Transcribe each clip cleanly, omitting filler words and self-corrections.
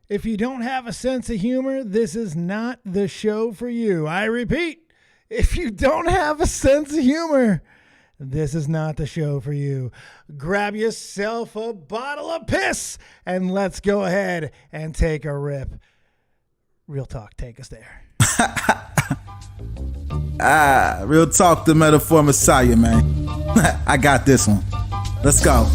If you don't have a sense of humor, this is not the show for you. I repeat, if you don't have a sense of humor, this is not the show for you. Grab yourself a bottle of piss and let's go ahead and take a rip. Real Talk, take us there. Real Talk, the metaphor messiah, man. I got this one. Let's go.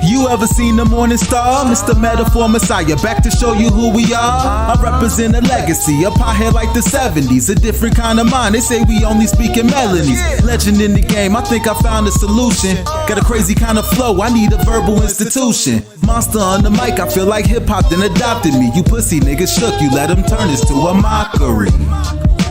You ever seen the morning star? Mr. Metaphor Messiah, back to show you who we are. I represent a legacy, a pothead like the 70s, a different kind of mind. They say we only speak in melodies. Legend in the game, I think I found a solution. Got a crazy kind of flow, I need a verbal institution. Monster on the mic, I feel like hip-hop then adopted me. You pussy niggas shook, you let them turn this to a mockery.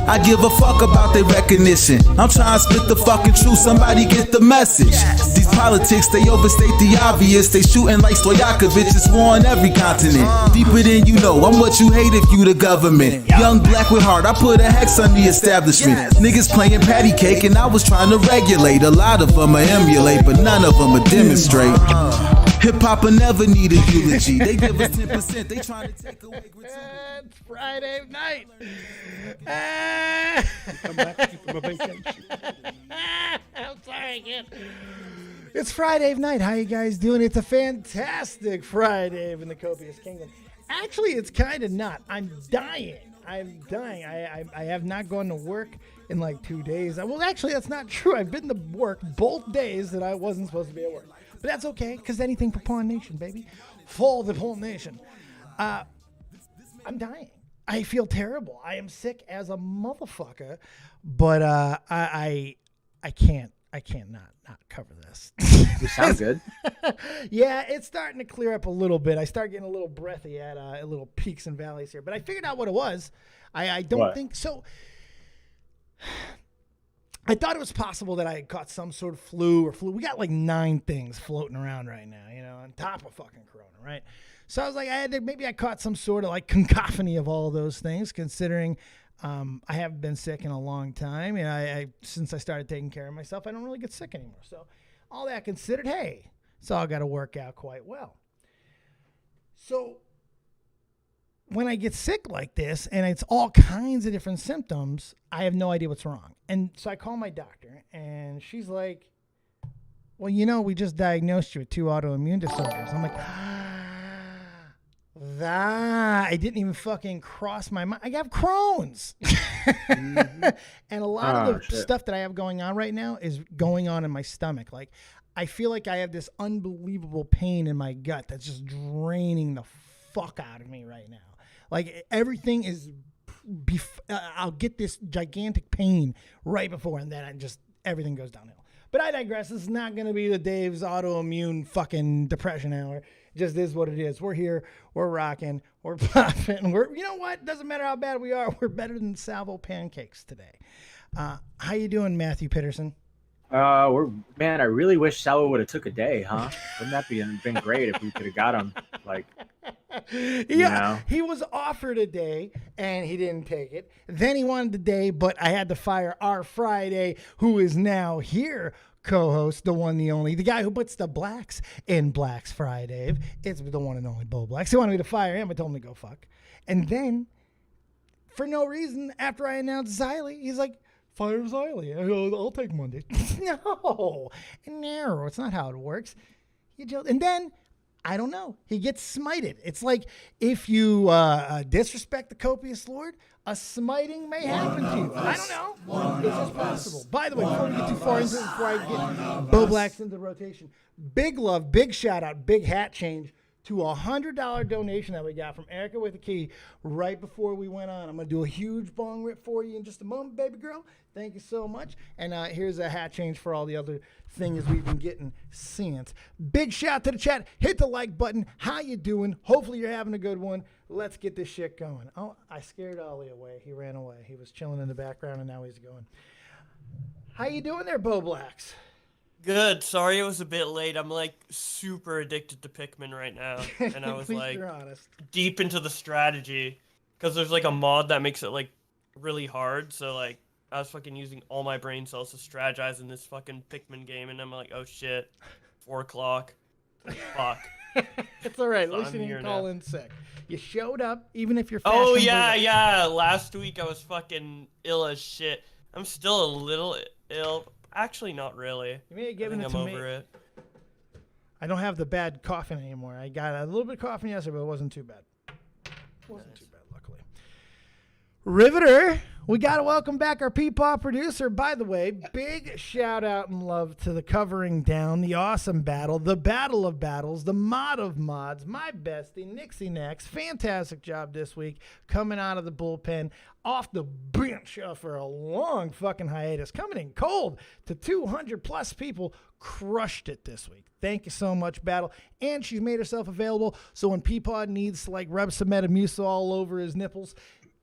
I give a fuck about their recognition. I'm trying to spit the fucking truth, somebody get the message. These politics, they overstate the obvious. They shooting like Stoyakovich, it's war on every continent. Deeper than you know, I'm what you hate if you the government. Young black with heart, I put a hex on the establishment. Niggas playing patty cake and I was trying to regulate. A lot of them I emulate, but none of them I demonstrate. Hip-hop will never need a eulogy. They give us 10%, they trying to take away gratuity. It's Friday night. I'm sorry again. It's Friday night. How you guys doing? It's a fantastic Friday in the Copious Kingdom. Actually, it's kind of not. I'm dying. I have not gone to work in like 2 days. Well, actually, that's not true. I've been to work both days that I wasn't supposed to be at work. But that's okay, because anything for Pawn Nation, baby. For the Pawn Nation. I'm dying. I feel terrible. I am sick as a motherfucker, but I can't not cover this. You sound good. Yeah, it's starting to clear up a little bit. I start getting a little breathy at little peaks and valleys here, but I figured out what it was. I don't think so. I thought it was possible that I had caught some sort of flu. We got like 9 things floating around right now, on top of fucking Corona, right? So I was like, maybe I caught some sort of like cacophony of all those things, considering I haven't been sick in a long time. And I since I started taking care of myself, I don't really get sick anymore. So all that considered, hey, it's all got to work out quite well. So when I get sick like this and it's all kinds of different symptoms, I have no idea what's wrong. And so I call my doctor and she's like, well, we just diagnosed you with 2 autoimmune disorders. I'm like, I didn't even fucking cross my mind. I have Crohn's. And a lot of the stuff that I have going on right now is going on in my stomach. Like, I feel like I have this unbelievable pain in my gut that's just draining the fuck out of me right now. Like, everything is, I'll get this gigantic pain right before, and then everything goes downhill. But I digress. This is not going to be the Dave's autoimmune fucking depression hour. It just is what it is. We're here. We're rocking. We're popping. You know what? Doesn't matter how bad we are. We're better than salvo pancakes today. How you doing, Matthew Pitterson? Man, I really wish Salvo would have took a day, huh? Wouldn't that been great if we could have got him? Like, he was offered a day and he didn't take it. Then he wanted a day, but I had to fire our Friday, who is now here, co-host, the one, the only, the guy who puts the blacks in Blacks Friday. It's the one and only Bo Blacks. He wanted me to fire him. I told him to go fuck. And then, for no reason, after I announced Xylee, he's like, fire Xylee. I'll take Monday. No, it's not how it works. And then, I don't know, he gets smited. It's like if you disrespect the copious Lord, a smiting may happen to you. I don't know. It's just possible. By the way, before we get too far into it, before I get Bo Blacks into the rotation, big love, big shout out, big hat change to a $100 donation that we got from Erica with a Key right before we went on. I'm going to do a huge bong rip for you in just a moment, baby girl. Thank you so much. And here's a hat change for all the other things we've been getting since. Big shout to the chat. Hit the like button. How you doing? Hopefully you're having a good one. Let's get this shit going. Oh, I scared Ollie away. He ran away. He was chilling in the background, and now he's going. How you doing there, Bo Blacks? Good. Sorry it was a bit late. I'm like super addicted to Pikmin right now. And I was like deep into the strategy because there's like a mod that makes it like really hard. So like I was fucking using all my brain cells to strategize in this fucking Pikmin game. And I'm like, oh shit, 4 o'clock. Fuck. It's all right. At least you didn't call in sick. You showed up, even if you're. Oh yeah. Last week I was fucking ill as shit. I'm still a little ill. Actually, not really. You may have given I think I'm over it. I don't have the bad coughing anymore. I got a little bit of coughing yesterday, but it wasn't too bad. Wasn't too bad, luckily. Riveter, we got to welcome back our PeePaw Producer. By the way, big shout out and love to the Covering Down, the Awesome Battle, the Battle of Battles, the Mod of Mods, my bestie, Nixie Nax. Fantastic job this week coming out of the bullpen, off the bench for a long fucking hiatus, coming in cold to 200 plus people. Crushed it this week. Thank you so much, Battle. And she's made herself available so when Peepaw needs to like rub some Metamucil all over his nipples,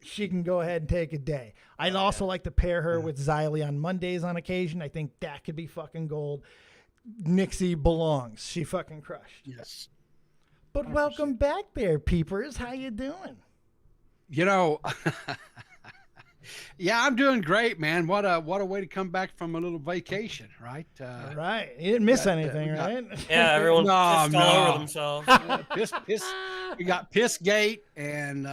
she can go ahead and take a day. I'd also like to pair her with Xylee on Mondays on occasion. I think that could be fucking gold. Nixie belongs. She fucking crushed. Yes. But 100%. Welcome back there, peepers. How you doing? You know, yeah, I'm doing great, man. What a way to come back from a little vacation, right? Right. You didn't miss anything, right? Yeah, everyone pissed all over themselves. Piss. We got Pissgate and,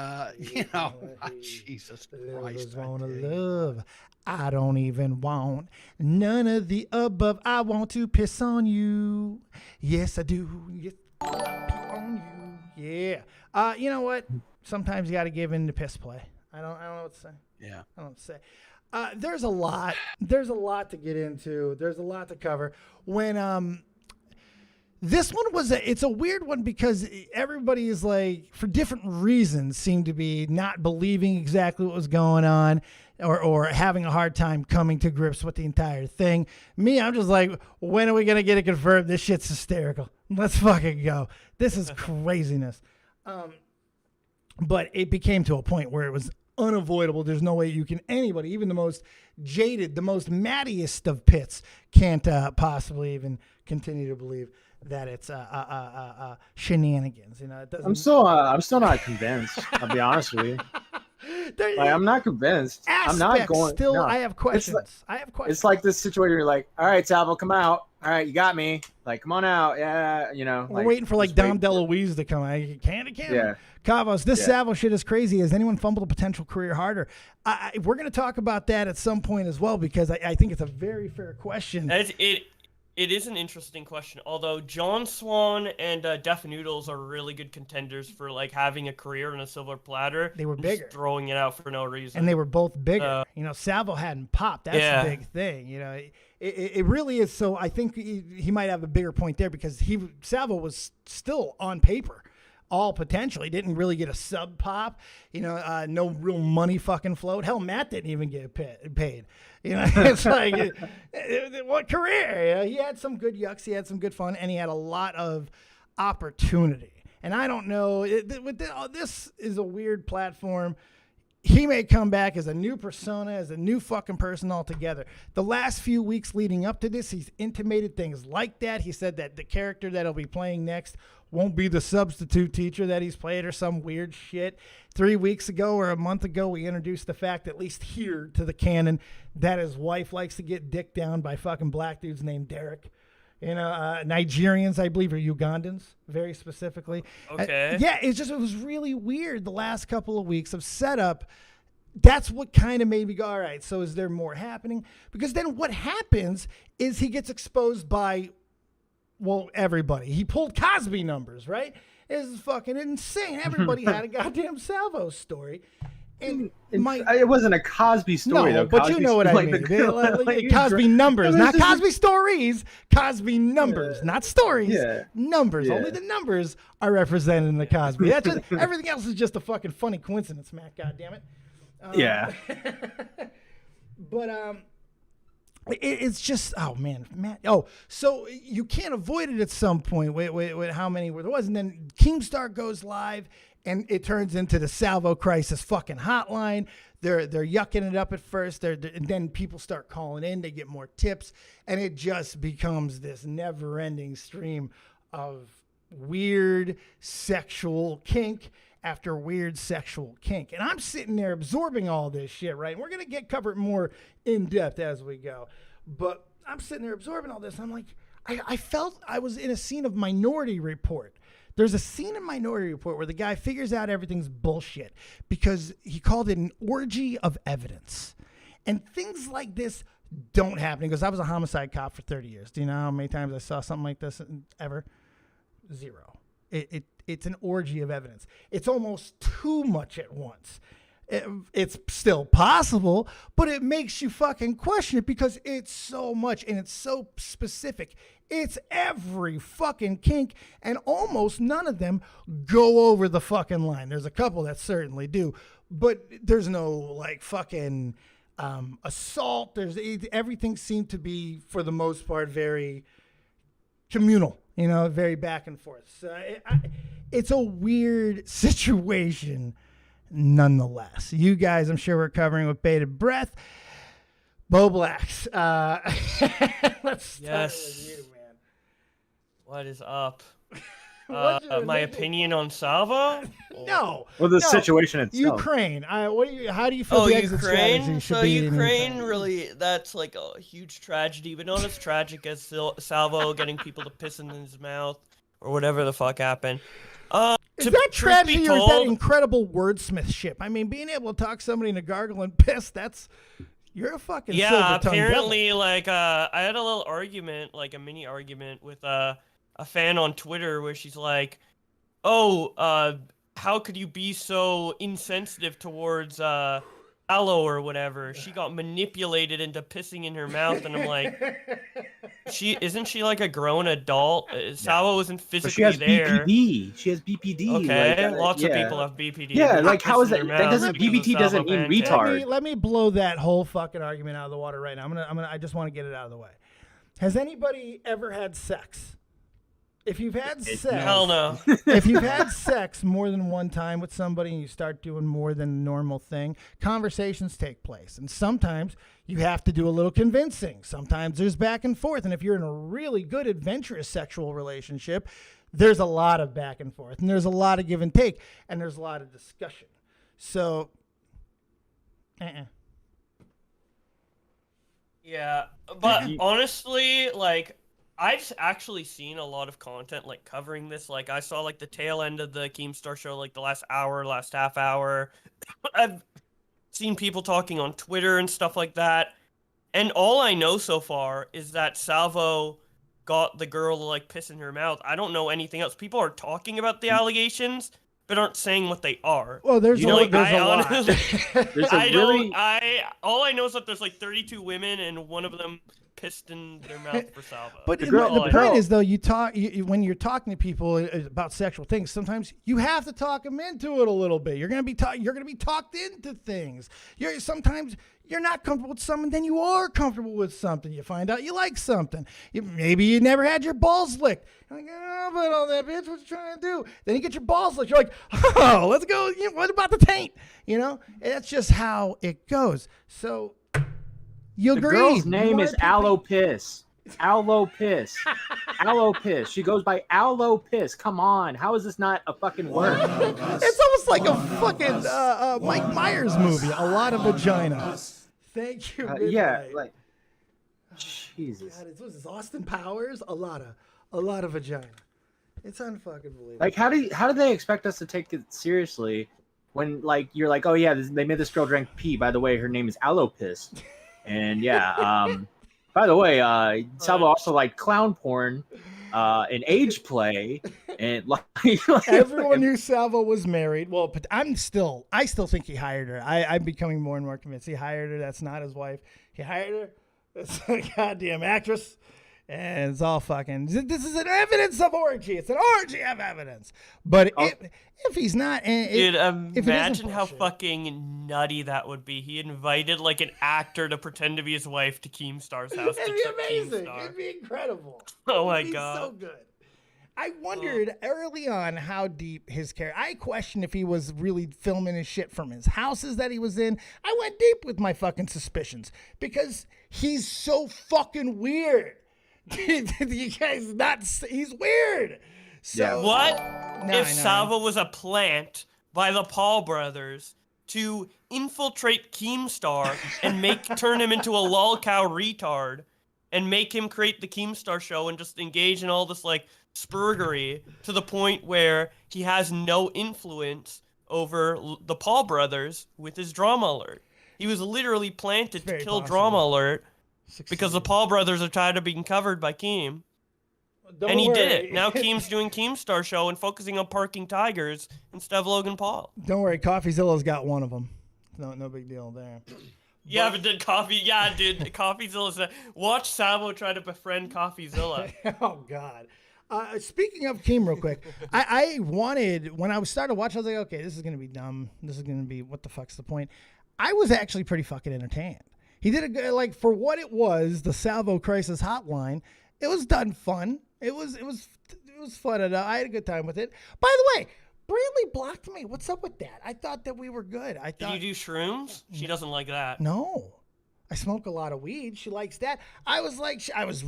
Jesus Christ. Love. I don't even want none of the above. I want to piss on you. Yes, I do. Yes, on you. Yeah. You know what? Sometimes you got to give in to piss play. I don't know what to say. Yeah. I don't know what to say. There's a lot. There's a lot to get into. There's a lot to cover. When this one it's a weird one because everybody is like, for different reasons, seemed to be not believing exactly what was going on or having a hard time coming to grips with the entire thing. Me, I'm just like, when are we going to get it confirmed? This shit's hysterical. Let's fucking go. This is craziness. But it became to a point where it was unavoidable. There's no way anybody, even the most jaded, the most mattiest of pits, can't possibly even continue to believe that it's shenanigans. You know, it doesn't. I'm still not convinced. I'll be honest with you. I'm not convinced. I'm not going. Still, no. I have questions. It's like this situation where you're like, all right, Salvo, come out. All right, you got me. Like, come on out. Yeah, you know. We're waiting for like Dom DeLuise to come out. Can. Yeah. Cavos, this Salvo shit is crazy. Has anyone fumbled a potential career harder? We're going to talk about that at some point as well because I think it's a very fair question. It is an interesting question. Although John Swan and Def Noodles are really good contenders for like having a career in a silver platter. They were bigger, just throwing it out for no reason, and they were both bigger. Salvo hadn't popped. That's the big thing. You know, it really is. So I think he might have a bigger point there because Salvo was still on paper all potential. He didn't really get a sub pop. You know, no real money fucking float. Hell, Matt didn't even get paid. You know, it's like, what career? You know, he had some good yucks, he had some good fun, and he had a lot of opportunity. And I don't know, this is a weird platform. He may come back as a new persona, as a new fucking person altogether. The last few weeks leading up to this, he's intimated things like that. He said that the character that he'll be playing next won't be the substitute teacher that he's played or some weird shit. 3 weeks ago or a month ago, we introduced the fact, at least here to the canon, that his wife likes to get dicked down by fucking black dudes named Derek. You know, Nigerians, I believe, or Ugandans, very specifically. Okay. It was really weird the last couple of weeks of setup. That's what kind of made me go, all right, so is there more happening? Because then what happens is he gets exposed by, well, everybody. He pulled Cosby numbers, right? This is fucking insane. Everybody had a goddamn Salvo story. And it wasn't a Cosby story, though. But Cosby, you know what I mean. Cosby numbers, not Cosby stories. Cosby numbers, not stories. Numbers. Only the numbers are represented in the Cosby. That's just, everything else is just a fucking funny coincidence, Matt. God damn it. But it's just, oh man, Matt. Oh, so you can't avoid it at some point with how many there was, and then Keemstar goes live. And it turns into the Salvo Crisis fucking hotline. They're yucking it up at first. And then people start calling in. They get more tips. And it just becomes this never-ending stream of weird sexual kink after weird sexual kink. And I'm sitting there absorbing all this shit, right? And we're going to cover it more in depth as we go. But I'm sitting there absorbing all this. And I'm like, I felt I was in a scene of Minority Report. There's a scene in Minority Report where the guy figures out everything's bullshit because he called it an orgy of evidence. And things like this don't happen. Because I was a homicide cop for 30 years. Do you know how many times I saw something like this ever? Zero. It's an orgy of evidence. It's almost too much at once. It's still possible, but it makes you fucking question it because it's so much and it's so specific. It's every fucking kink, and almost none of them go over the fucking line. There's a couple that certainly do, but there's no like fucking assault. Everything seemed to be, for the most part, very communal, very back and forth. So it's a weird situation nonetheless. You guys, I'm sure we're covering with bated breath. Bo Blacks. Let's start with you, man. What is up? My opinion on Salvo? No. Well, the situation itself. Ukraine. How do you feel the exit strategy should be? Ukraine, really, that's like a huge tragedy, but not as tragic as Salvo getting people to piss in his mouth or whatever the fuck happened. Is that tragedy or is that incredible wordsmithship? I mean, being able to talk somebody into gargle and piss, you're a fucking apparently, like, I had a little argument, like a mini argument with a fan on Twitter where she's like, how could you be so insensitive towards Aloe or whatever? She got manipulated into pissing in her mouth, and I'm like, isn't she like a grown adult? Salvo isn't physically there. She has BPD. Okay, lots of people have BPD. Yeah, like how is that? That doesn't BPD doesn't mean retard. Let me blow that whole fucking argument out of the water right now. I just want to get it out of the way. Has anybody ever had sex? If you've had sex, hell no. If you've had sex more than one time with somebody and you start doing more than a normal thing, conversations take place. And sometimes you have to do a little convincing. Sometimes there's back and forth. And if you're in a really good, adventurous sexual relationship, there's a lot of back and forth. And there's a lot of give and take. And there's a lot of discussion. So, Yeah, but honestly, like, I've actually seen a lot of content like covering this. Like I saw like the tail end of the Keemstar show, like the last half hour. I've seen people talking on Twitter and stuff like that. And all I know so far is that Salvo got the girl to like piss in her mouth. I don't know anything else. People are talking about the allegations, but aren't saying what they are. Well, there's a lot. All I know is that there's like 32 women and one of them pissed in their mouth for Salvo. But the point is, though, when you're talking to people about sexual things, sometimes you have to talk them into it a little bit. You're gonna be talked into things. Sometimes you're not comfortable with something, then you are comfortable with something. You find out you like something. Maybe you never had your balls licked. You're like, oh, but all that bitch, what you trying to do? Then you get your balls licked. You're like, oh, let's go. What about the taint? That's just how it goes. So. You agree. The girl's name is Aloe Piss. Aloe Piss. Aloe Piss. She goes by Aloe Piss. Come on. How is this not a fucking word? It's almost like a fucking Mike Myers movie. A lot of vagina. Thank you. Yeah, like Jesus. God, was this Austin Powers? A lot of vagina. It's unfucking believable. Like how do they expect us to take it seriously when like you're like, oh yeah, they made this girl drink pee. By the way, her name is Aloe Piss. And yeah, by the way, Salvo also liked clown porn, and age play, and like everyone knew Salvo was married. Well, but I still think he hired her. I'm becoming more and more convinced he hired her. That's not his wife. He hired her. That's a goddamn actress. And it's all fucking. This is an evidence of orgy. It's an orgy of evidence. But if he's not, dude, imagine how fucking nutty that would be. He invited like an actor to pretend to be his wife to Keemstar's house. It'd be amazing. It'd be incredible. Oh my god, so good. I wondered early on how deep his character. I questioned if he was really filming his shit from his houses that he was in. I went deep with my fucking suspicions because he's so fucking weird. You guys he's weird. So what if Salvo was a plant by the Paul brothers to infiltrate Keemstar and turn him into a lolcow retard and make him create the Keemstar show and just engage in all this like spurgery to the point where he has no influence over the Paul brothers with his drama alert. He was literally planted to kill drama alert because the Paul brothers are tired of being covered by Keem. And he did it. Now Keem's doing Keemstar show and focusing on parking tigers instead of Logan Paul. Don't worry, CoffeeZilla's got one of them. No big deal there. Yeah, but did CoffeeZilla said, watch Sabo try to befriend CoffeeZilla. Oh, God. Speaking of Keem real quick, I wanted, when I started watching, I was like, okay, this is going to be dumb. This is going to be, what the fuck's the point? I was actually pretty fucking entertained. He did a good, like, for what it was, the Salvo Crisis Hotline, it was done fun. It was fun enough. I had a good time with it. By the way, Brantley blocked me. What's up with that? I thought that we were good. Did you do shrooms? She doesn't like that. No. I smoke a lot of weed. She likes that. I was like, I was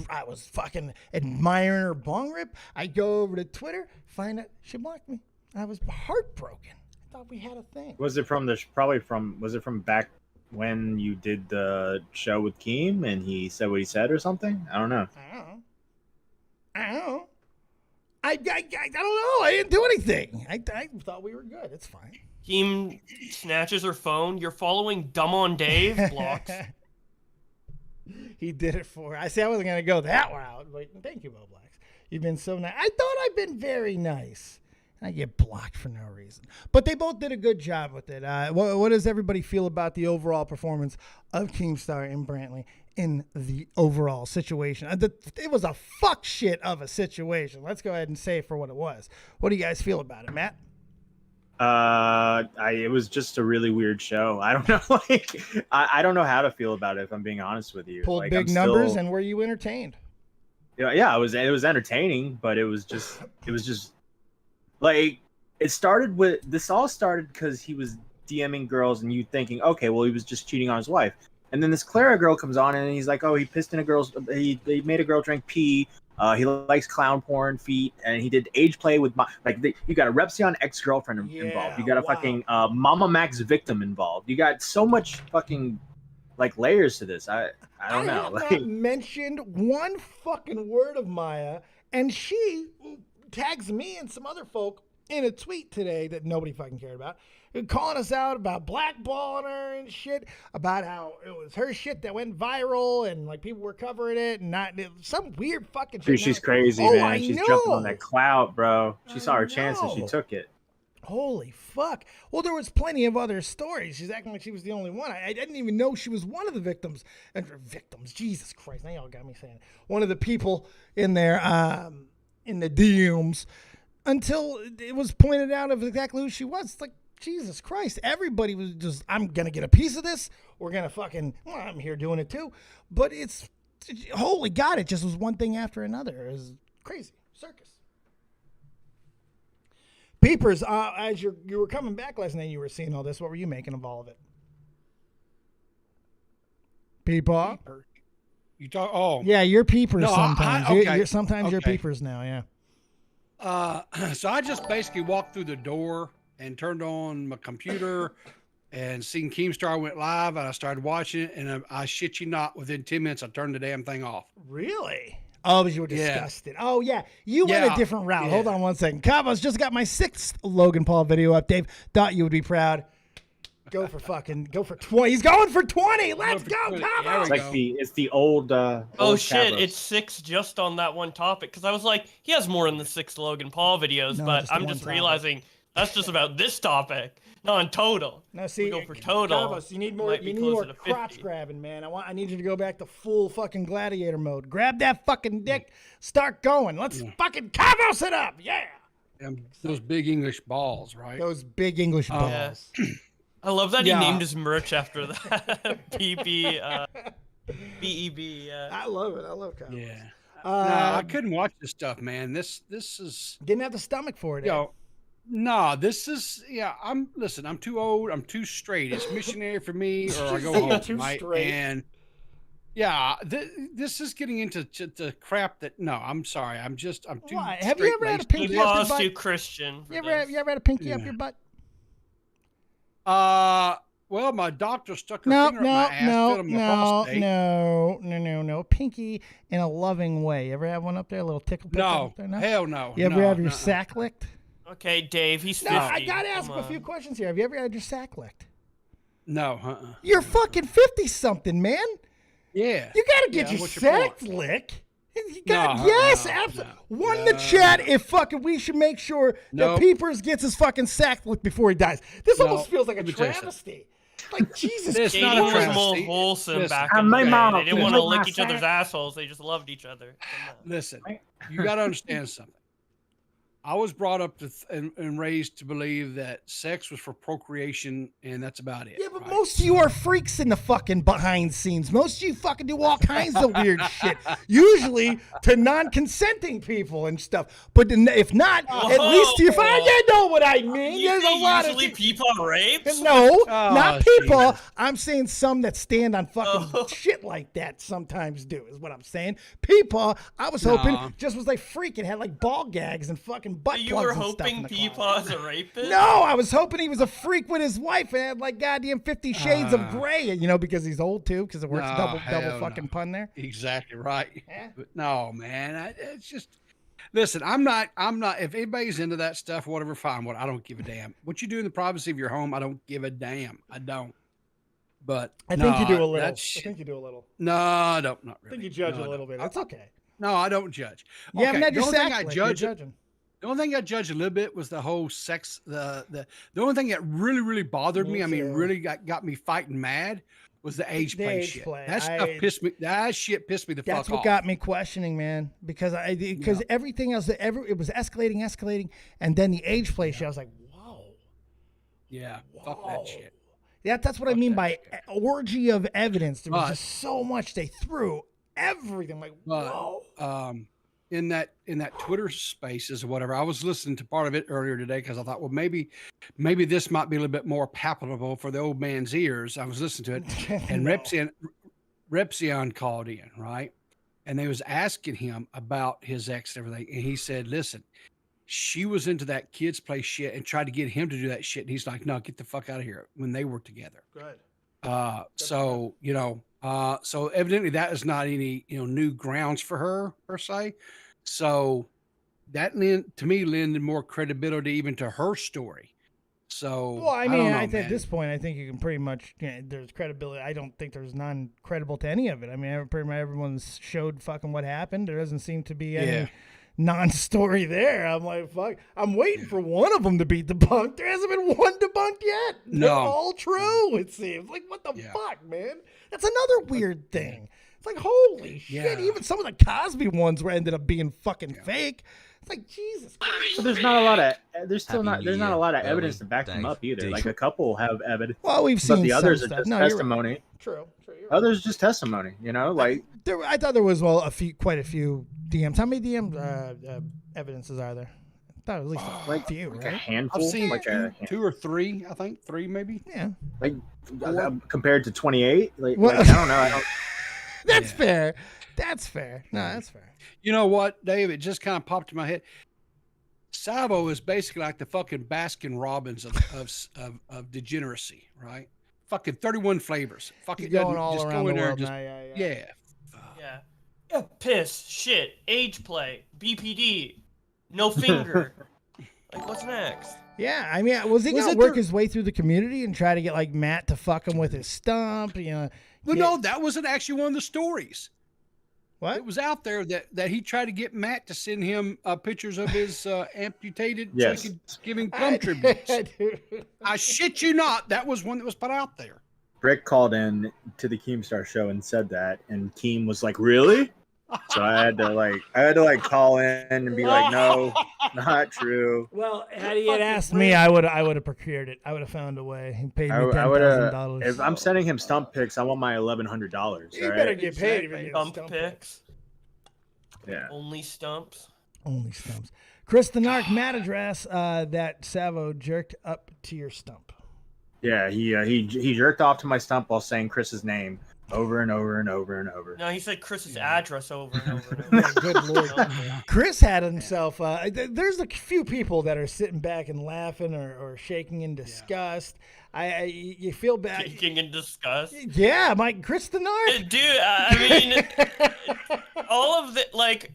fucking admiring her bong rip. I go over to Twitter, find out she blocked me. I was heartbroken. I thought we had a thing. Was it from back when you did the show with Keem and he said what he said or something? I don't know. I don't know. I don't know. I didn't do anything. I thought we were good. It's fine. Keem snatches her phone. You're following Dumb on Dave. Blocks. He did it for her. I wasn't going to go that route, but thank you, Bo Blacks. You've been so nice. I thought I've been very nice. I get blocked for no reason. But they both did a good job with it. What does everybody feel about the overall performance of Keemstar and Brantley in the overall situation? It was a fuck shit of a situation. Let's go ahead and say it for what it was. What do you guys feel about it, Matt? It was just a really weird show. I don't know. I don't know how to feel about it, if I'm being honest with you. Pulled big numbers, and were you entertained? Yeah, it was entertaining, but it was just like, this all started because he was DMing girls and you thinking, okay, well, he was just cheating on his wife. And then this Clara girl comes on and he's like, oh, he pissed in he made a girl drink pee. He likes clown porn, feet, and he did age play with you got a Repsion ex-girlfriend involved. You got a fucking Mama Max victim involved. You got so much fucking like layers to this. I don't know. I have not mentioned one fucking word of Maya, and she tags me and some other folk in a tweet today that nobody fucking cared about, calling us out about blackballing her and shit, about how it was her shit that went viral and like people were covering it and some weird fucking shit. Dude, she's crazy, man. She's jumping on that clout, bro. She saw her chance and she took it. Holy fuck. Well, there was plenty of other stories. She's acting like she was the only one. I didn't even know she was one of the victims. Jesus Christ. Now y'all got me saying it. One of the people in there, in the DMs, until it was pointed out of exactly who she was. It's like, Jesus Christ. Everybody was just, I'm going to get a piece of this. We're going to fucking, well, I'm here doing it too. But holy God, it just was one thing after another. It was crazy. Circus. Peepers, as you were coming back last night, you were seeing all this. What were you making of all of it? Peepaw? You talk? Oh, yeah, you're peepers no, sometimes. Okay. Sometimes you're peepers now. Yeah. So I just basically walked through the door and turned on my computer and seen Keemstar went live, and I started watching it, and I shit you not, within 10 minutes I turned the damn thing off. Really? Oh, because you were disgusted. Yeah. Oh, yeah. You went a different route. Yeah. Hold on one second. Cabos just got my 6th Logan Paul video up. Dave, thought you would be proud. Go for 20. He's going for 20. Let's go, Cabos. It's the old. Old shit! Cabos. It's 6 just on that one topic. Because I was like, he has more than the 6 Logan Paul videos, but I'm just realizing that's just about this topic, not on total. No, see, go for total. Cabos, you need more. You need more crotch grabbing, man. I need you to go back to full fucking gladiator mode. Grab that fucking dick. Start going. Let's fucking Cabos it up. Yeah. And those big English balls, right? Those big English balls. I love that he named his merch after that. BEB. I love it. I love Cabos. Yeah. No, I couldn't watch this stuff, man. This is didn't have the stomach for it. No, this is I'm too old. I'm too straight. It's missionary for me, or I go home. Too right? straight. And this is getting into the crap that. No, I'm sorry. I'm too. Why? Have you ever had a pinky up your butt? Too Christian. You ever had a pinky up your butt? Well, my doctor stuck her finger up my ass, feeling my prostate. No. Pinky in a loving way. You ever have one up there? A little tickle? No, up there? No, hell no. You ever have your sack licked? Okay, Dave, he's 50. No, I gotta ask him a few questions here. Have you ever had your sack licked? No, You're fucking 50-something, man. Yeah. You gotta get your sack licked. You got absolutely. One in the chat if fucking we should make sure that Peepers gets his fucking sack licked before he dies. This almost feels like a travesty. Like Jesus, it's not a travesty. Was more wholesome back in the day. They didn't want to lick each other's assholes. They just loved each other. Listen, you got to understand something. I was brought up to and raised to believe that sex was for procreation, and that's about it. Yeah, but most of you are freaks in the fucking behind scenes. Most of you fucking do all kinds of weird shit, usually to non-consenting people and stuff. But if not, at least you know what I mean. There's a lot of PeePaw rapes. No, not PeePaw. Jesus. I'm saying some that stand on fucking shit like that sometimes do, is what I'm saying. PeePaw, I was hoping just was like freaking, had like ball gags and fucking butt plugs. You were hoping PeePaw was a rapist? No, I was hoping he was a freak with his wife and had like goddamn 50 Shades of Grey, because he's old too, because it works double fucking pun there. Exactly right. Yeah. But no, man, it's just. Listen, I'm not. If anybody's into that stuff, whatever, fine. I don't give a damn. What you do in the privacy of your home, I don't give a damn. I don't. But I think you do a little. I think you do a little. No, I don't. Not really. I think you judge a little bit. That's okay. No, I don't judge. You haven't had your sack licked. The only thing I judged a little bit was the whole sex. The only thing that really bothered me. I mean, really got me fighting mad. Was the age play shit. That stuff pissed me. That shit pissed me the fuck off. That's what got me questioning, man. Because everything else, it was escalating, and then the age play shit. I was like, whoa. Yeah. Fuck that shit. Yeah, that's what I mean by orgy of evidence. There was just so much they threw. Everything like whoa. In that Twitter Spaces or whatever, I was listening to part of it earlier today because I thought, well, maybe this might be a little bit more palatable for the old man's ears. I was listening to it, and Repzion called in, right? And they was asking him about his ex and everything, and he said, "Listen, she was into that kids play shit and tried to get him to do that shit, and he's like, no, get the fuck out of here." When they were together, good. So evidently that is not any new grounds for her per se. So that to me lended more credibility even to her story. So well, I mean, at this point, I think you can pretty much there's credibility. I don't think there's none credible to any of it. I mean, pretty much everyone's showed fucking what happened. There doesn't seem to be any non-story there. I'm like, fuck. I'm waiting for one of them to be debunked. There hasn't been one debunked yet. They're all true. It seems like what the fuck, man. That's another weird thing. It's like holy shit. Even some of the Cosby ones ended up being fucking fake. It's like Jesus Christ. But there's not a lot of. There's not a lot of evidence to back them up either. Like a couple have evidence. Well, we've seen, but the others are stuff. just testimony. Right. True. Others just testimony. Like I thought there was quite a few DMs. How many DM evidences are there? I thought it was at least a few, right? A handful. I've seen two or three. I think 3 maybe. Yeah. Like compared to 28. I don't know. That's fair. That's fair. No, that's fair. You know what, Dave? It just kind of popped in my head. Savo is basically like the fucking Baskin Robbins of degeneracy, right? Fucking 31 flavors. Fucking going all just around go in the there world and now, yeah. Piss, shit, age play, BPD, no finger. Like, what's next? Yeah, I mean, was he gonna work his way through the community and try to get like Matt to fuck him with his stump? Well, no, that wasn't actually one of the stories. What? It was out there that he tried to get Matt to send him pictures of his amputated so he could give him cum tributes. I shit you not, that was one that was put out there. Brick called in to the Keemstar show and said that, and Keem was like, "Really?" So I had to call in and be like, "No, not true." Well, had he asked me, I would have procured it. I would have found a way. He paid me $10,000. If I'm sending him stump pics, I want my $1,100. You better get paid if you get stump pics. Yeah. Only stumps. Only stumps. Chris the Narc, Matt address that Savo jerked up to your stump. Yeah, he jerked off to my stump while saying Chris's name. over and over and over and over. No, he said Chris's address over and over and over. Good Lord. Chris had himself, there's a few people that are sitting back and laughing or shaking in disgust. You feel bad. Shaking in disgust? Yeah, Chris the Narc. Dude, I mean, all of the, like,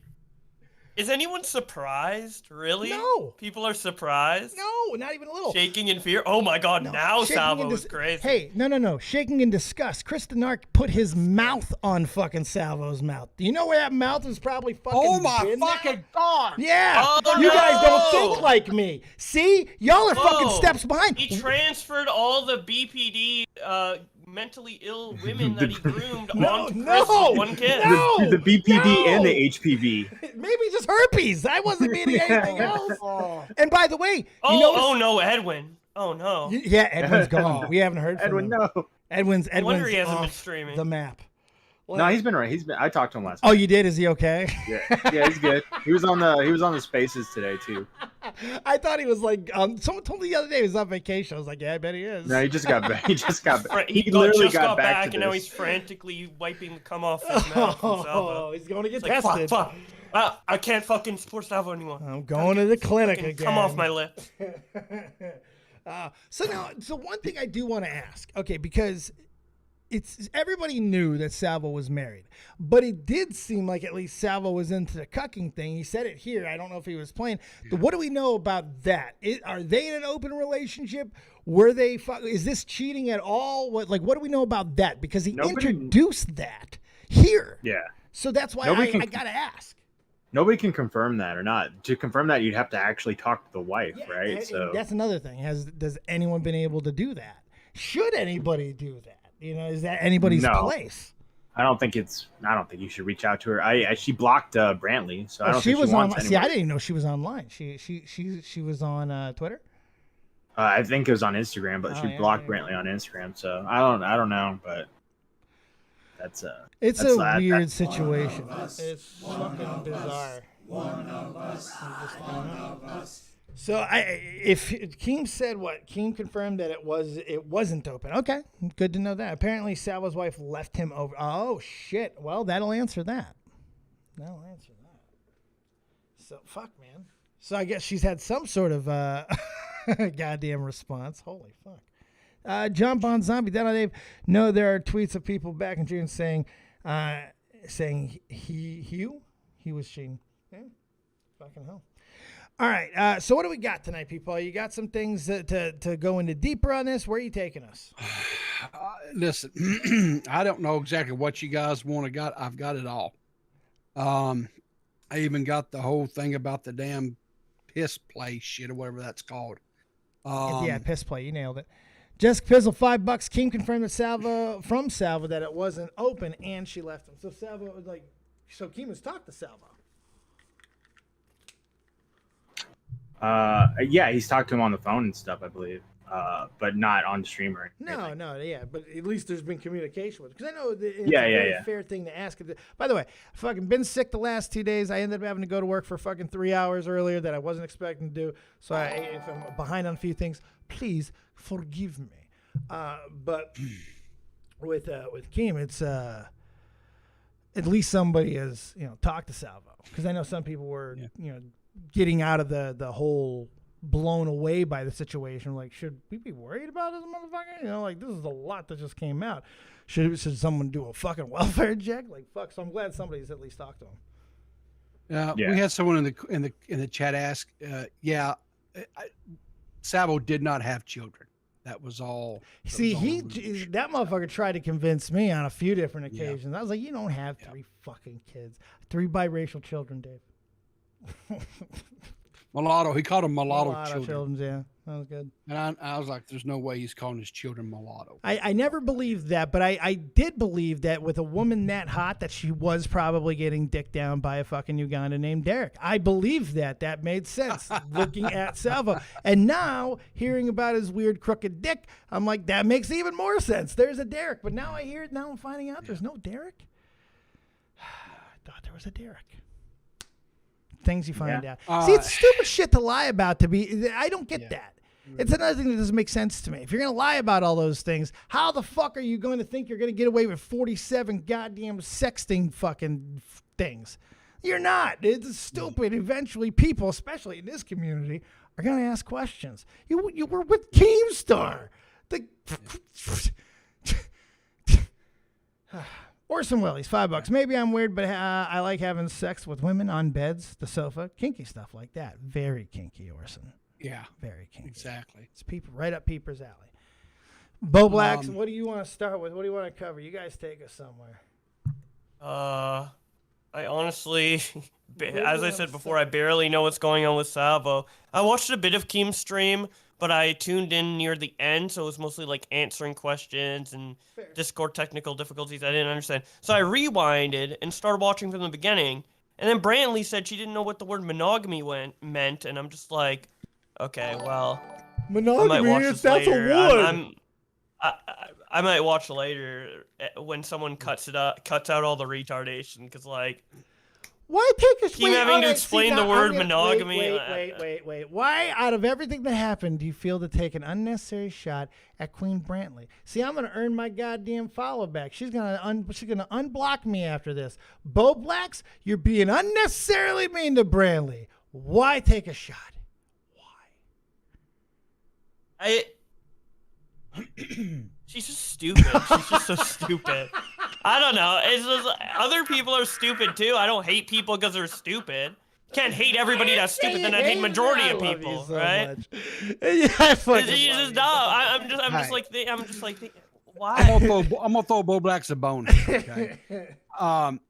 is anyone surprised? Really? No. People are surprised? No, not even a little. Shaking in fear? Oh my God, now Salvo is crazy. Hey, no. Shaking in disgust. Chris the Narc put his mouth on fucking Salvo's mouth. Do you know where that mouth is probably fucking Oh my fucking God. Yeah. Oh, you no. guys don't think like me. See? Y'all are fucking Whoa. steps behind. He transferred all the BPD mentally ill women that he groomed onto Chris with one kid. No, the BPD and the HPV. Maybe just herpes. I wasn't meaning anything else. And by the way, Oh no, Edwin. Oh no. Yeah, Edwin's gone. We haven't heard from Edwin, him. no. Edwin's I wonder he hasn't off been streaming. the map. No, he's been right. I talked to him last Oh, you did? Is he okay? Yeah, he's good. He was on the Spaces today too. I thought he was like someone told me the other day he was on vacation. I was like, yeah, I bet he is. No, he just got back. He literally got back and now he's frantically wiping the cum off his mouth. Oh, he's going to get it's tested. Fuck. I can't fucking support Salvo anymore. I'm going to the clinic again. Come off my lips. So one thing I do want to ask, okay, because everybody knew that Salvo was married, but it did seem like at least Salvo was into the cucking thing. He said it here. I don't know if he was playing. What do we know about that? Are they in an open relationship? Were they? Is this cheating at all? What do we know about that? Because he introduced that here. Yeah. So that's why I gotta ask. Nobody can confirm that or not. To confirm that, you'd have to actually talk to the wife, right? And that's another thing. Does anyone been able to do that? Should anybody do that? Is that anybody's place? I don't think you should reach out to her. She blocked Brantley, so I don't think she was wants on. See, I didn't even know she was online. She was on Twitter. I think it was on Instagram, but she blocked Brantley on Instagram. So I don't know, but that's it's a weird situation. It's fucking bizarre. One of us. So if Keem said what? Keem confirmed that it wasn't open. Okay, good to know that. Apparently Salvo's wife left him over. Oh shit. Well, that'll answer that. So fuck, man. So I guess she's had some sort of goddamn response. Holy fuck. John Bond Zombie, DEADONDAVE. No, there are tweets of people back in June saying he was cheating. Yeah, fucking hell. All right, so what do we got tonight, people? You got some things to go into deeper on this? Where are you taking us? Listen, I don't know exactly what you guys want to got. I've got it all. I even got the whole thing about the damn piss play shit or whatever that's called. Yeah, piss play. You nailed it. Jessica Pizzle, $5. Keem confirmed that Salvo that it wasn't open, and she left him. So Salvo was like, so Keem has talked to Salvo. Yeah, he's talked to him on the phone and stuff, I believe, but not on stream or anything. No, yeah, but at least there's been communication with it. Because I know it's a fair thing to ask. By the way, I fucking been sick the last 2 days. I ended up having to go to work for fucking 3 hours earlier that I wasn't expecting to do. So if I'm behind on a few things, please forgive me. But with Keem, it's at least somebody has talked to Salvo, because I know some people were getting out of the whole blown away by the situation. Like, should we be worried about this motherfucker? Like, this is a lot that just came out. Should someone do a fucking welfare check? Like, fuck. So I'm glad somebody's at least talked to him. We had someone in the chat ask, Salvo did not have children. That was all. See, that motherfucker tried to convince me on a few different occasions. I was like, you don't have 3 fucking kids, 3 biracial children, Dave. Mulatto. He called them mulatto children. Yeah, that was good. And I was like, there's no way he's calling his children mulatto. I never believed that, but I did believe that with a woman that hot, that she was probably getting dicked down by a fucking Uganda named Derek. I believed that. That made sense looking at Salvo. And now, hearing about his weird crooked dick, I'm like, that makes even more sense. There's a Derek. But now I hear it. Now I'm finding out there's no Derek. I thought there was a Derek. Things you find out. See, it's stupid shit to lie about. I don't get that. It's another thing that doesn't make sense to me. If you're going to lie about all those things, how the fuck are you going to think you're going to get away with 47 goddamn sexting fucking things? You're not. It's stupid. Eventually, people, especially in this community, are going to ask questions. You were with Keemstar. Orson Welles, $5. Maybe I'm weird, but I like having sex with women on beds, the sofa, kinky stuff like that. Very kinky, Orson. Yeah, very kinky. Exactly. It's right up Peeper's alley. Bo Blacks, what do you want to start with? What do you want to cover? You guys take us somewhere. I honestly, as I said before, I barely know what's going on with Salvo. I watched a bit of Keem's stream, but I tuned in near the end, so it was mostly like answering questions and Discord technical difficulties I didn't understand. So I rewinded and started watching from the beginning, and then Brantley said she didn't know what the word monogamy meant, and I'm just like, okay, well, monogamy, that's later. A word. I might watch later when someone cuts out all the retardation, because like, why take us? Keep having to explain the word monogamy. Wait. Why, out of everything that happened, do you feel to take an unnecessary shot at Queen Brantley? See, I'm gonna earn my goddamn follow back. She's gonna unblock me after this. Bo Blacks, you're being unnecessarily mean to Brantley. Why take a shot? She's just stupid. She's just so stupid. I don't know. It's just other people are stupid too. I don't hate people because they're stupid. You can't hate everybody that's stupid, then I hate majority of people, right? Yeah, I fucking She's just dumb. I'm just like, why? I'm gonna throw Bo Blacks a bone. Okay?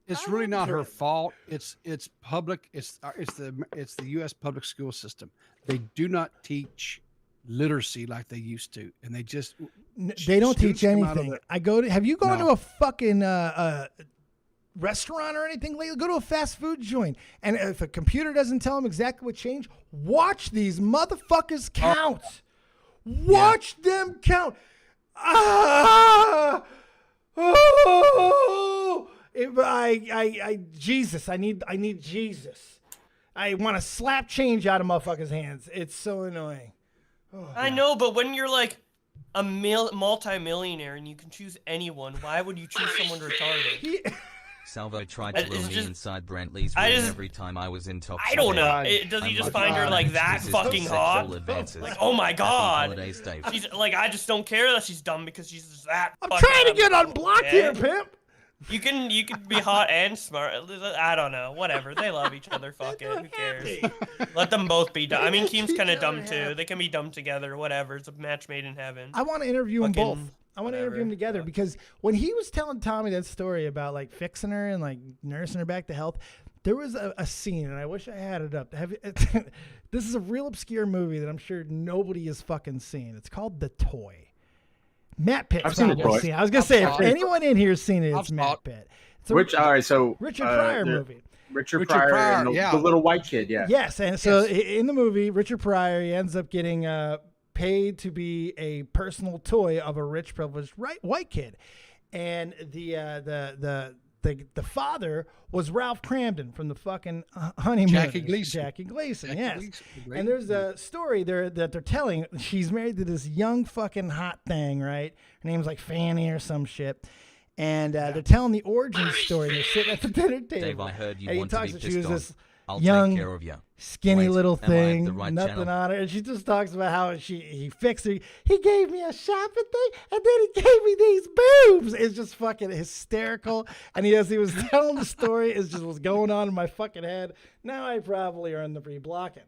It's really not her fault. It's public. It's the U.S. public school system. They do not teach literacy like they used to, and they don't teach anything. Have you gone to a fucking restaurant or anything lately? Go to a fast food joint, and if a computer doesn't tell them exactly what changed, watch these motherfuckers count. Watch them count. Jesus, I need Jesus. I want to slap change out of motherfuckers' hands. It's so annoying. Oh, I know, but when you're like a multi-millionaire and you can choose anyone, why would you choose someone retarded? Salvo tried to lure me inside Brantley's room every time I was in top. I don't know. Does he just find her like that fucking hot? Like, oh my god. She's like, I just don't care that she's dumb because she's just that. I'm trying to get unblocked here, pimp. You can be hot and smart. I don't know. Whatever. They love each other. Fuck it. Who cares? Let them both be dumb. I mean, Keem's kind of dumb too. They can be dumb together. Whatever. It's a match made in heaven. I want to interview them both. I want to interview them together because when he was telling Tommy that story about like fixing her and like nursing her back to health, there was a scene, and I wish I had it up. This is a real obscure movie that I'm sure nobody has fucking seen. It's called The Toy. MattPitt. I've seen it. I was gonna say, if anyone in here has seen it, it's MattPitt. So Richard Pryor movie. Richard Pryor, and the little white kid, yeah. Yes, and so in the movie, Richard Pryor, he ends up getting paid to be a personal toy of a rich, privileged white kid, and the father was Ralph Cramden from the fucking Honeymoon. Jackie Gleason, yes. And there's a story there that they're telling. She's married to this young fucking hot thing, right? Her name's like Fanny or some shit. And they're telling the origin story. They're sitting at the dinner table. Dave, I heard you want to be pissed on. I'll young, take care of you. Skinny little thing, right nothing channel? on her, and she just talks about how he fixed her. He gave me a shopping thing, and then he gave me these boobs. It's just fucking hysterical. And as he was telling the story, it just was going on in my fucking head. Now I probably earned the re-blocking.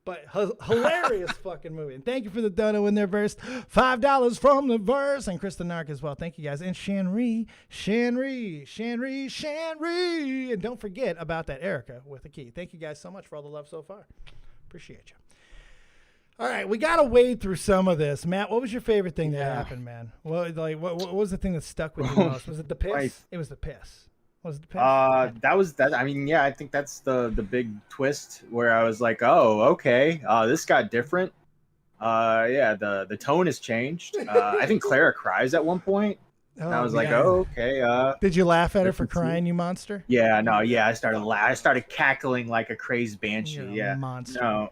But hilarious fucking movie. And thank you for the dono in their verse. $5 from the verse. And Kristen Nark as well. Thank you guys. And Shanri. And don't forget about that Erica with a key. Thank you guys so much for all the love so far. Appreciate you. All right, we got to wade through some of this. Matt, what was your favorite thing that happened, man? What was the thing that stuck with you most? Was it the piss? It was the piss. Was it the piss? That was that. I mean, yeah, I think that's the big twist where I was like, oh, okay, this got different. Yeah, the tone has changed. I think Clara cries at one point. And I was like, oh, okay. Did you laugh at her for crying, you monster? Yeah, no, yeah, I started cackling like a crazy banshee. You're a monster.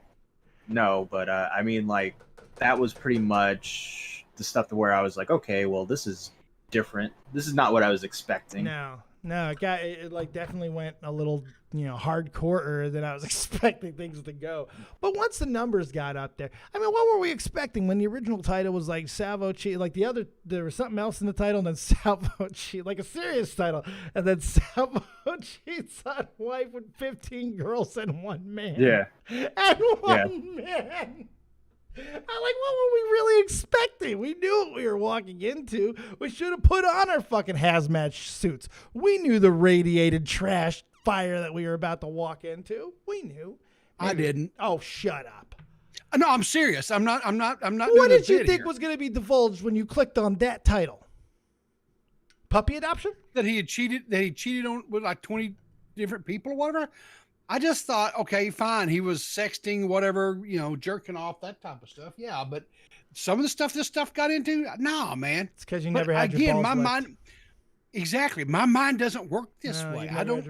No, but I mean, like, that was pretty much the stuff to where I was like, okay, well, this is different. This is not what I was expecting. No, it like definitely went a little, hardcore than I was expecting things to go. But once the numbers got up there, I mean, what were we expecting when the original title was like Salvo cheat, like there was something else in the title, and then Salvo cheat, like a serious title, and then Salvo cheats on wife with 15 girls and one man. Yeah. And one man. I'm like, what were we really expecting? We knew what we were walking into. We should have put on our fucking hazmat suits. We knew the radiated trash fire that we were about to walk into. We knew. I didn't. Oh, shut up. No, I'm serious. I'm not. What did you think was going to be divulged when you clicked on that title? Puppy adoption? That he cheated on with like 20 different people or whatever. I just thought, okay, fine. He was sexting, whatever, jerking off, that type of stuff. Yeah, but some of the stuff this stuff got into, nah, man. It's because you never had your balls my licked. mind. Exactly, my mind doesn't work this way. I don't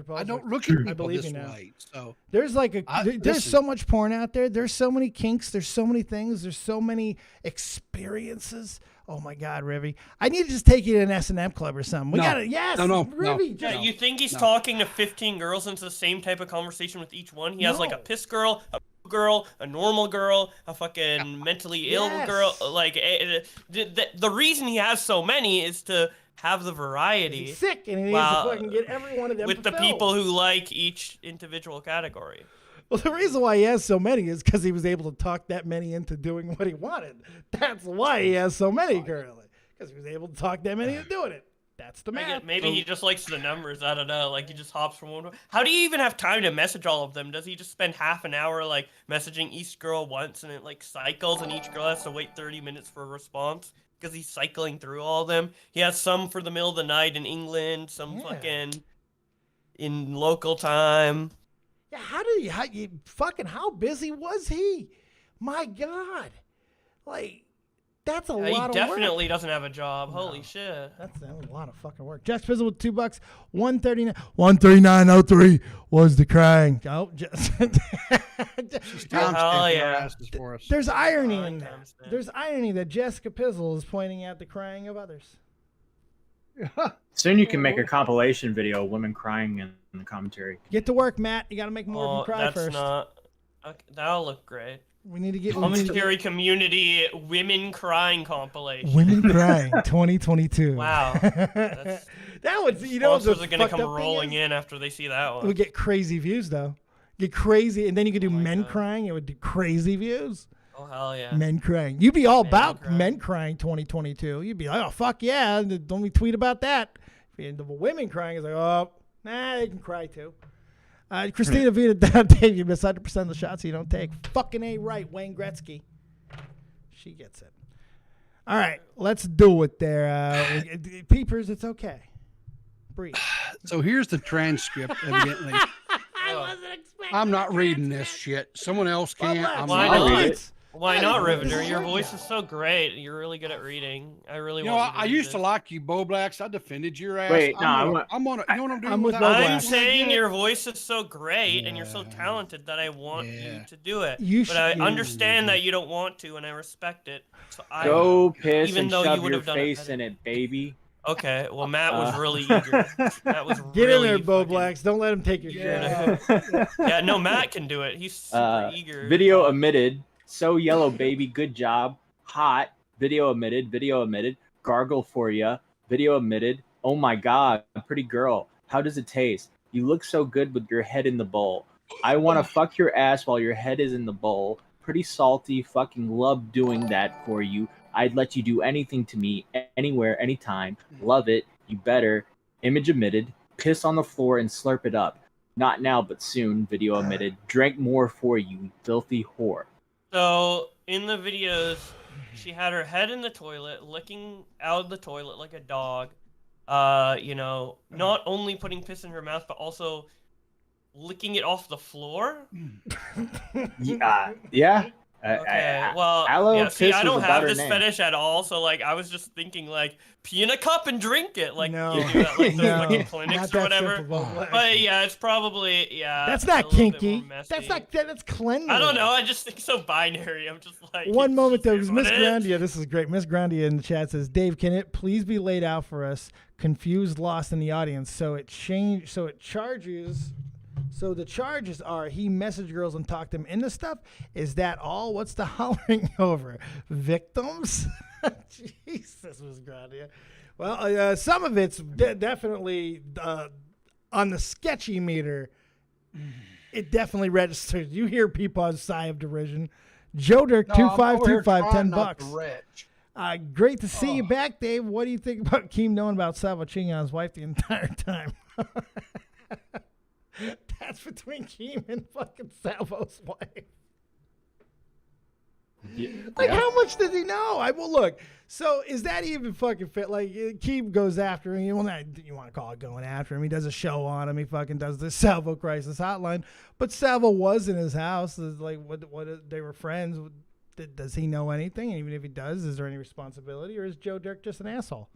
look at people this way. So there's there's so much porn out there. There's so many kinks. There's so many things. There's so many experiences. Oh my God, Rivy! I need to just take you to an S&M club or something. We got it. Yes, Rivy. Yeah, you think he's talking to 15 girls into the same type of conversation with each one? He has like a piss girl, a girl, a normal girl, a fucking mentally ill girl. Like the reason he has so many is to have the variety. He's sick, and he needs to fucking get every one of them with the people who like each individual category. Well, the reason why he has so many is because he was able to talk that many into doing what he wanted. That's why he has so many currently, because he was able to talk that many into doing it. That's the math. Maybe he just likes the numbers. I don't know. Like he just hops from one. How do you even have time to message all of them? Does he just spend half an hour like messaging each girl once, and it like cycles, and each girl has to wait 30 minutes for a response? Because he's cycling through all of them. He has some for the middle of the night in England, some fucking in local time. Yeah, how busy was he? My God. Like, that's a lot of work. He definitely doesn't have a job. No. Holy shit. That's a lot of fucking work. Just Fizzle with $2. 139.03 was the crying. Oh, just There's irony in that. There's irony that Jessica Pizzle is pointing at the crying of others. Soon you can make a compilation video of women crying in the commentary. Get to work, Matt. You got to make more of them cry first. That'll look great. We need to get commentary community women crying compilation. Women crying 2022. Wow. That was sponsors are gonna come rolling in after they see that one. It would get crazy views though. Get crazy, and then you could do men crying. It would do crazy views. Oh hell yeah. Men crying. You'd be all about men crying 2022. You'd be like, oh fuck yeah, don't we tweet about that? If the women crying is like, oh, nah, they can cry too. Christina Vita, Dave, you miss 100% of the shots you don't take. Fucking A right, Wayne Gretzky. She gets it. All right, let's do it there. Peepers, it's okay. Breathe. So here's the transcript, evidently. I wasn't expecting I'm not reading this shit. Someone else can. Why not? Why not, Riveter? Your voice is so great. You're really good at reading. I really want I used to like you, Bo Blacks. I defended your ass. Wait, I'm on it. You know what I'm doing? with Bo Blacks. I'm saying your voice is so great and you're so talented that I want you to do it. But I understand that you don't want to, and I respect it. So Go piss even and shove your face in it, baby. Okay, well, Matt was really eager. Matt was Get in there, Bo Blacks. Don't let him take your credit. Yeah, no, Matt can do it. He's super eager. Video omitted. So yellow, baby. Good job. Hot. Video omitted. Video omitted. Gargle for ya. Video omitted. Oh my God. Pretty girl. How does it taste? You look so good with your head in the bowl. I want to fuck your ass while your head is in the bowl. Pretty salty. Fucking love doing that for you. I'd let you do anything to me, anywhere, anytime. Love it. You better. Image omitted. Piss on the floor and slurp it up. Not now, but soon. Video omitted. Drank more for you, filthy whore. So, in the videos, she had her head in the toilet, licking out of the toilet like a dog. Not only putting piss in her mouth, but also licking it off the floor. Yeah. Okay, well, yeah, see, I don't have this fetish at all, so, like, I was just thinking, like, pee in a cup and drink it, like, no. you do that, like, those no. fucking clinics or whatever. Simple, but, yeah, it's probably, That's not kinky. That's cleanly. I don't know, I just think so binary. I'm just like... One moment, though, because Miss Grandia, this is great. Miss Grandia in the chat says, Dave, can it please be laid out for us? Confused, lost in the audience. So it charges... So the charges are he messaged girls and talked them into stuff. Is that all? What's the hollering over? Victims? Jesus, Miss Grandia. Well, some of it's definitely on the sketchy meter. It definitely registers. You hear PeePaw's sigh of derision. Joe Dirk 2525 $10. Great to see you back, Dave. What do you think about Keem knowing about Salvo cheating on his wife the entire time? That's between Keem and fucking Salvo's wife. Yeah. Like, how much does he know? Look. So, is that even fucking fit? Like, Keem goes after him. You want to call it going after him. He does a show on him. He fucking does the Salvo Crisis Hotline. But Salvo was in his house. It's like, what? They were friends. Does he know anything? And even if he does, is there any responsibility? Or is Joe Dirk just an asshole?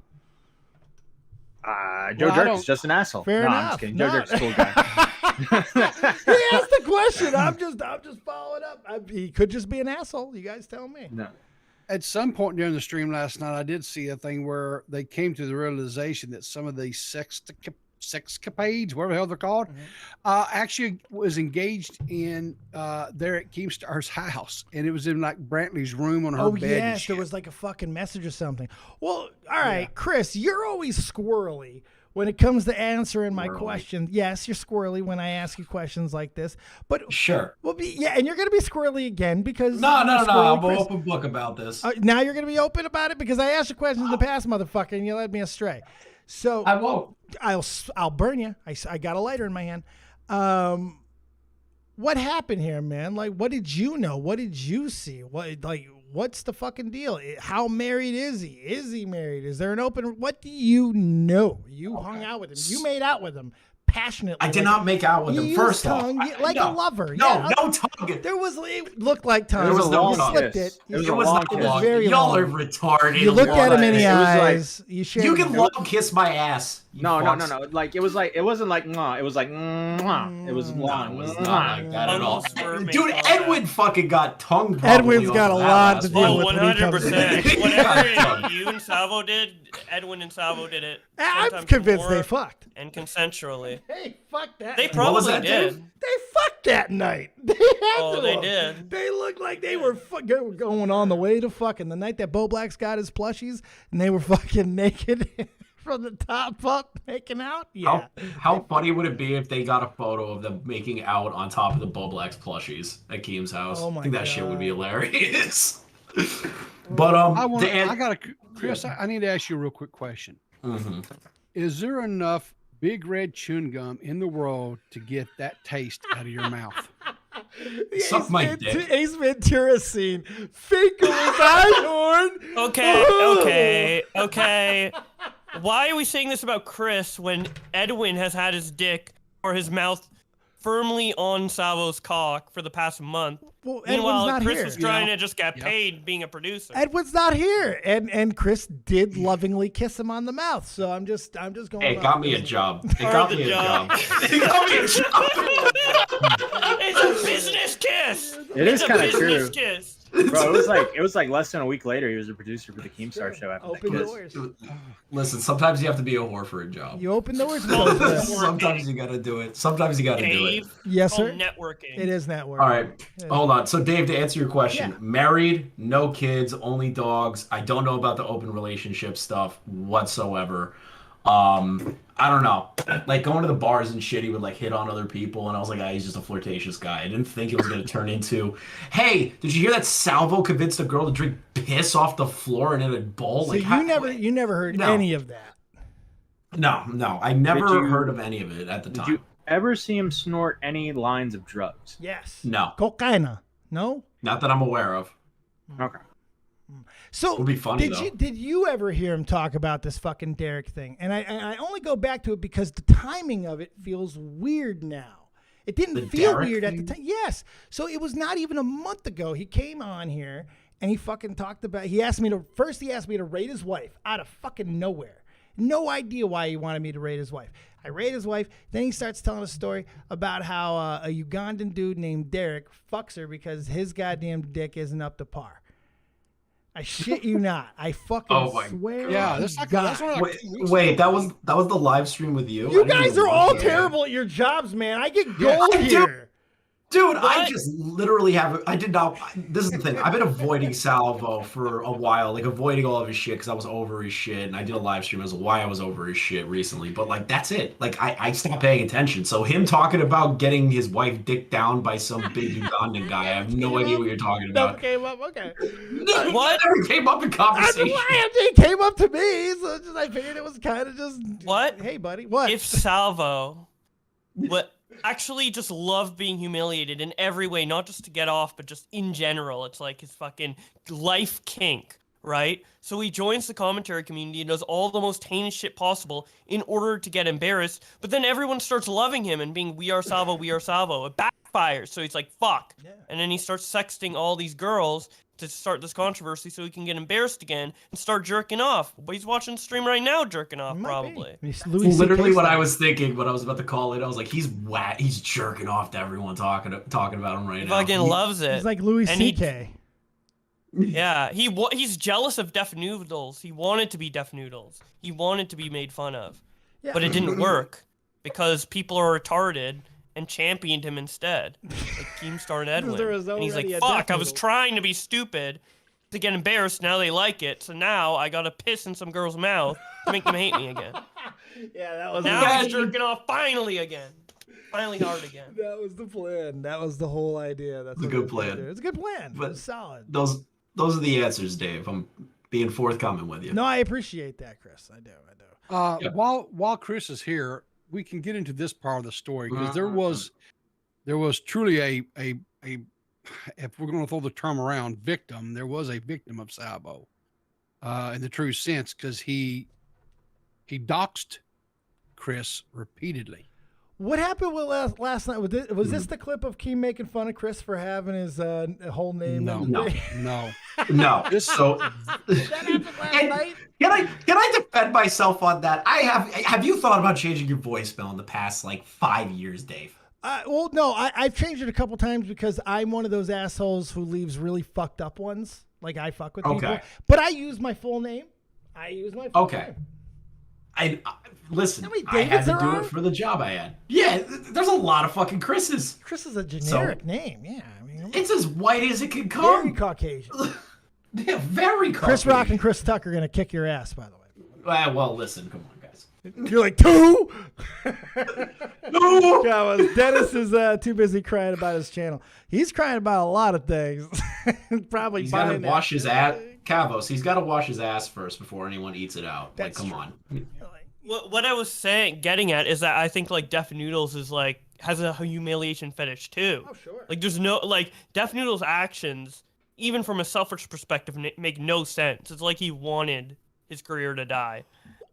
Joe Dirk's just an asshole. Fair enough. I'm just kidding. Joe Dirk's a cool guy. He asked the question. I'm just following up. He could just be an asshole. You guys tell me. No. At some point during the stream last night, I did see a thing where they came to the realization that some of these sexcapades, whatever the hell they're called, actually was engaged in there at Keemstar's house, and it was in like Brantley's room on her bed. Oh yes, there was like a fucking message or something. Well, all right, Chris, you're always squirrely when it comes to answering my questions. Yes, you're squirrely when I ask you questions like this, but sure, and you're gonna be squirrely again because no, I'm an open book about this. Now you're gonna be open about it because I asked you questions in the past, motherfucker, and you led me astray. So I won't. I'll burn you. I got a lighter in my hand. What happened here, man? Like, what did you know? What did you see? What's the fucking deal? How married is he? Is he married? Is there an open? What do you know? You hung out with him. You made out with him passionately. I did not make out with him. First off, like a lover. No, no tongue. There was. It looked like tongue. There was no tongue. You slipped it. It was not long. Y'all are retarded. You looked at him in the eyes. You can long kiss my ass. No. Like it wasn't like mwah. It was like mwah. It was long. It was not like that at all. Dude, Edwin fucking got tongue. Edwin's got a lot to deal with. 100%. Whatever you and Salvo did, Edwin and Salvo did it. I'm convinced they fucked. And consensually. They fucked that. They probably did. They fucked that night. They had to. They did. They looked like they were going on the way to fucking the night that Bo Black's got his plushies, and they were fucking naked. From the top up, making out. Yeah. How funny would it be if they got a photo of them making out on top of the Boblax plushies at Keem's house? Oh my I think that God. shit would be hilarious. But Chris, I need to ask you a real quick question. Mm-hmm. Is there enough Big Red chewing gum in the world to get that taste out of your mouth? Suck my dick. Ace Ventura scene. Faker with Einhorn. Okay. Why are we saying this about Chris when Edwin has had his dick or his mouth firmly on Salvo's cock for the past month? Well, meanwhile, Chris was trying to just get paid being a producer. Edwin's not here, and Chris did lovingly kiss him on the mouth. So I'm just going. Hey, it got me a job. It got me a job. It got me a job. It's a business kiss. It is kind of true. Kiss. Bro, it was like less than a week later. He was a producer for the Keemstar show after Open doors. Listen, sometimes you have to be a whore for a job. You open doors. Sometimes you gotta do it. Sometimes you gotta do it. Yes, sir. Networking. It is networking. All right, hold on. So, Dave, to answer your question, married, no kids, only dogs. I don't know about the open relationship stuff whatsoever. I don't know. Like going to the bars and shit, he would like hit on other people, and I was like, he's just a flirtatious guy. I didn't think it was gonna turn into, hey, did you hear that Salvo convinced a girl to drink piss off the floor and in a bowl? So like, you never heard any of that. No, I never heard of any of it at the time. Did you ever see him snort any lines of drugs? Yes. No. Cocaine. No. Not that I'm aware of. Okay. So it would be funny, did you ever hear him talk about this fucking Derek thing? And I only go back to it because the timing of it feels weird now. It didn't feel weird at the time. Yes. So it was not even a month ago. He came on here and he fucking talked about, he asked me to rate his wife out of fucking nowhere. No idea why he wanted me to rate his wife. I rate his wife. Then he starts telling a story about how a Ugandan dude named Derek fucks her because his goddamn dick isn't up to par. I shit you not. I fucking swear. Yeah, that's wait, that was the live stream with you. You guys are all terrible at your jobs, man. I get gold here. Dude, I just literally I did not. This is the thing. I've been avoiding Salvo for a while, like avoiding all of his shit because I was over his shit, and I did a live stream as to why I was over his shit recently. But like, that's it. Like, I stopped paying attention. So him talking about getting his wife dicked down by some big Ugandan guy, I have no idea what you're talking about. Never came up. Okay. What? Never came up in conversation. It came up to me, so I figured it was kind of just. What? Hey, buddy. What? If Salvo, actually just loved being humiliated in every way, not just to get off, but just in general. It's like his fucking life kink, right? So he joins the commentary community and does all the most heinous shit possible in order to get embarrassed, but then everyone starts loving him and being, we are Salvo, we are Salvo. It backfires, so he's like, fuck. Yeah. And then he starts sexting all these girls to start this controversy so he can get embarrassed again and start jerking off. But he's watching the stream right now jerking off, probably. Literally what I was thinking when I was about to call it. I was like, he's jerking off to everyone talking about him right now. He fucking loves it. He's like Louis C.K. Yeah, he's jealous of Deaf Noodles. He wanted to be Deaf Noodles. He wanted to be made fun of. Yeah. But it didn't work because people are retarded and championed him instead, like Keemstar and Edwin. And he's like, fuck, I was trying to be stupid to get embarrassed, now they like it, so now I gotta piss in some girl's mouth to make them hate me again. Yeah, that was now he's jerking off finally hard again. That was the plan. That was the whole idea. That's a good plan. It's a good plan. But it's solid. Those are the answers, Dave. I'm being forthcoming with you. No, I appreciate that, Chris. I do. While Chris is here, we can get into this part of the story because there was truly a if we're going to throw the term around, victim. There was a victim of Salvo, in the true sense, because he doxed Chris repeatedly. What happened with last night? Was this the clip of Keem making fun of Chris for having his whole name? No. So that happened last night. Can I defend myself on that? Have you thought about changing your voicemail in the past like 5 years, Dave? Well, no, I've changed it a couple times because I'm one of those assholes who leaves really fucked up ones. Like I fuck with people, but I use my full name. Name. Listen, I had to do it for the job I had. Yeah, there's a lot of fucking Chris's. Chris is a generic name. Yeah, I mean, it's as white as it can come. Very Caucasian. Yeah, very Caucasian. Chris Rock and Chris Tucker are gonna kick your ass, by the way. Well, listen, come on, guys. You're like, two? No. God, Dennis is too busy crying about his channel. He's crying about a lot of things. Probably he's got to wash his ass. Cavos, he's got to wash his ass first before anyone eats it out. That's come on. What I was getting at is that I think like Deaf Noodles is like has a humiliation fetish too. Oh sure. Like there's no like Deaf Noodles' actions, even from a selfish perspective, make no sense. It's like he wanted his career to die.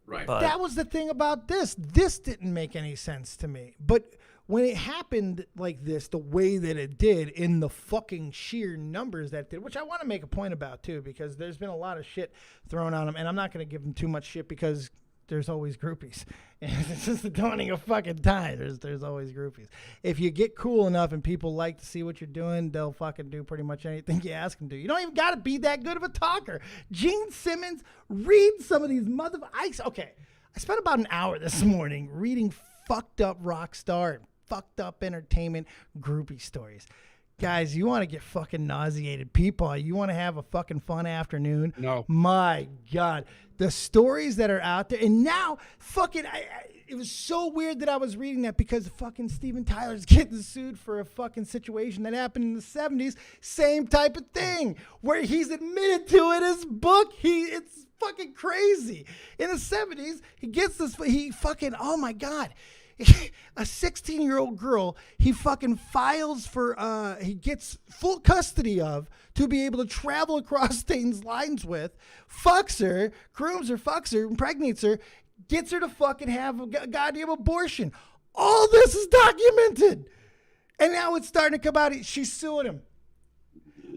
Right. But that was the thing about this. This didn't make any sense to me. But when it happened like this, the way that it did, in the fucking sheer numbers that did, which I want to make a point about too, because there's been a lot of shit thrown on him, and I'm not going to give him too much shit because there's always groupies. And it's just the dawning of fucking time. There's always groupies. If you get cool enough and people like to see what you're doing, they'll fucking do pretty much anything you ask them to. You don't even got to be that good of a talker. Gene Simmons, read some of these Okay, I spent about an hour this morning reading fucked up rock star and fucked up entertainment groupie stories. Guys, you want to get fucking nauseated. People, you want to have a fucking fun afternoon? No. My God. The stories that are out there. And now, fucking, it was so weird that I was reading that because fucking Steven Tyler's getting sued for a fucking situation that happened in the 70s. Same type of thing. Where he's admitted to it in his book. It's fucking crazy. In the 70s, oh my God. A 16-year-old girl, he fucking files for, he gets full custody of to be able to travel across state lines with, fucks her, grooms her, fucks her, impregnates her, gets her to fucking have a goddamn abortion. All this is documented. And now it's starting to come out. She's suing him.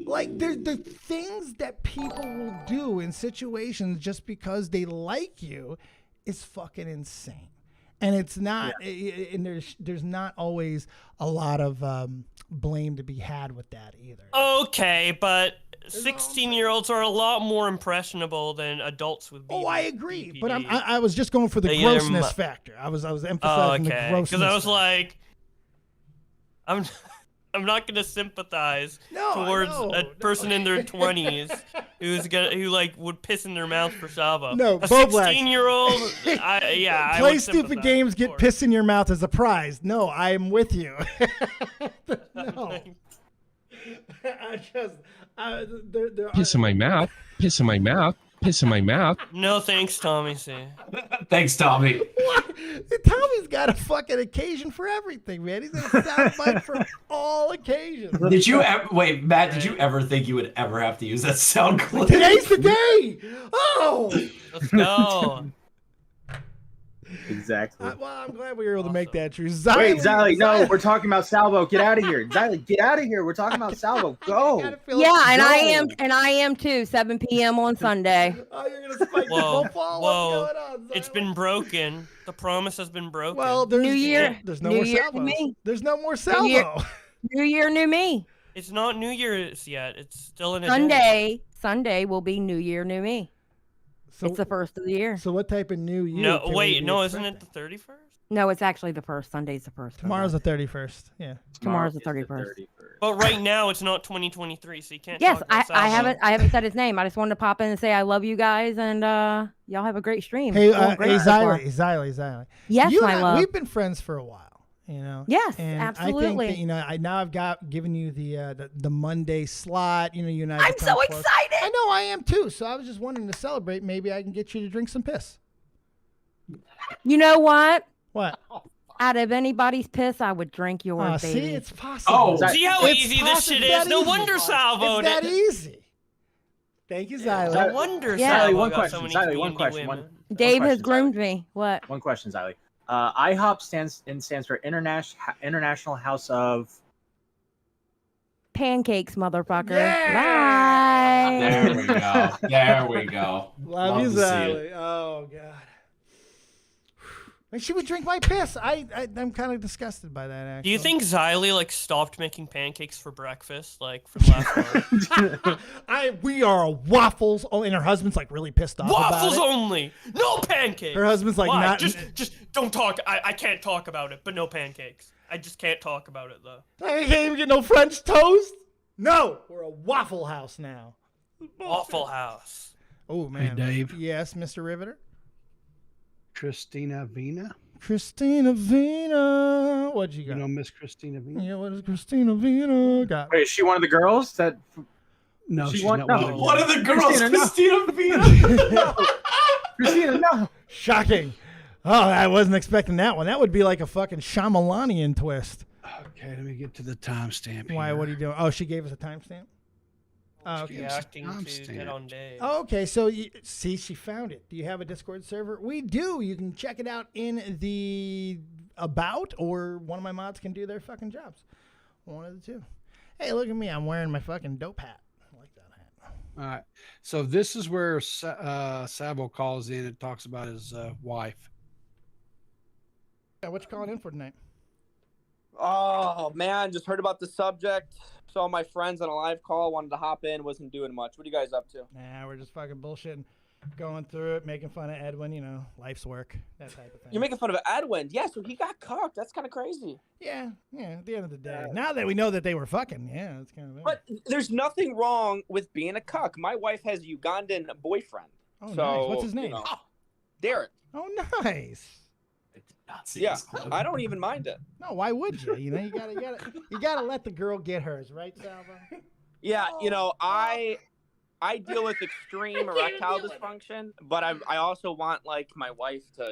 Like, the things that people will do in situations just because they like you is fucking insane. And it's not, and there's not always a lot of blame to be had with that either. Okay, but 16-year-olds are a lot more impressionable than adults with BPD. Oh, I agree, but I was just going for the grossness factor. I was emphasizing the grossness. Because I was like, I'm not gonna sympathize towards a person in their 20s who like would piss in their mouth for Salvo. No, a 16-year-old. Play stupid games, get piss in your mouth as a prize. No, I'm with you. No, piss in my mouth. Piss in my mouth. Piss in my mouth. No thanks, Tommy C. Thanks, Tommy. What? Tommy's got a fucking occasion for everything, man. He's got a soundbite for all occasions. Did you ever wait, Matt? Did you ever think you would ever have to use that sound clip? Today's the day. Oh, let's go. Exactly. Well, I'm glad we were able to make that true. Wait, Xylee, no, we're talking about Salvo. Get out of here, Xylee. Get out of here. We're talking about Salvo. Go. Yeah, and I am too. 7 p.m. on Sunday. Oh, you're gonna spike the football? Whoa. What's going on, It's been broken. The promise has been broken. Well, there's New Year. There's no New more Year Salvos. to me. There's no more Salvo. New Year, new me. It's not New Year's yet. It's still in a Sunday. Sunday will be New Year, new me. So, it's the first of the year. So what type of New Year? No, wait, no, isn't it the 31st? No, it's actually the first. Sunday's the first. Tomorrow's the 31st. Yeah. Tomorrow's the 31st. But right now it's not 2023, so you can't. Yes, talk about I haven't said his name. I just wanted to pop in and say I love you guys and y'all have a great stream. Hey, Xylee. Yes, you my love. We've been friends for a while. You know. Yes, and absolutely. I think that, now I've given you the Monday slot. You and I. I'm so excited. I know I am too. So I was just wanting to celebrate. Maybe I can get you to drink some piss. You know what? What? Out of anybody's piss, I would drink yours, baby. See, it's possible. See how easy this shit is? No wonder Salvo. It's that easy. Thank you, Xylee. No wonder Salvo. One question. Xylee, one question. Dave has groomed me. What? One question, Xylee. IHOP stands for International House of Pancakes, motherfucker. Yeah! Bye. There we go. There we go. Love you, Xylee. Oh God. And she would drink my piss. I'm kind of disgusted by that. Actually. Do you think Xylee like stopped making pancakes for breakfast, like from last month? We are waffles. Oh, and her husband's like really pissed off. Waffles about it. only, no pancakes. Her husband's like, why? not. Just don't talk. I can't talk about it, but no pancakes. I just can't talk about it though. I can't even get no French toast. No, we're a Waffle House now. Waffle House. Oh man, Hey, Dave. Yes, Mr. Riveter. Christina Vina. Christina Vina. What'd you got? You know Miss Christina Vina? Yeah, what does Christina Vina got? Wait, is she one of the girls that? No, she's won? not No. One of the girls, Christina, Christina Vina. Christina, no. Shocking. Oh, I wasn't expecting that one. That would be like a fucking Shyamalanian twist. Okay, let me get to the timestamp. Why? What are you doing? Oh, she gave us a timestamp? Oh, okay. Reacting to Get on Dave. Oh, okay, so see, she found it. Do you have a Discord server? We do. You can check it out in the about, or one of my mods can do their fucking jobs. One of the two. Hey, look at me. I'm wearing my fucking dope hat. I like that hat. All right. So this is where Sabo calls in and talks about his wife. Yeah, what you calling in for tonight? Oh, man, just heard about the subject. Saw my friends on a live call, wanted to hop in, wasn't doing much. What are you guys up to? Nah, we're just fucking bullshitting, going through it, making fun of Edwin, life's work, that type of thing. You're making fun of Edwin. Yeah, so he got cooked. That's kind of crazy. Yeah, at the end of the day. Now that we know that they were fucking, yeah, it's kind of... But there's nothing wrong with being a cuck. My wife has a Ugandan boyfriend. Oh, so, nice. What's his name? Derek. Oh, nice. Yeah, I don't even mind it. No, why would you? You gotta let the girl get hers, right, Salvo? Yeah, I deal with extreme erectile dysfunction, but I also want like my wife to,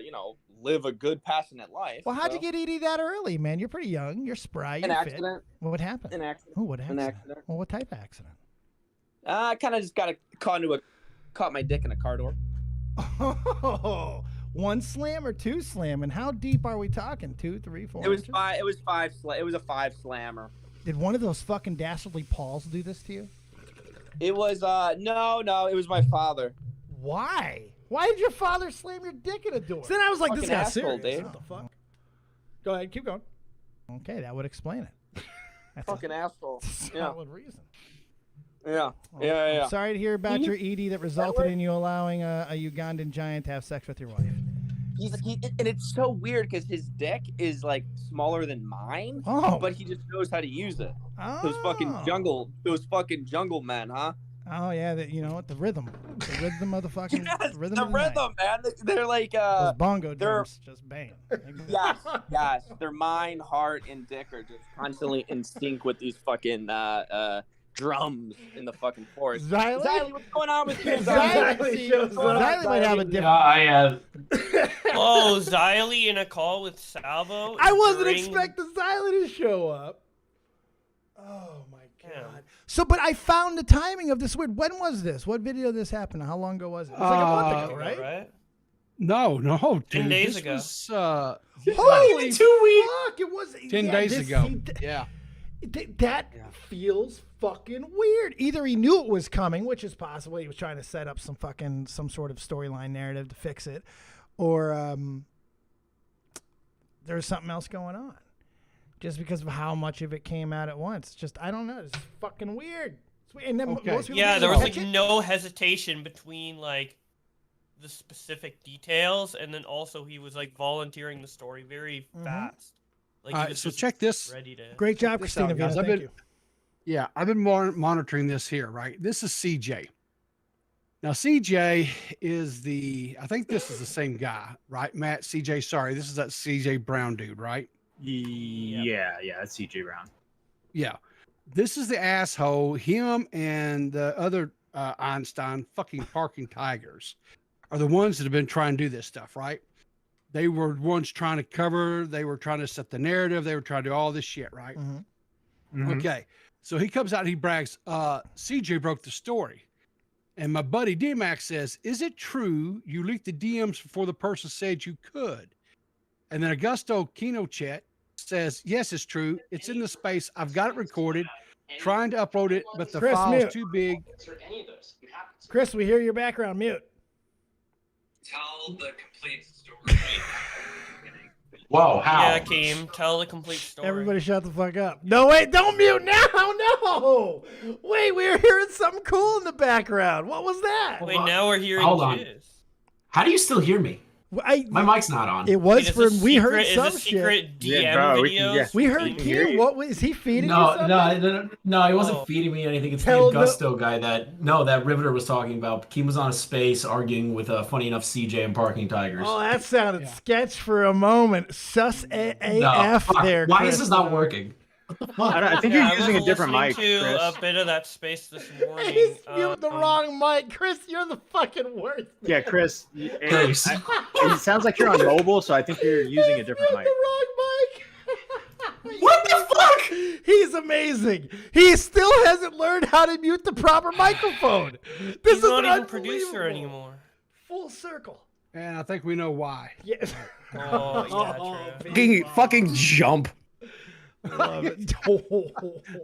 live a good, passionate life. Well, how'd you get ED that early, man? You're pretty young. You're spry. You're An fit. accident. What happened? An accident. Oh, what accident? An accident. Well, what type of accident? I kind of just got caught my dick in a car door. Oh, 1 slam or 2 slam? And how deep are we talking? 2, 3, 4? It was 5. It was 5. It was a 5 slammer. Did one of those fucking dastardly Pauls do this to you? It was no. It was my father. Why? Why did your father slam your dick in a door? So then I was like, Fucking this guy's asshole, serious. Dave. What the fuck? Go ahead, keep going. Okay, that would explain it. That's Fucking asshole. solid reason. Yeah. I'm sorry to hear about your ED that resulted in you allowing a Ugandan giant to have sex with your wife. And it's so weird because his dick is like smaller than mine, but he just knows how to use it. Those fucking jungle men, huh? Oh yeah, you know what? The rhythm of the fucking rhythm. The rhythm, man. They're like those bongo drums, just bang. Yes. Their mind, heart, and dick are just constantly in sync with these fucking drums in the fucking forest. Xylee, what's going on with you? Xylee might have a different. I have. Oh, Xylee in a call with Salvo. I wasn't expecting Xylee to show up. Oh my god. So, but I found the timing of this weird. When was this? What video did this happen? How long ago was it? It was like a month ago, right? No, dude. 10 days this ago. Was, holy 2 weeks. Fuck, it was 10 days ago. Yeah. That feels fucking weird. Either he knew it was coming, which is possible. He was trying to set up some sort of storyline narrative to fix it, or there's something else going on. Just because of how much of it came out at once. Just, I don't know. It's fucking weird. And then most people there was like no hesitation between like the specific details, and then also he was like volunteering the story very fast. Like, all right, so check this. Ready to... Great job, Christina. Thank you. Yeah, I've been monitoring this here, right? This is CJ. Now, CJ is I think this is the same guy, right? Matt, CJ, sorry. This is that CJ Brown dude, right? Yeah, that's CJ Brown. Yeah. This is the asshole, him and the other Einstein fucking parking tigers are the ones that have been trying to do this stuff, right? They were ones trying to cover, they were trying to set the narrative, they were trying to do all this shit, right? Okay. So he comes out and he brags, CJ broke the story. And my buddy D-Max says, is it true you leaked the DMs before the person said you could? And then Augusto Kinochet says, yes, it's true. It's in the space. I've got it recorded, trying to upload it, but the file's too big. Chris, we hear your background. Mute. Tell the complete story. Whoa, how? Yeah, Keem, tell the complete story. Everybody shut the fuck up. No, wait, don't mute now. No. Wait, we were hearing something cool in the background. What was that? Wait, now we're hearing Hold on. jizz. How do you still hear me? My mic's not on. It was from we heard some secret shit. DM videos. We heard Keem. What was he feeding? No, you something? no, he wasn't feeding me anything. It's the Augusto guy that Riveter was talking about. Keem was on a space arguing with funny enough CJ and Parking Tigers. Oh, that sounded sketch for a moment. Sus AF there. Why is this not working? I think you're using a different mic, to Chris. a bit of that space this morning. He's muting the wrong mic. Chris, you're the fucking worst. Yeah, Chris. It sounds like you're on mobile, so I think you're using a different mic. The wrong mic. What the fuck? He's amazing. He still hasn't learned how to mute the proper microphone. This is not even producer anymore. Full circle. And I think we know why. Yes. Oh, yeah, true. Fucking jump. Love it.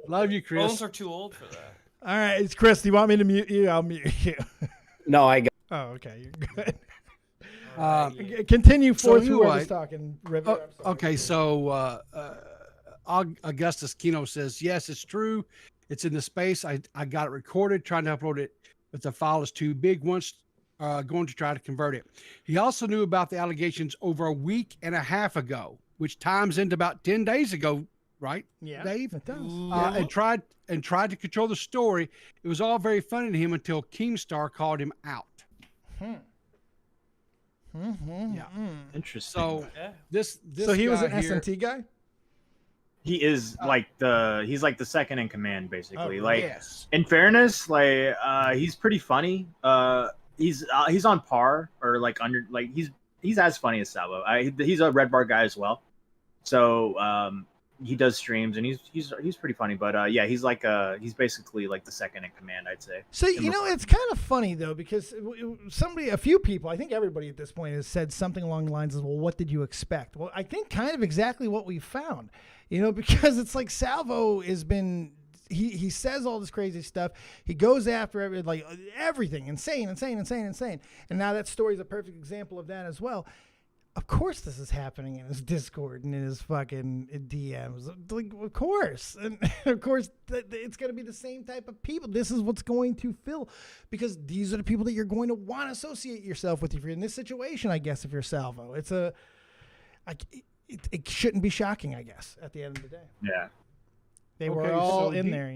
Love you, Chris. Phones are too old for that. All right, it's Chris. Do you want me to mute you? I'll mute you. No, I got. Oh, okay. You're good. Continue forth whoever's talking. River. Okay, so Augustus Kino says, yes, it's true. It's in the space. I got it recorded, trying to upload it, but the file is too big once going to try to convert it. He also knew about the allegations over a week and a half ago, which times into about 10 days ago. Right, yeah, Dave? It does. And tried to control the story. It was all very funny to him until Keemstar called him out. Yeah. Interesting. So this so he was an guy here- SNT guy. He is he's like the second in command, basically. Oh, like, yes. in fairness, like he's pretty funny. He's on par or like under he's as funny as Salvo. He's a Red Bar guy as well. So he does streams, and he's pretty funny. But yeah, he's like he's basically like the second in command, I'd say. So it's kind of funny though, because a few people, I think everybody at this point has said something along the lines of, "Well, what did you expect?" Well, I think kind of exactly what we found, because it's like Salvo has been. He says all this crazy stuff. He goes after everything, insane. And now that story is a perfect example of that as well. Of course this is happening in his Discord and in his fucking DMs. Like, of course. And of course, it's going to be the same type of people. This is what's going to fill, because these are the people that you're going to want to associate yourself with if you're in this situation, I guess, if you're Salvo. It shouldn't be shocking, I guess, at the end of the day. Yeah. They were all in there,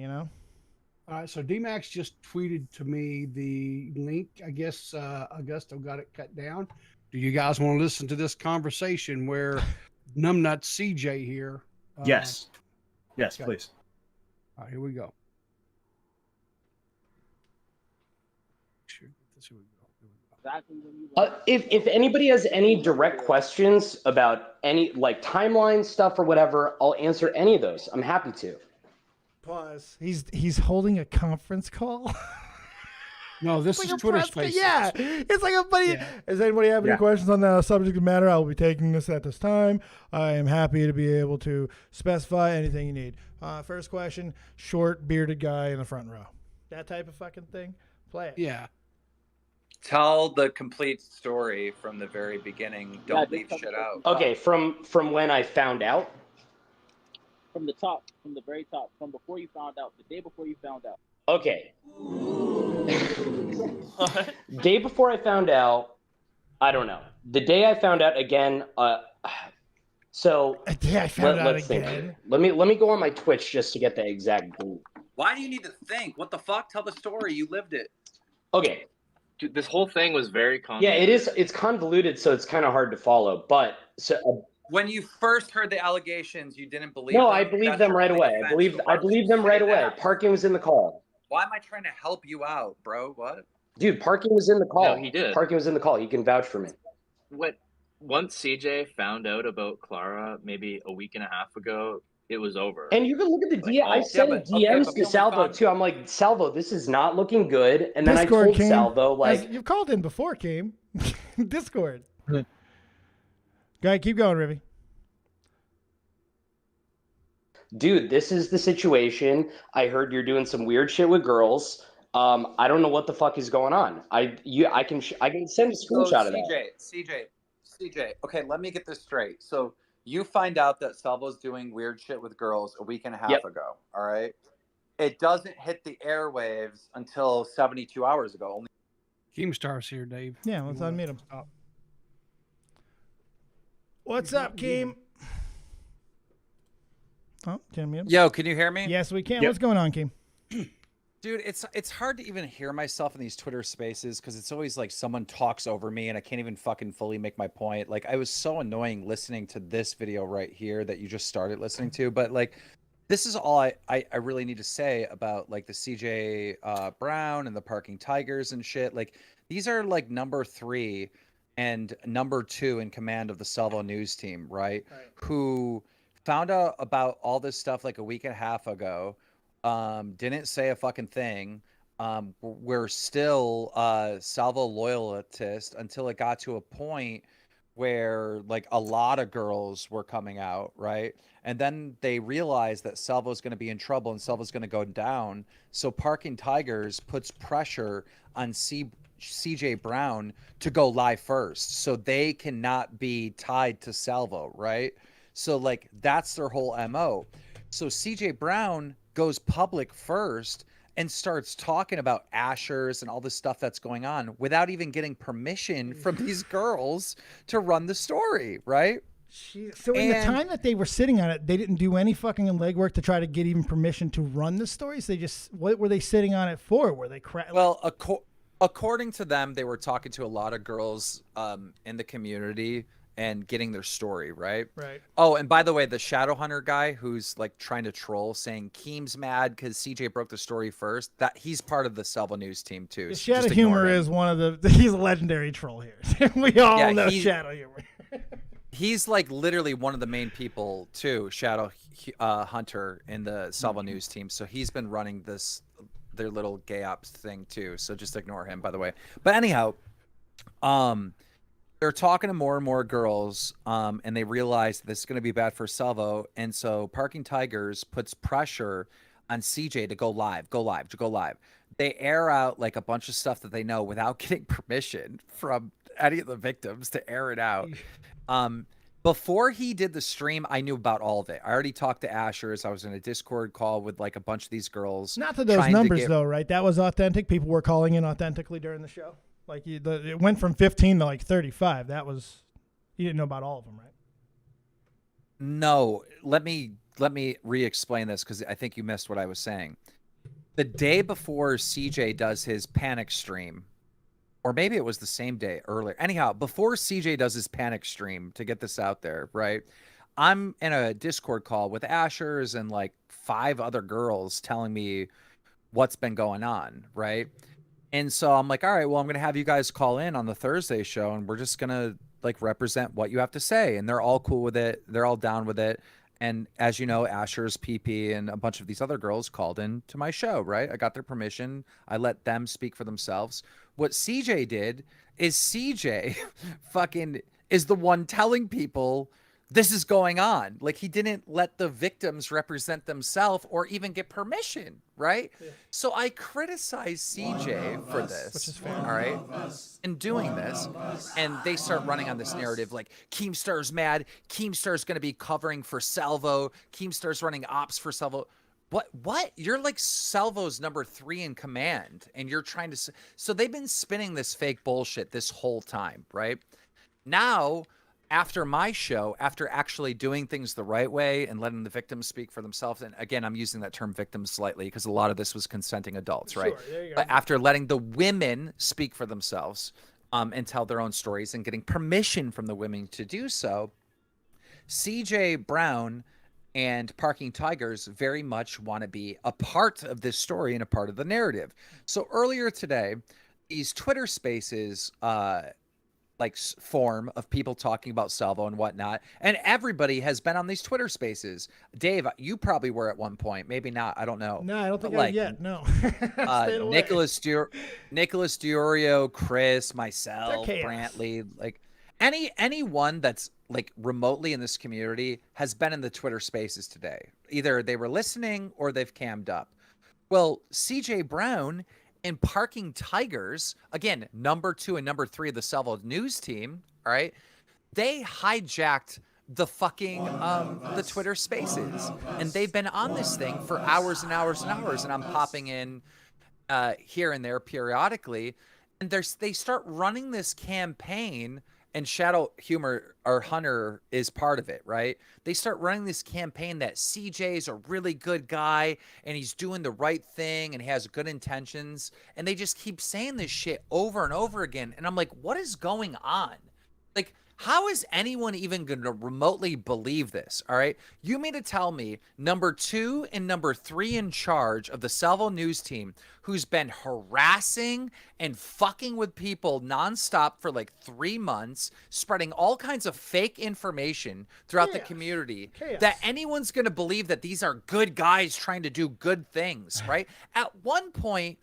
All right, so D-Max just tweeted to me the link. I guess Augusto got it cut down. Do you guys want to listen to this conversation where Numbnut CJ here? Yes. Yes, okay. Please. All right, here we go. If anybody has any direct questions about any timeline stuff or whatever, I'll answer any of those. I'm happy to. Pause. He's holding a conference call. No, this is Twitter Spaces. Yeah, it's like a buddy. Yeah. Does anybody have any questions on the subject matter? I will be taking this at this time. I am happy to be able to specify anything you need. First question: short bearded guy in the front row. That type of fucking thing. Play it. Yeah. Tell the complete story from the very beginning. Don't leave shit out. Okay, from when I found out. From the top, from the very top, from before you found out, the day before you found out. Okay. Day before I found out, I don't know. The day I found out again, so a day I found out let's again. Think. Let me go on my Twitch just to get the exact date. Why do you need to think? What the fuck? Tell the story. You lived it. Okay. Dude, this whole thing was very convoluted. Yeah, it is. It's convoluted, so it's kind of hard to follow. But when you first heard the allegations, you didn't believe No, them? I believed them right away. I believed them right away. Parking was in the call. Why am I trying to help you out, bro? What? Dude, Parking was in the call. No, he did. Parking was in the call. He can vouch for me. Once CJ found out about Clara maybe a week and a half ago, it was over. And you can look at the DM. I sent DMs to Salvo too. I'm like, Salvo, this is not looking good. And then Discord I told came, Salvo, you've called in before, Came. Discord. Guy, keep going, Rivy. Dude, this is the situation. I heard you're doing some weird shit with girls. I don't know what the fuck is going on. I can send a screenshot of that. CJ. Okay, let me get this straight. So you find out that Salvo's doing weird shit with girls a week and a half ago. All right. It doesn't hit the airwaves until 72 hours ago. Only Keemstar's here, Dave. Yeah, let's unmute him. What's up, Keem? Oh, can you? Yo, can you hear me? Yes, we can. Yep. What's going on, Keem? Dude, it's hard to even hear myself in these Twitter spaces because it's always like someone talks over me and I can't even fucking fully make my point. Like, I was so annoying listening to this video right here that you just started listening to. But like, this is all I really need to say about like the CJ Brown and the Parking Tigers and shit. Like, these are like number 3 and number 2 in command of the Salvo news team, right? Who found out about all this stuff like a week and a half ago. Didn't say a fucking thing. We're still Salvo loyalist until it got to a point where like a lot of girls were coming out, right? And then they realized that Salvo's going to be in trouble and Salvo's going to go down. So Parking Tigers puts pressure on CJ Brown to go live first, so they cannot be tied to Salvo, right? So like that's their whole MO. So CJ Brown goes public first and starts talking about Ashers and all this stuff that's going on without even getting permission from these girls to run the story, right? So in the time that they were sitting on it, they didn't do any fucking legwork to try to get even permission to run the stories. They just, what were they sitting on it for? Were they Well, according to them, they were talking to a lot of girls in the community and getting their story, right? Right. Oh, and by the way, the Shadowhunter guy who's like trying to troll, saying Keem's mad because CJ broke the story first, that he's part of the Salvo News team too. The Shadow Humor is one of the, he's a legendary troll here. We all know Shadow Humor. He's like literally one of the main people too, Shadow Hunter in the Salvo News team. So he's been running their little gay ops thing too. So just ignore him, by the way. But anyhow, they're talking to more and more girls, and they realize this is going to be bad for Salvo. And so Parking Tigers puts pressure on CJ to go live. They air out like a bunch of stuff that they know without getting permission from any of the victims to air it out. Before he did the stream, I knew about all of it. I already talked to Ashers. I was in a Discord call with like a bunch of these girls. Not to those numbers though, right? That was authentic. People were calling in authentically during the show. Like it went from 15 to like 35. That was, you didn't know about all of them, right? No, let me re-explain this because I think you missed what I was saying. The day before CJ does his panic stream, or maybe it was the same day earlier. Anyhow, before CJ does his panic stream, to get this out there, right? I'm in a Discord call with Ashers and like 5 other girls telling me what's been going on, right? And so I'm like, all right, well, I'm going to have you guys call in on the Thursday show and we're just going to like represent what you have to say. And they're all cool with it. They're all down with it. And as you know, Ashers, PP, and a bunch of these other girls called in to my show, right? I got their permission. I let them speak for themselves. What CJ did is CJ fucking is the one telling people this is going on. Like, he didn't let the victims represent themselves or even get permission, right? Yeah. So I criticize CJ for this, which is fair. All right, in doing this, and they start running on this narrative like Keemstar's mad. Keemstar's going to be covering for Salvo. Keemstar's running ops for Salvo. What? You're like Salvo's number 3 in command, and you're trying to. So they've been spinning this fake bullshit this whole time, right? Now, after my show, after actually doing things the right way and letting the victims speak for themselves, and again, I'm using that term victims slightly because a lot of this was consenting adults, right? Sure, there you go. But after letting the women speak for themselves and tell their own stories and getting permission from the women to do so, CJ Brown and Parking Tigers very much want to be a part of this story and a part of the narrative. So earlier today, these Twitter spaces like form of people talking about Salvo and whatnot, and everybody has been on these Twitter spaces. Dave, you probably were at one point, maybe not, I don't know. No, I don't think I yet. No. Nicholas Diorio, Chris, myself, Brantley, like anyone that's like remotely in this community has been in the Twitter spaces today. Either they were listening or they've cammed up. Well, CJ Brown and Parking Tigers, again, number 2 and number 3 of the Salvo News team, all right, they hijacked the fucking the Twitter spaces, and they've been on this thing for hours and hours and hours, and I'm popping in here and there periodically, and they start running this campaign, and Shadow Humor or Hunter is part of it, right? They start running this campaign that CJ's a really good guy and he's doing the right thing and he has good intentions. And they just keep saying this shit over and over again. And I'm like, what is going on? Like, how is anyone even going to remotely believe this? All right. You mean to tell me number 2 and number 3 in charge of the Salvo News team, who's been harassing and fucking with people nonstop for like 3 months, spreading all kinds of fake information throughout the community, that anyone's going to believe that these are good guys trying to do good things, right? At one point,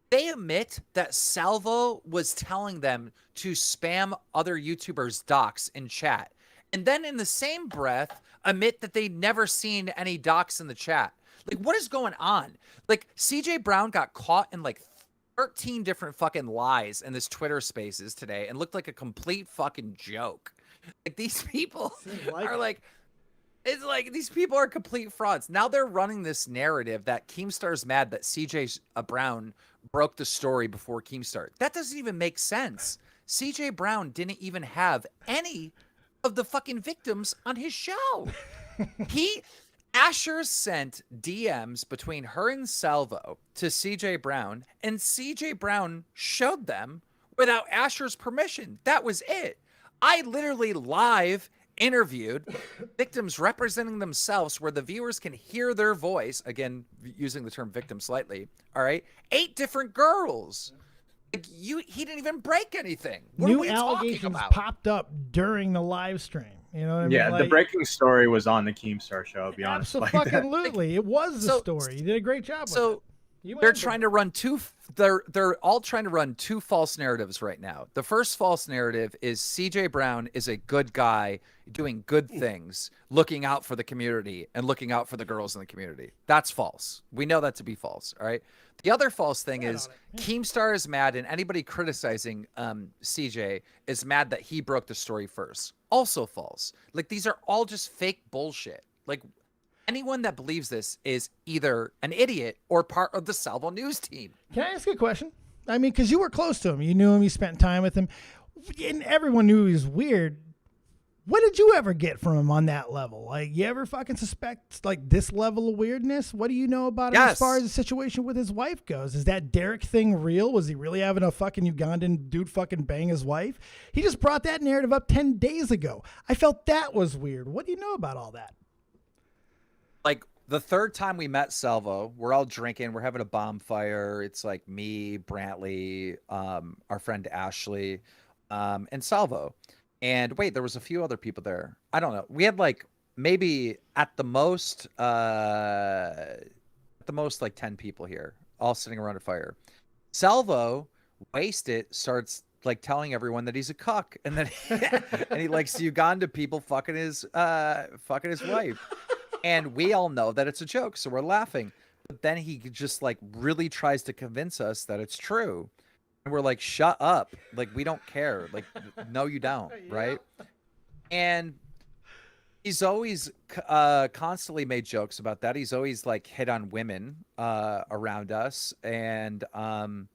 they admit that Salvo was telling them to spam other YouTubers' docs in chat. And then in the same breath, admit that they'd never seen any docs in the chat. Like, what is going on? Like, CJ Brown got caught in like 13 different fucking lies in this Twitter spaces today and looked like a complete fucking joke. Like, these people are like, it's like these people are complete frauds. Now they're running this narrative that Keemstar's mad that CJ Brown broke the story before Keemstar. That doesn't even make sense. CJ Brown didn't even have any of the fucking victims on his show. Asher sent DMs between her and Salvo to CJ Brown, and CJ Brown showed them without Asher's permission. That was it. I literally live interviewed victims representing themselves where the viewers can hear their voice, again using the term victim slightly, all right, 8 different girls. Like, he didn't even break anything. What New allegations popped up during the live stream. You know what I Yeah, mean? the breaking story was on the Keemstar show. I'll be honest. Absolutely, it was the story. You did a great job. with it. They're trying to run they're all trying to run two false narratives right now. The first false narrative is CJ Brown is a good guy doing good things, looking out for the community and looking out for the girls in the community. That's false. We know that to be false, all right? The other false thing is Keemstar is mad, and anybody criticizing CJ is mad that he broke the story first. Also false. Like, these are all just fake bullshit. Like, anyone that believes this is either an idiot or part of the Salvo News team. Can I ask you a question? I mean, because you were close to him. You knew him. You spent time with him. And everyone knew he was weird. What did you ever get from him on that level? Like, you ever fucking suspect, like, this level of weirdness? What do you know about him as far as the situation with his wife goes? Is that Derek thing real? Was he really having a fucking Ugandan dude fucking bang his wife? He just brought that narrative up 10 days ago. I felt that was weird. What do you know about all that? Like, the third time we met Salvo, we're all drinking, we're having a bonfire. It's like me, Brantley, our friend Ashley, and Salvo. And wait, there was a few other people there. I don't know. We had like maybe at the most like 10 people here, all sitting around a fire. Salvo, wasted, starts like telling everyone that he's a cuck and that and he likes Uganda people fucking his wife. And we all know that it's a joke, so we're laughing. But then he just like really tries to convince us that it's true. And we're like, shut up. Like, we don't care. Like, no, you don't. Right. And he's always constantly made jokes about that. He's always like hit on women around us. And, you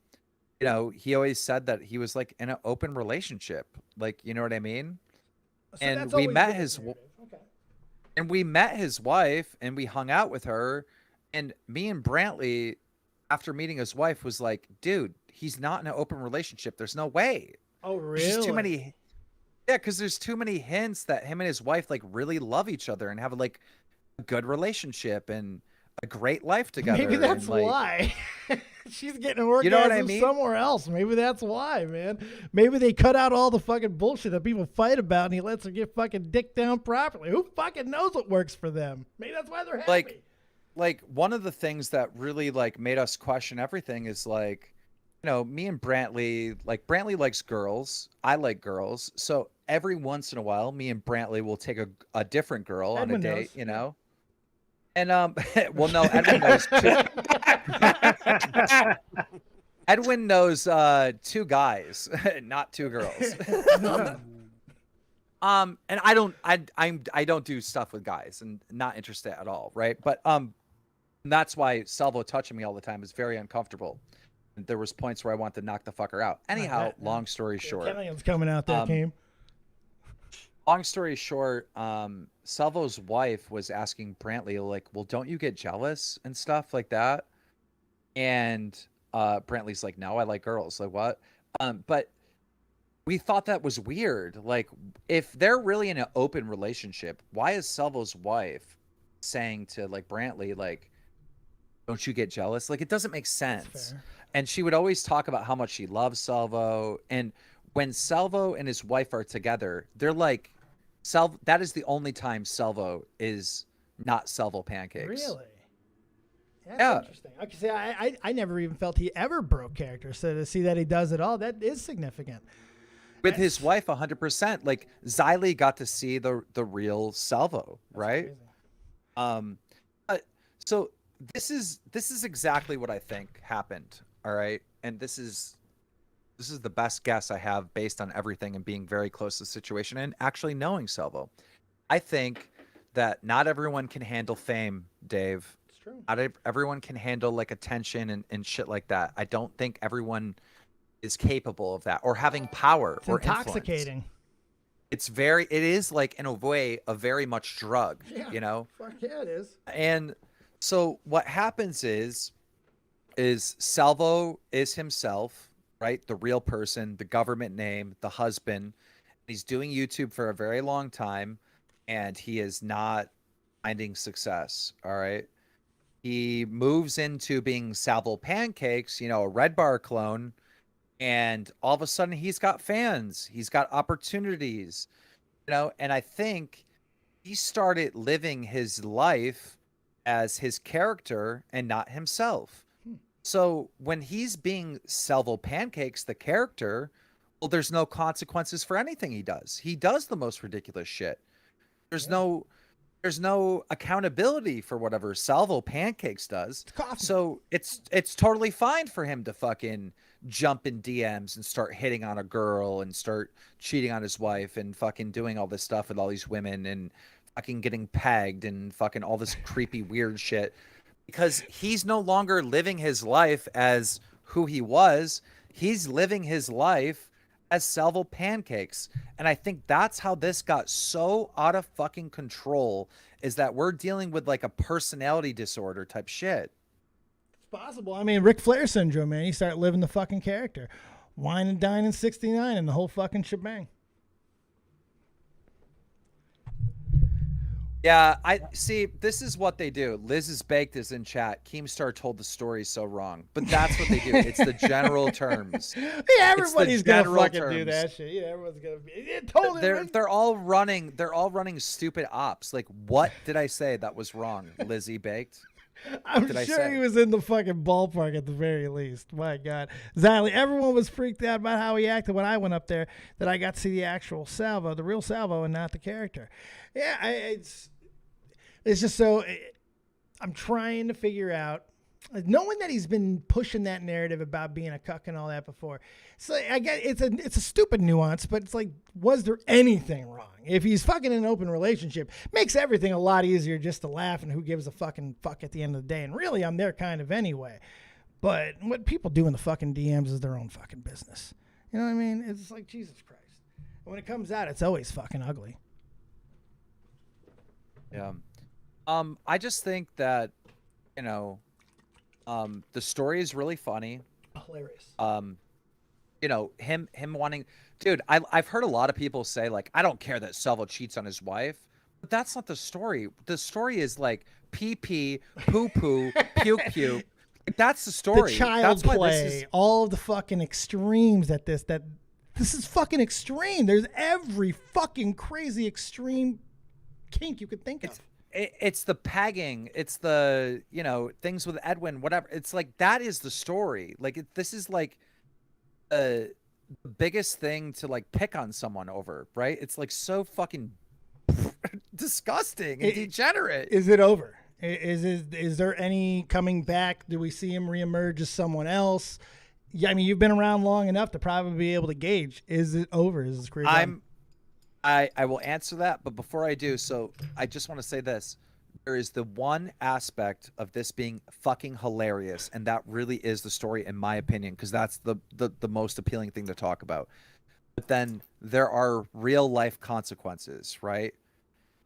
know, he always said that he was like in an open relationship. Like, you know what I mean? So and we met his and we met his wife and we hung out with her. And me and Brantley, after meeting his wife, was like, dude, he's not in an open relationship. There's no way. Oh, really? There's just too many. Yeah, because there's too many hints that him and his wife like really love each other and have like a good relationship and a great life together. Maybe that's and, like, why. She's getting an orgasm you know what I mean? somewhere else. Maybe that's why, man. Maybe they cut out all the fucking bullshit that people fight about and he lets her get fucking dick down properly. Who fucking knows what works for them? Maybe that's why they're happy. Like one of the things that really like made us question everything is like, you know, me and Brantley, like Brantley likes girls. I like girls. So every once in a while, me and Brantley will take a different girl on a date, you know? And, well, no, Edwin knows Edwin knows 2 guys, not 2 girls. And I don't do stuff with guys and not interested at all, right? But that's why Salvo touching me all the time is very uncomfortable. And there was points where I wanted to knock the fucker out. Anyhow, long story short, Kellyan's coming out that game. Long story short, Salvo's wife was asking Brantley, like, well, don't you get jealous and stuff like that? And Brantley's like, no, I like girls. Like, what? But we thought that was weird. Like, if they're really in an open relationship, why is Salvo's wife saying to, like, Brantley, like, don't you get jealous? Like, it doesn't make sense. And she would always talk about how much she loves Salvo. And when Salvo and his wife are together, they're like, that is the only time Salvo is not Salvo pancakes. Really? That's interesting. Okay, see, I never even felt he ever broke character. So to see that he does it all, that is significant. With his wife, 100%. Like, Xylee got to see the real Salvo, right? So this is exactly what I think happened. All right, and this is the best guess I have based on everything and being very close to the situation and actually knowing Salvo. I think that not everyone can handle fame, Dave. It's true. Not everyone can handle like attention and shit like that. I don't think everyone is capable of that or having power It's or intoxicating. Influence. It is like in a way a very much drug, you know? Fuck yeah, it is. And so what happens is Salvo is himself, right? The real person, the government name, the husband. He's doing YouTube for a very long time and he is not finding success. All right. He moves into being Salvo Pancakes, you know, a Red Bar clone. And all of a sudden he's got fans. He's got opportunities. You know, and I think he started living his life as his character and not himself. So when he's being Salvo Pancakes, the character, well, there's no consequences for anything he does. He does the most ridiculous shit. There's no accountability for whatever Salvo Pancakes does. So it's totally fine for him to fucking jump in DMs and start hitting on a girl and start cheating on his wife and fucking doing all this stuff with all these women and fucking getting pegged and fucking all this creepy weird shit, because he's no longer living his life as who he was. He's living his life as Salvo Pancakes. And I think that's how this got so out of fucking control, is that we're dealing with like a personality disorder type shit. It's possible. I mean, Ric Flair syndrome, man. You start living the fucking character. Wine and dine in 69 and the whole fucking shebang. Yeah, I see. This is what they do. Liz is baked is in chat. Keemstar told the story so wrong, but that's what they do. It's the general terms. Yeah, everybody's gonna fucking do that shit. Yeah, everyone's gonna be. Yeah, totally. They're all running. They're all running stupid ops. Like, what did I say that was wrong? Lizzie baked. I'm sure he was in the fucking ballpark at the very least. My God. Xylee, everyone was freaked out about how he acted when I went up there, that I got to see the actual Salvo, the real Salvo, and not the character. Yeah, it's just so... I'm trying to figure out, knowing that he's been pushing that narrative about being a cuck and all that before. So I get it's a stupid nuance, but it's like, was there anything wrong? If he's fucking in an open relationship, makes everything a lot easier just to laugh and who gives a fucking fuck at the end of the day. And really, I'm there kind of anyway. But what people do in the fucking DMs is their own fucking business. You know what I mean? It's like, Jesus Christ. And when it comes out, it's always fucking ugly. Yeah. I just think that, you know, the story is really funny. Hilarious. You know, him wanting, dude, I've heard a lot of people say, like, I don't care that Salvo cheats on his wife, but that's not the story. The story is like pee pee, poo poo, puke puke. That's the story. The child play, all of the fucking extremes that this is fucking extreme. There's every fucking crazy extreme kink you could think of. It's the pegging. It's the, you know, things with Edwin, whatever. It's like, that is the story. Like, this is like the biggest thing to like pick on someone over, right? It's like so fucking disgusting and degenerate. Is it over? Is there any coming back? Do we see him reemerge as someone else? Yeah, I mean, you've been around long enough to probably be able to gauge. Is it over? Is his career done? I will answer that, but before I do, so I just want to say this. There is the one aspect of this being fucking hilarious, and that really is the story, in my opinion, because that's the most appealing thing to talk about. But then there are real life consequences, right?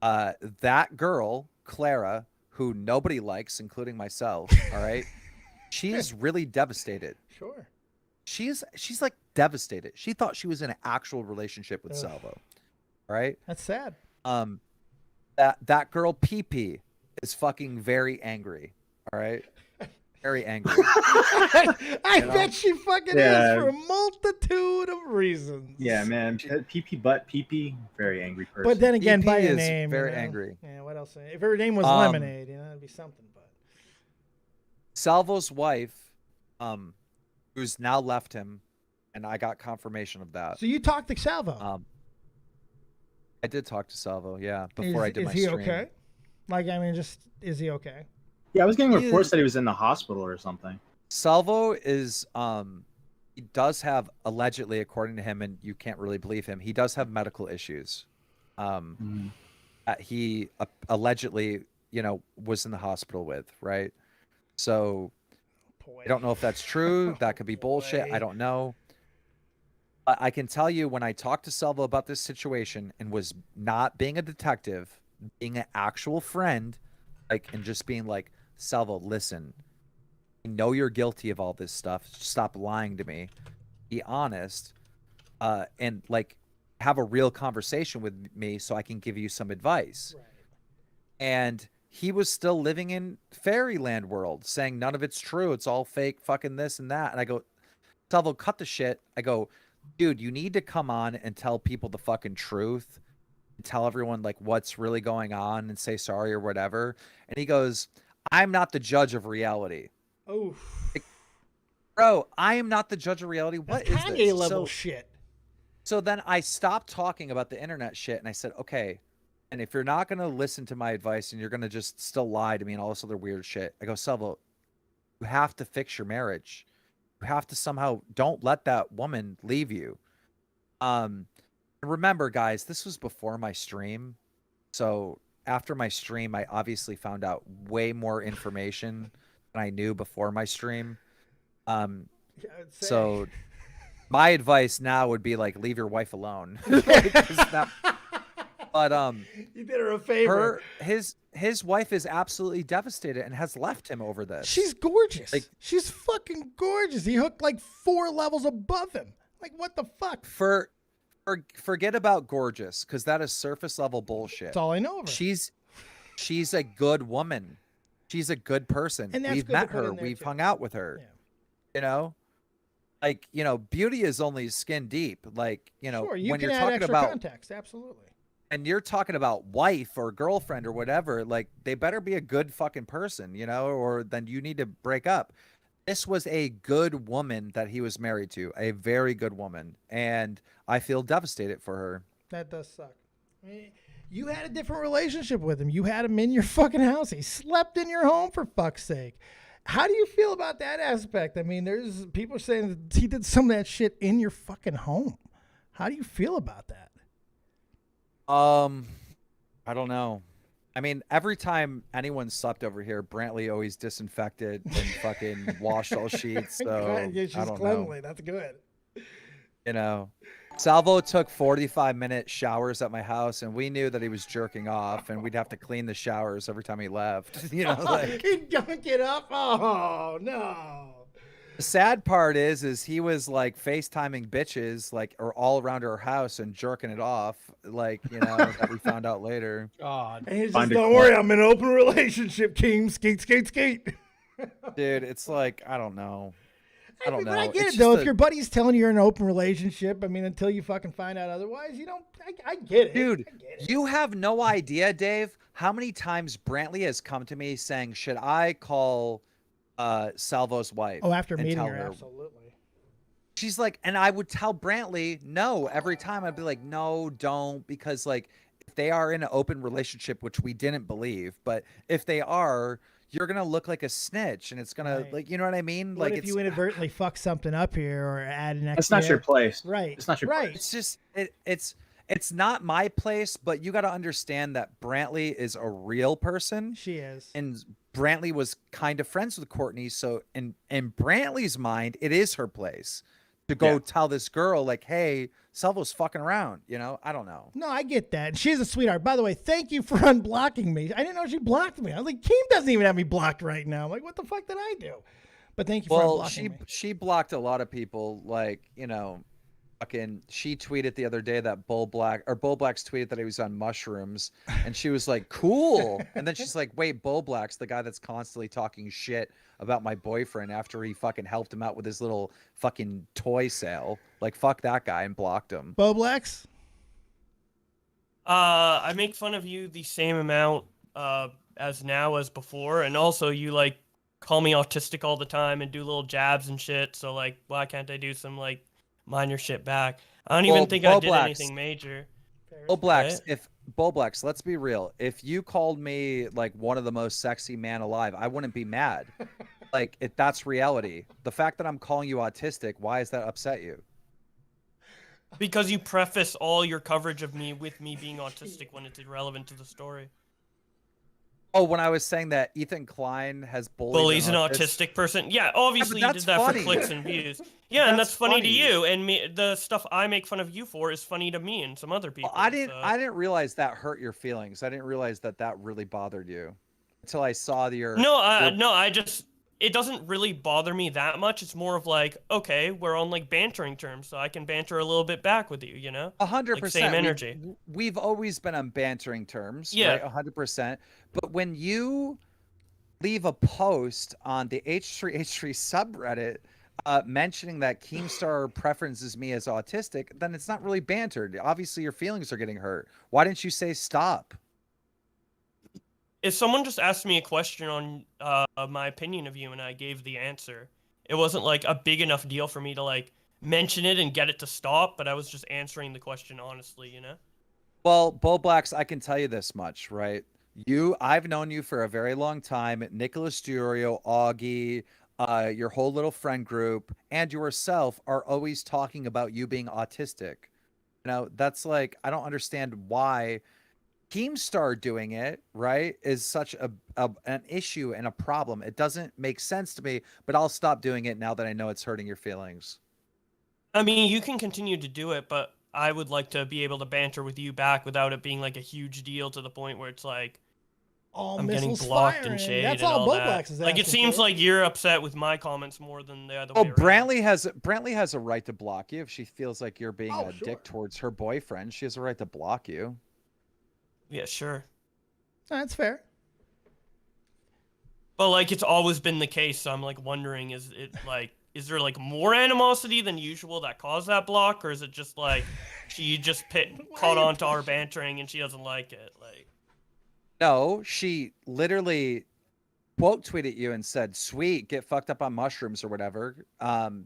That girl, Clara, who nobody likes, including myself, all right? She's really devastated. Sure. She's like devastated. She thought she was in an actual relationship with Salvo. Right? That's sad. That girl PP is fucking very angry. All right? Very angry. I bet she fucking is for a multitude of reasons. Yeah, man. PP, very angry person. But then again, PP by your is name. very you know? angry. Yeah, what else? If her name was Lemonade, you know, that'd be something. But Salvo's wife, who's now left him, and I got confirmation of that. So you talked to Salvo? I did talk to Salvo, yeah, before I did my stream. Is he stream. okay? Like, I mean, just, is he okay? Yeah, I was getting reports that he was in the hospital or something. Salvo is, he does have, allegedly, according to him, and you can't really believe him, he does have medical issues. He allegedly, you know, was in the hospital with, right? So, I don't know if that's true. That could be bullshit. I don't know. I can tell you, when I talked to Salvo about this situation and was not being a detective, being an actual friend, like, and just being like, Salvo, listen, I know you're guilty of all this stuff. Stop lying to me. Be honest, and like have a real conversation with me so I can give you some advice. Right. And he was still living in fairyland world, saying none of it's true. It's all fake, fucking this and that. And I go, Salvo, cut the shit. I go, dude, you need to come on and tell people the fucking truth. tell everyone like what's really going on and say sorry or whatever. And he goes, I'm not the judge of reality. Oh, like, bro, I am not the judge of reality. What is Kanye this? level shit. So then I stopped talking about the internet shit and I said, okay, and if you're not going to listen to my advice and you're going to just still lie to me and all this other weird shit, I go, Salvo, you have to fix your marriage. You have to somehow, don't let that woman leave you. Remember, guys, this was before my stream. So after my stream, I obviously found out way more information than I knew before my stream. So my advice now would be like, leave your wife alone. But you did her a favor. His wife is absolutely devastated and has left him over this. She's gorgeous. Like, she's fucking gorgeous. He hooked like 4 levels above him. Like, what the fuck? Forget about gorgeous, because that is surface level bullshit. That's all I know of her. She's a good woman. She's a good person. And that's We've good met to put her. in there, We've too. hung out with her. Yeah. You know, like, you know, beauty is only skin deep. Like, you know, Sure, you when can you're add talking extra about context, absolutely. and you're talking about wife or girlfriend or whatever, like, they better be a good fucking person, you know, or then you need to break up. This was a good woman that he was married to, a very good woman, and I feel devastated for her. That does suck. I mean, you had a different relationship with him. You had him in your fucking house. He slept in your home, for fuck's sake. How do you feel about that aspect? I mean, there's people saying that he did some of that shit in your fucking home. How do you feel about that? I don't know. I mean, every time anyone slept over here, Brantley always disinfected and fucking washed all sheets. So Yeah, she's I don't cleanly. know. That's good. You know, Salvo took 45-minute showers at my house, and we knew that he was jerking off, and we'd have to clean the showers every time he left. You know, like, He'd gunk it up. Oh, no. the sad part is he was like FaceTiming bitches, like, or all around our house and jerking it off, like, you know, that we found out later. God. And he's just, don't worry, I'm in an open relationship, King. Skate, skate, skate. Dude, it's like, I don't know. I don't know. But I get It's it, though. just If your buddy's telling you you're in an open relationship, I mean, until you fucking find out otherwise, you don't, I get it. Dude, I get it. you have no idea, Dave, how many times Brantley has come to me saying, should I call Salvo's wife? Oh, after and meeting tell her, absolutely. She's like, and I would tell Brantley no every time. I'd be like, no, don't, because like if they are in an open relationship, which we didn't believe, but if they are, you're gonna look like a snitch, and it's gonna Right. like, you know what I mean? What Like, if you inadvertently fuck something up here or add an extra? That's not your place. Right. It's not your right. place. it's just it's not my place, but you got to understand that Brantley is a real person. She is. And Brantley was kind of friends with Courtney, so in Brantley's mind, it is her place to go tell this girl, like, hey, Salvo's fucking around, you know? I don't know. No, I get that. And she's a sweetheart. By the way, thank you for unblocking me. I didn't know she blocked me. I was like, Keem doesn't even have me blocked right now. I'm like, what the fuck did I do? But thank you for Well, unblocking me. she blocked a lot of people, like, you know, fucking, she tweeted the other day that Bull Black's tweeted that he was on mushrooms, and she was like, cool. And then she's like, wait, Bull Black's the guy that's constantly talking shit about my boyfriend after he fucking helped him out with his little fucking toy sale. Like, fuck that guy, and blocked him. Boblex? I make fun of you the same amount as now as before, and also you like call me autistic all the time and do little jabs and shit. So like, why can't I do some like minor shit back? I don't even think I did anything major. Boblex, let's be real. If you called me like one of the most sexy man alive, I wouldn't be mad. Like, if that's reality. The fact that I'm calling you autistic, why does that upset you? Because you preface all your coverage of me with me being autistic when it's irrelevant to the story. Oh, when I was saying that Ethan Klein has bullied Bully's an autistic person. Yeah, obviously you did that for clicks and views. Yeah, and that's funny to you. And me, the stuff I make fun of you for is funny to me and some other people. Well, I didn't realize that hurt your feelings. I didn't realize that really bothered you until I saw your. It doesn't really bother me that much. It's more of like, okay, we're on like bantering terms, so I can banter a little bit back with you, you know? 100%. Like, same energy. We've always been on bantering terms. Yeah. Right? 100%. But when you leave a post on the H3H3 subreddit mentioning that Keemstar preferences me as autistic, then it's not really bantered. Obviously, your feelings are getting hurt. Why didn't you say stop? If someone just asked me a question on my opinion of you and I gave the answer, it wasn't like a big enough deal for me to like mention it and get it to stop, but I was just answering the question honestly, you know? Well, Bull Blacks, I can tell you this much, right? I've known you for a very long time. Nicholas Durio, Augie, your whole little friend group, and yourself are always talking about you being autistic. You know, that's like, I don't understand why Keemstar doing it, right, is such an issue and a problem. It doesn't make sense to me, but I'll stop doing it now that I know it's hurting your feelings. I mean, you can continue to do it, but I would like to be able to banter with you back without it being like a huge deal to the point where it's like I'm getting blocked and shade and all that. Like it seems like you're upset with my comments more than the other way around. Brantley has a right to block you if she feels like you're being a dick towards her boyfriend. She has a right to block you. Yeah, sure. That's fair. But like it's always been the case, so I'm like wondering, is there like more animosity than usual that caused that block, or is it just like she just caught on to our bantering and she doesn't like it? Like, no, she literally quote tweeted you and said, "Sweet, get fucked up on mushrooms or whatever,"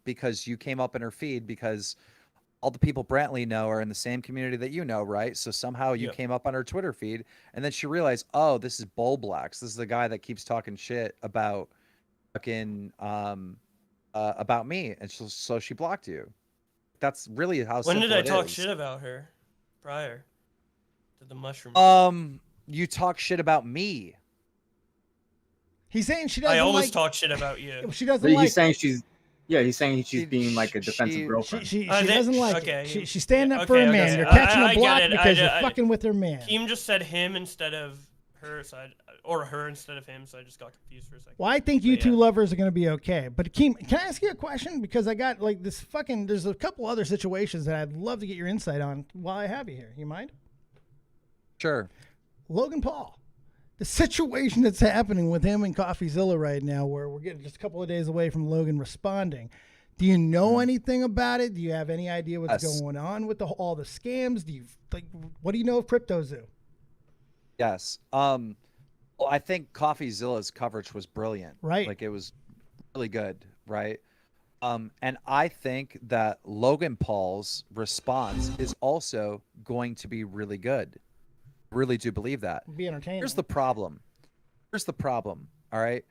because you came up in her feed because all the people Brantley know are in the same community that you know, right? So somehow you came up on her Twitter feed, and then she realized, oh, this is Bull Blacks. This is the guy that keeps talking shit about fucking about me, and so she blocked you. That's really how. When did I talk shit about her? Prior to the mushroom. You talk shit about me. He's saying she doesn't. I always talk shit about you. She doesn't. He's saying she's. Yeah, he's saying she's being like a defensive girlfriend. She doesn't like it. She's standing up for a man. You're catching a block because you're fucking with her man. Keem just said him instead of her, or her instead of him, so I just got confused for a second. Well, I think you two lovers are going to be okay. But Keem, can I ask you a question? Because I got like this fucking, there's a couple other situations that I'd love to get your insight on while I have you here. You mind? Sure. Logan Paul. The situation that's happening with him and CoffeeZilla right now, where we're getting just a couple of days away from Logan responding. Do you know anything about it? Do you have any idea what's going on with all the scams? What do you know of CryptoZoo? Yes. Well, I think CoffeeZilla's coverage was brilliant. Right. Like it was really good, right? And I think that Logan Paul's response is also going to be really good. Really do believe that. Be entertaining. Here's the problem. All right.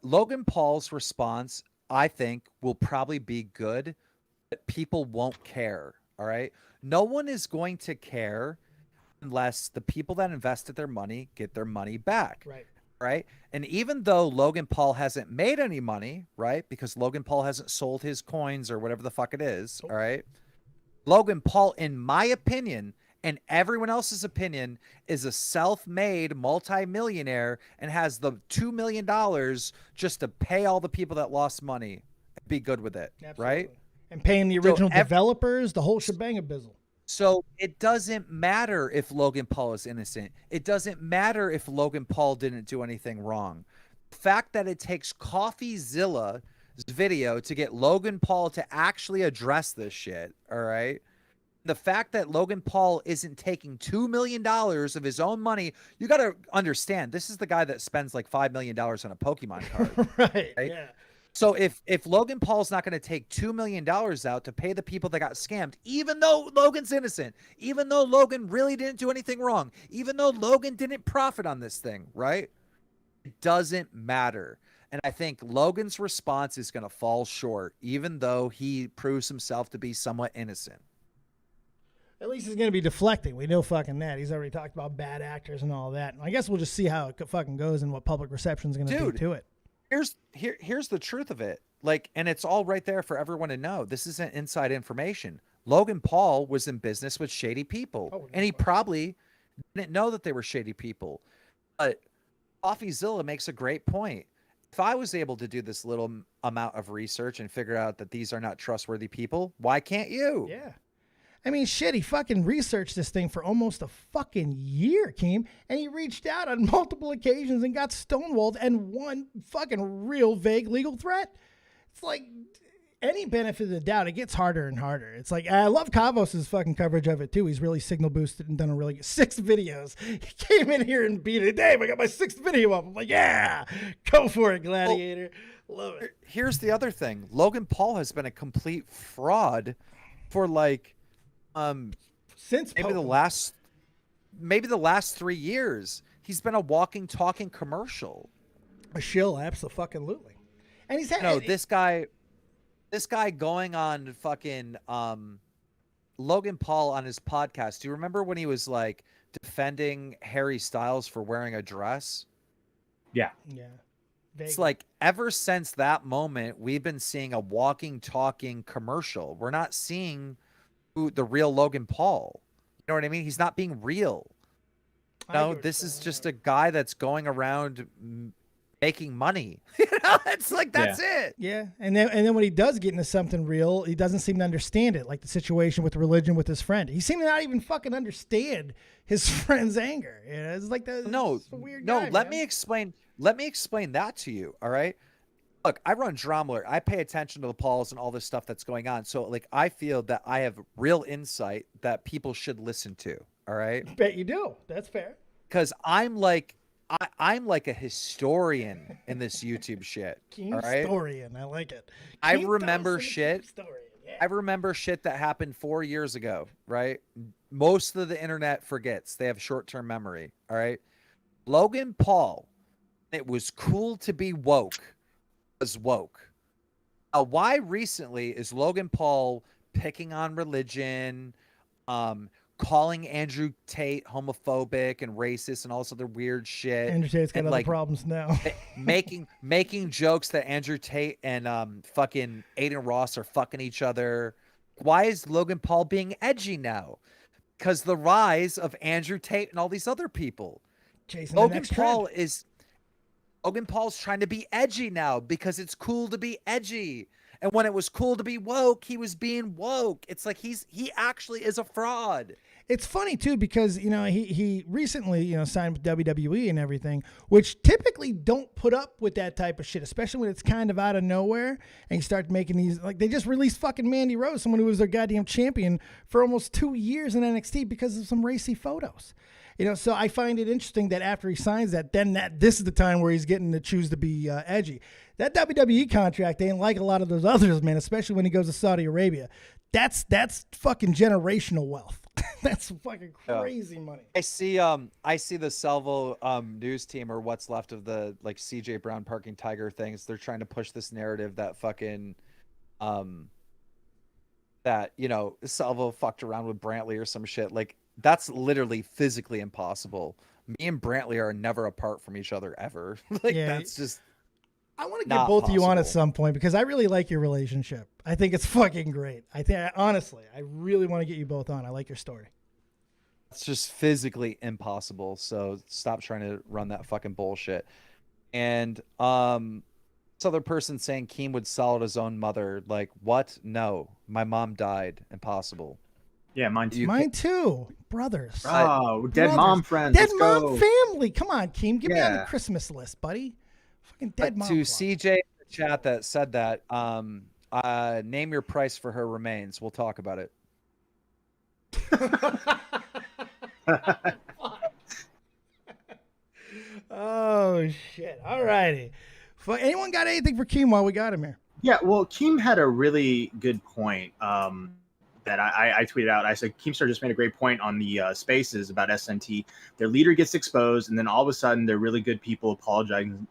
Logan Paul's response, I think, will probably be good, but people won't care. All right. No one is going to care unless the people that invested their money get their money back. Right. Right. And even though Logan Paul hasn't made any money, right, because Logan Paul hasn't sold his coins or whatever the fuck it is. All right. Logan Paul, in my opinion, and everyone else's opinion, is a self-made multi-millionaire and has the $2 million just to pay all the people that lost money. Be good with it. Absolutely. Right? And paying the original developers, the whole shebang-a-bizzle. So it doesn't matter if Logan Paul is innocent. It doesn't matter if Logan Paul didn't do anything wrong. The fact that it takes CoffeeZilla's video to get Logan Paul to actually address this shit, all right? The fact that Logan Paul isn't taking $2 million of his own money, you got to understand, this is the guy that spends like $5 million on a Pokemon card. Right? Yeah. So if Logan Paul's not going to take $2 million out to pay the people that got scammed, even though Logan's innocent, even though Logan really didn't do anything wrong, even though Logan didn't profit on this thing, right? It doesn't matter. And I think Logan's response is going to fall short, even though he proves himself to be somewhat innocent. At least he's going to be deflecting. We know fucking that. He's already talked about bad actors and all that. I guess we'll just see how it fucking goes and what public reception is going to do to it. Here's the truth of it. Like, and it's all right there for everyone to know. This isn't inside information. Logan Paul was in business with shady people, and he probably didn't know that they were shady people. But CoffeeZilla makes a great point. If I was able to do this little amount of research and figure out that these are not trustworthy people, why can't you? Yeah. I mean, shit, he fucking researched this thing for almost a fucking year, Keem, and he reached out on multiple occasions and got stonewalled and one fucking real vague legal threat. It's like any benefit of the doubt, it gets harder and harder. It's like, I love Kavos' fucking coverage of it too. He's really signal boosted and done a really good 6 videos. He came in here and beat it. Dave, I got my 6th video up. I'm like, yeah, go for it, Gladiator. Love it. Here's the other thing. Logan Paul has been a complete fraud for like since maybe the last 3 years. He's been a walking, talking commercial. A shill, absolutely. And he's had this guy going on fucking Logan Paul on his podcast. Do you remember when he was like defending Harry Styles for wearing a dress? Yeah. Yeah. It's like ever since that moment, we've been seeing a walking, talking commercial. We're not seeing the real Logan Paul. You know what I mean? He's not being real. No, this is just a guy that's going around making money. You know, it's like that's it. Yeah, and then when he does get into something real, he doesn't seem to understand it. Like the situation with religion with his friend, he seemed to not even fucking understand his friend's anger. You know, it's like the weird guy, let me explain. Let me explain that to you. All right. Look, I run Drama Alert. I pay attention to the Pauls and all this stuff that's going on. So, like, I feel that I have real insight that people should listen to. All right. Bet you do. That's fair. Because I'm like a historian in this YouTube shit. King all right? historian. I like it. I King remember Dawson, shit. Yeah. I remember shit that happened 4 years ago, right? Most of the internet forgets. They have short-term memory, all right? Logan Paul, it was cool to be woke, was woke. Why recently is Logan Paul picking on religion, calling Andrew Tate homophobic and racist and all this other weird shit? Andrew Tate's got and, other like, problems now. making jokes that Andrew Tate and fucking Aiden Ross are fucking each other. Why is Logan Paul being edgy now? Because the rise of Andrew Tate and all these other people. Chasing the next trend. Logan Paul's trying to be edgy now because it's cool to be edgy. And when it was cool to be woke, he was being woke. It's like he actually is a fraud. It's funny too because he recently signed with WWE and everything, which typically don't put up with that type of shit, especially when it's kind of out of nowhere and you start making these, like, they just released fucking Mandy Rose, someone who was their goddamn champion for almost 2 years in NXT because of some racy photos. So I find it interesting that after he signs that, this is the time where he's getting to choose to be edgy. That WWE contract ain't like a lot of those others, man, especially when he goes to Saudi Arabia. That's fucking generational wealth. That's fucking crazy money. I see the Salvo news team, or what's left of the like CJ Brown parking tiger things. They're trying to push this narrative that fucking that Salvo fucked around with Brantley or some shit. Like, that's literally physically impossible. Me and Brantley are never apart from each other ever. That's just. I want to get both of you on at some point because I really like your relationship. I think it's fucking great. Honestly, I really want to get you both on. I like your story. It's just physically impossible. So stop trying to run that fucking bullshit. And this other person saying Keem would sell his own mother. Like, what? No, my mom died. Impossible. Yeah, mine too. Mine too. Brothers. Oh, dead mom friends. Dead mom family. Come on, Keem. Get me on the Christmas list, buddy. Fucking dead mom. To CJ in the chat that said that, name your price for her remains. We'll talk about it. Oh, shit. All righty. Anyone got anything for Keem while we got him here? Yeah, well, Keem had a really good point that I tweeted out. I said, Keemstar just made a great point on the spaces about SNT. Their leader gets exposed, and then all of a sudden, they're really good people apologizing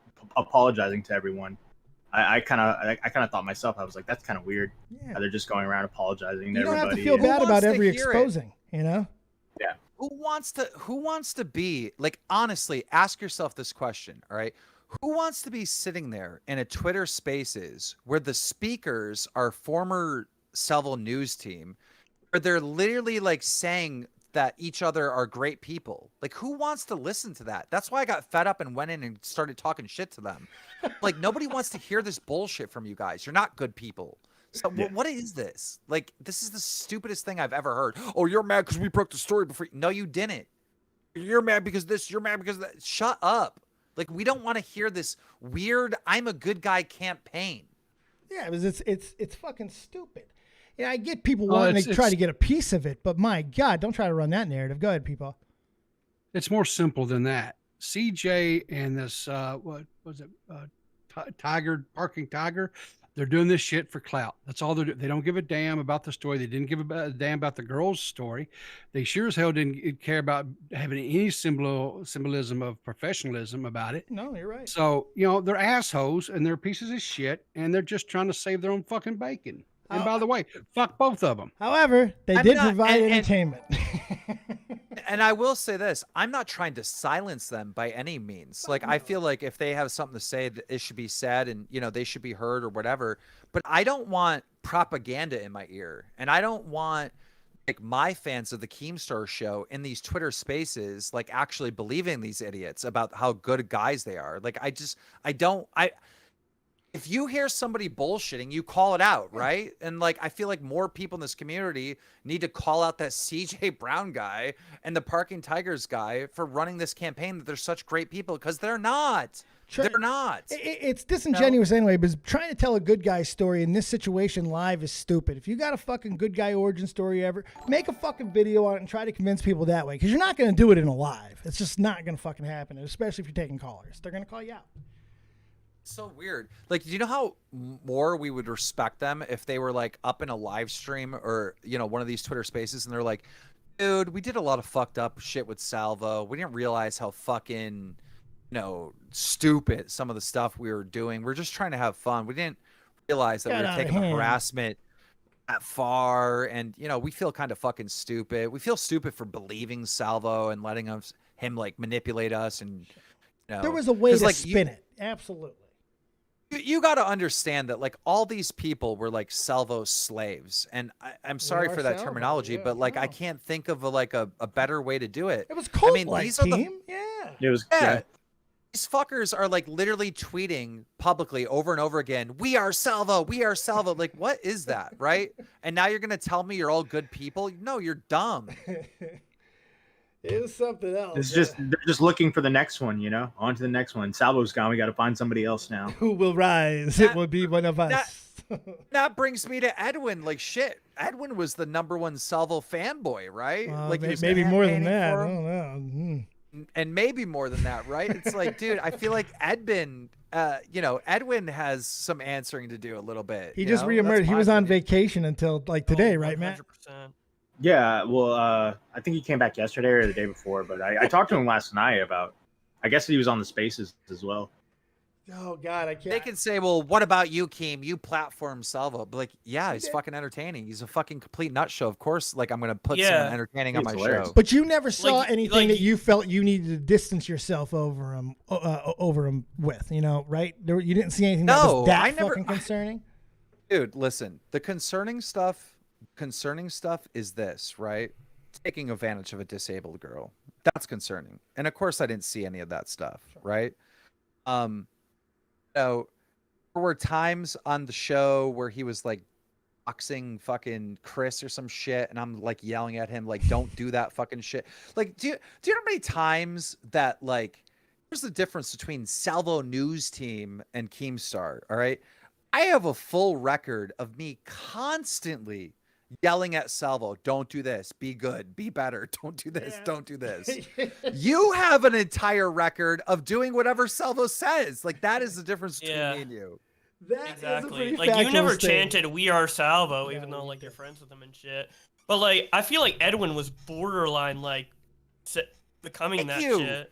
to everyone. I kind of thought myself, I was like, that's kind of weird. Yeah. How they're just going around apologizing to you don't everybody. have to feel bad about every exposing, Yeah. Who wants to be, like, honestly, ask yourself this question, all right? Who wants to be sitting there in a Twitter Spaces where the speakers are former Salvo news team, where they're literally like saying that each other are great people? Like, who wants to listen to that? That's why I got fed up and went in and started talking shit to them. Like, nobody wants to hear this bullshit from you guys. You're not good people. So what is this? Like, this is the stupidest thing I've ever heard. Oh, you're mad because we broke the story before. No, you didn't. You're mad because this. You're mad because that. Shut up. Like, we don't want to hear this weird I'm a good guy campaign. Yeah, it's fucking stupid. Yeah, I get people wanting to try to get a piece of it, but my God, don't try to run that narrative. Go ahead, people. It's more simple than that. CJ and this what was it? Parking Tiger. They're doing this shit for clout. That's all they're doing. They don't give a damn about the story. They didn't give a damn about the girl's story. They sure as hell didn't care about having any symbolism of professionalism about it. No, you're right. So, they're assholes and they're pieces of shit and they're just trying to save their own fucking bacon. And by the way, fuck both of them. However, they did provide entertainment. And I will say this, I'm not trying to silence them by any means. Like, I feel like if they have something to say, that it should be said and, they should be heard or whatever. But I don't want propaganda in my ear. And I don't want, like, my fans of the Keemstar show in these Twitter spaces, like, actually believing these idiots about how good guys they are. Like, if you hear somebody bullshitting, you call it out, right? And like, I feel like more people in this community need to call out that CJ Brown guy and the Parking Tigers guy for running this campaign that they're such great people, because they're not. They're not. It's disingenuous anyway, because trying to tell a good guy story in this situation live is stupid. If you got a fucking good guy origin story ever, make a fucking video on it and try to convince people that way, because you're not going to do it in a live. It's just not going to fucking happen, especially if you're taking callers. They're going to call you out. So weird. Like, do you know how more we would respect them if they were like up in a live stream or, one of these Twitter spaces and they're like, dude, we did a lot of fucked up shit with Salvo. We didn't realize how fucking, stupid some of the stuff we were doing. We're just trying to have fun. We didn't realize that we were taking the harassment that far. And, we feel kind of fucking stupid. We feel stupid for believing Salvo and letting him like manipulate us. And, there was a way to spin it. Absolutely. You got to understand that, like, all these people were like Salvo slaves, and I'm sorry for that terminology, but like, I can't think of a better way to do it. It was cult these team. It was These fuckers are like literally tweeting publicly over and over again, "We are Salvo, we are Salvo." Like, what is that, right? And now you're gonna tell me you're all good people? No, you're dumb. It was something else. They're just looking for the next one, On to the next one. Salvo's gone. We got to find somebody else now. Who will rise? It will be one of us. That brings me to Edwin. Like, shit, Edwin was the #1 Salvo fanboy, right? Like, maybe more than that. I don't know. And maybe more than that, right? It's like, dude, I feel like Edwin has some answering to do a little bit. He just reemerged. He was on vacation until like today, right, Matt? 100%. Yeah, well, I think he came back yesterday or the day before, but I talked to him last night about, I guess he was on the spaces as well. Oh, God, I can't. They can say, well, what about you, Keem? You platform Salvo. But like, yeah, he's fucking entertaining. He's a fucking complete nut show. Of course, like, I'm going to put someone entertaining on my show. But you never saw anything that you felt you needed to distance yourself over him with, right? You didn't see anything that was that fucking concerning? Dude, listen, the concerning stuff is this, right? Taking advantage of a disabled girl. That's concerning. And of course I didn't see any of that stuff, right? There were times on the show where he was like boxing fucking Chris or some shit, and I'm like yelling at him like, don't do that fucking shit. Like, do you know how many times that, like, here's the difference between Salvo News Team and Keemstar, all right? I have a full record of me constantly yelling at Salvo, don't do this, be good, be better, don't do this, don't do this. You have an entire record of doing whatever Salvo says. Like, that is the difference between me and you. Exactly. Like, you never chanted "We are Salvo," even though like you're friends with him and shit. But like, I feel like Edwin was borderline like becoming that shit.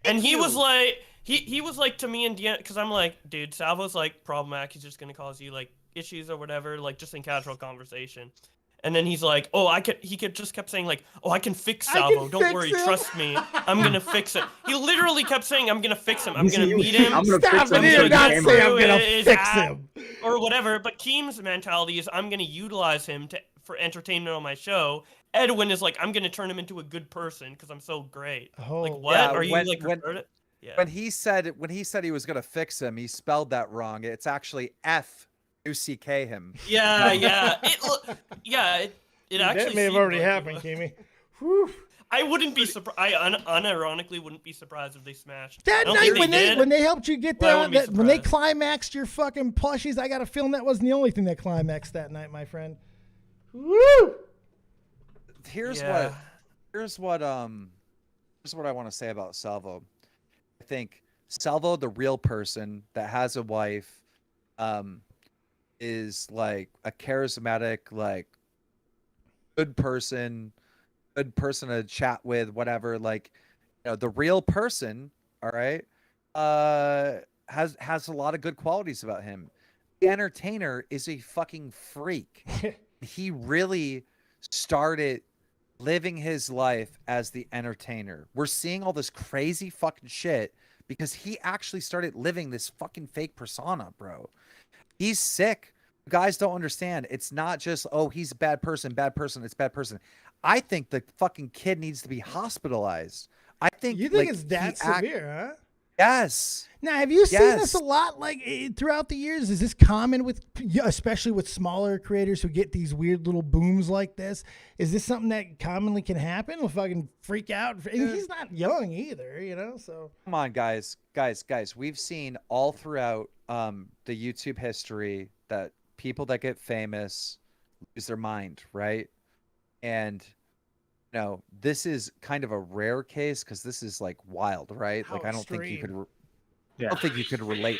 And he was like, he was like to me and Deanna, because I'm like, dude, Salvo's like problematic. He's just gonna cause you like issues or whatever, like just in casual conversation. And then he's like, oh, he just kept saying like, oh, I can fix Salvo. Don't worry, trust me. I'm going to fix it. He literally kept saying, I'm going to fix him. I'm going to meet him. I'm going to fix him. I'm going to fix him. Or whatever. But Keem's mentality is, I'm going to utilize him for entertainment on my show. Edwin is like, I'm going to turn him into a good person because I'm so great. Oh, like, what? Are you like, when he said he was going to fix him, he spelled that wrong. It's actually F-U-C-K him. Yeah. It actually that may have already happened, Kimmy. I wouldn't be surprised. I unironically wouldn't be surprised if they smashed. That night when they helped you get there, when they climaxed your fucking plushies, I got a feeling that wasn't the only thing that climaxed that night, my friend. Woo! Here's what I want to say about Salvo. I think Salvo, the real person that has a wife, is like a charismatic, like good person to chat with, whatever. Like, you know, the real person, all right, has a lot of good qualities about him. The entertainer is a fucking freak. He really started living his life as the entertainer. We're seeing all this crazy fucking shit because he actually started living this fucking fake persona, bro. He's sick. Guys don't understand. It's not just, oh, he's a bad person, it's bad person. I think the fucking kid needs to be hospitalized. I think you think it's that severe, huh? Yes. Now, have you seen this a lot, like throughout the years? Is this common with, especially with smaller creators who get these weird little booms like this? Is this something that commonly can happen? We'll fucking freak out. And he's not young either, you know. So come on, guys. We've seen all throughout the YouTube history that people that get famous lose their mind, right? And you know, this is kind of a rare case because this is like wild, right? How like I don't extreme. think you could. I don't think you could relate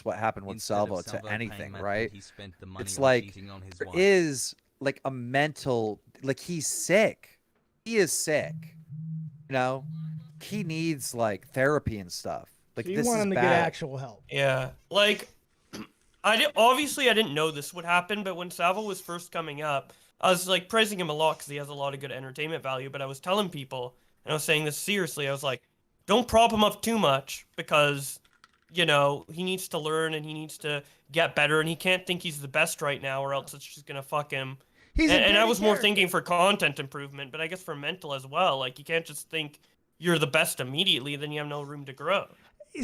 what happened with Salvo to anything, right? It's like there is like a mental, like he's sick. He is sick. You know, he needs like therapy and stuff. Like so you this want is him to bad. get actual help. Yeah, like obviously I didn't know this would happen, but when Salvo was first coming up, I was like praising him a lot because he has a lot of good entertainment value. But I was telling people, and I was saying this seriously, I was like, don't prop him up too much because, you know, he needs to learn and he needs to get better, and he can't think he's the best right now, or else it's just gonna fuck him. And I was more thinking for content improvement, but I guess for mental as well. Like you can't just think you're the best immediately, then you have no room to grow.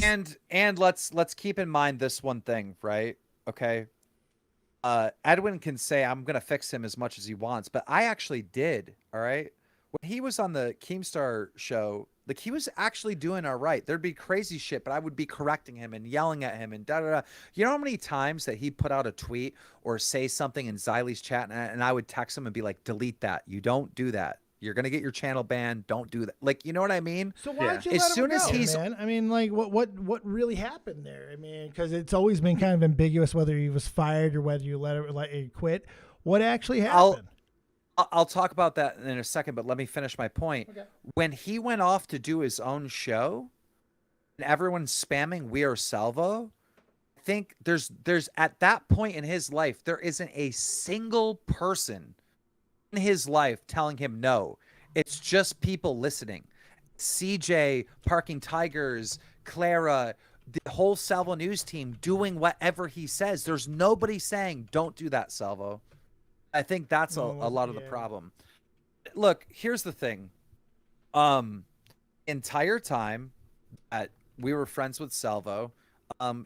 And let's keep in mind this one thing, right? Okay. Edwin can say I'm gonna fix him as much as he wants, but I actually did. All right. When he was on the Keemstar show, like he was actually doing all right. There'd be crazy shit, but I would be correcting him and yelling at him and da da da. You know how many times that he put out a tweet or say something in Xylie's chat, and I would text him and be like, delete that. You don't do that. You're gonna get your channel banned. Don't do that. Like, you know what I mean? So why did you let him go, man? I mean, like, what really happened there? I mean, because it's always been kind of ambiguous whether he was fired or whether you let him quit. What actually happened? I'll talk about that in a second, but let me finish my point. Okay. When he went off to do his own show, and everyone's spamming "We Are Salvo," I think there's at that point in his life, there isn't a single person in his life telling him no. It's just people listening. CJ, Parking Tigers, Clara, the whole Salvo News team doing whatever he says. There's nobody saying, don't do that, Salvo. I think that's a lot of the problem. Look, here's the thing. Entire time that we were friends with Salvo,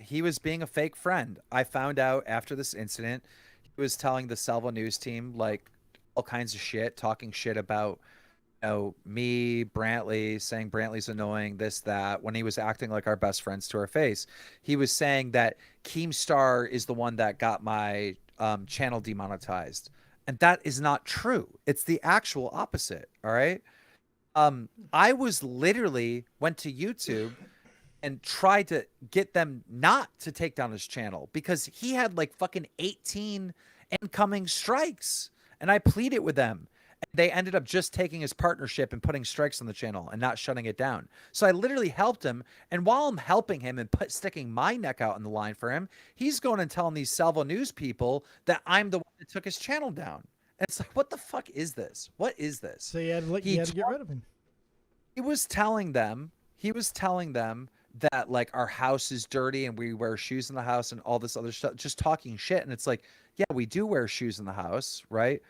he was being a fake friend. I found out after this incident, he was telling the Salvo News team, like, all kinds of shit, talking shit about, you know, me, Brantley, saying Brantley's annoying, this, that, when he was acting like our best friends to our face. He was saying that Keemstar is the one that got my channel demonetized. And that is not true. It's the actual opposite. All right. I was literally went to YouTube and tried to get them not to take down his channel because he had like fucking 18 incoming strikes. And I pleaded with them. They ended up just taking his partnership and putting strikes on the channel and not shutting it down. So I literally helped him. And while I'm helping him and sticking my neck out on the line for him, he's going and telling these Salvo News people that I'm the one that took his channel down. And it's like, what the fuck is this? What is this? So you had to get rid of him. He was telling them that like our house is dirty and we wear shoes in the house and all this other stuff, just talking shit. And it's like, yeah, we do wear shoes in the house, right?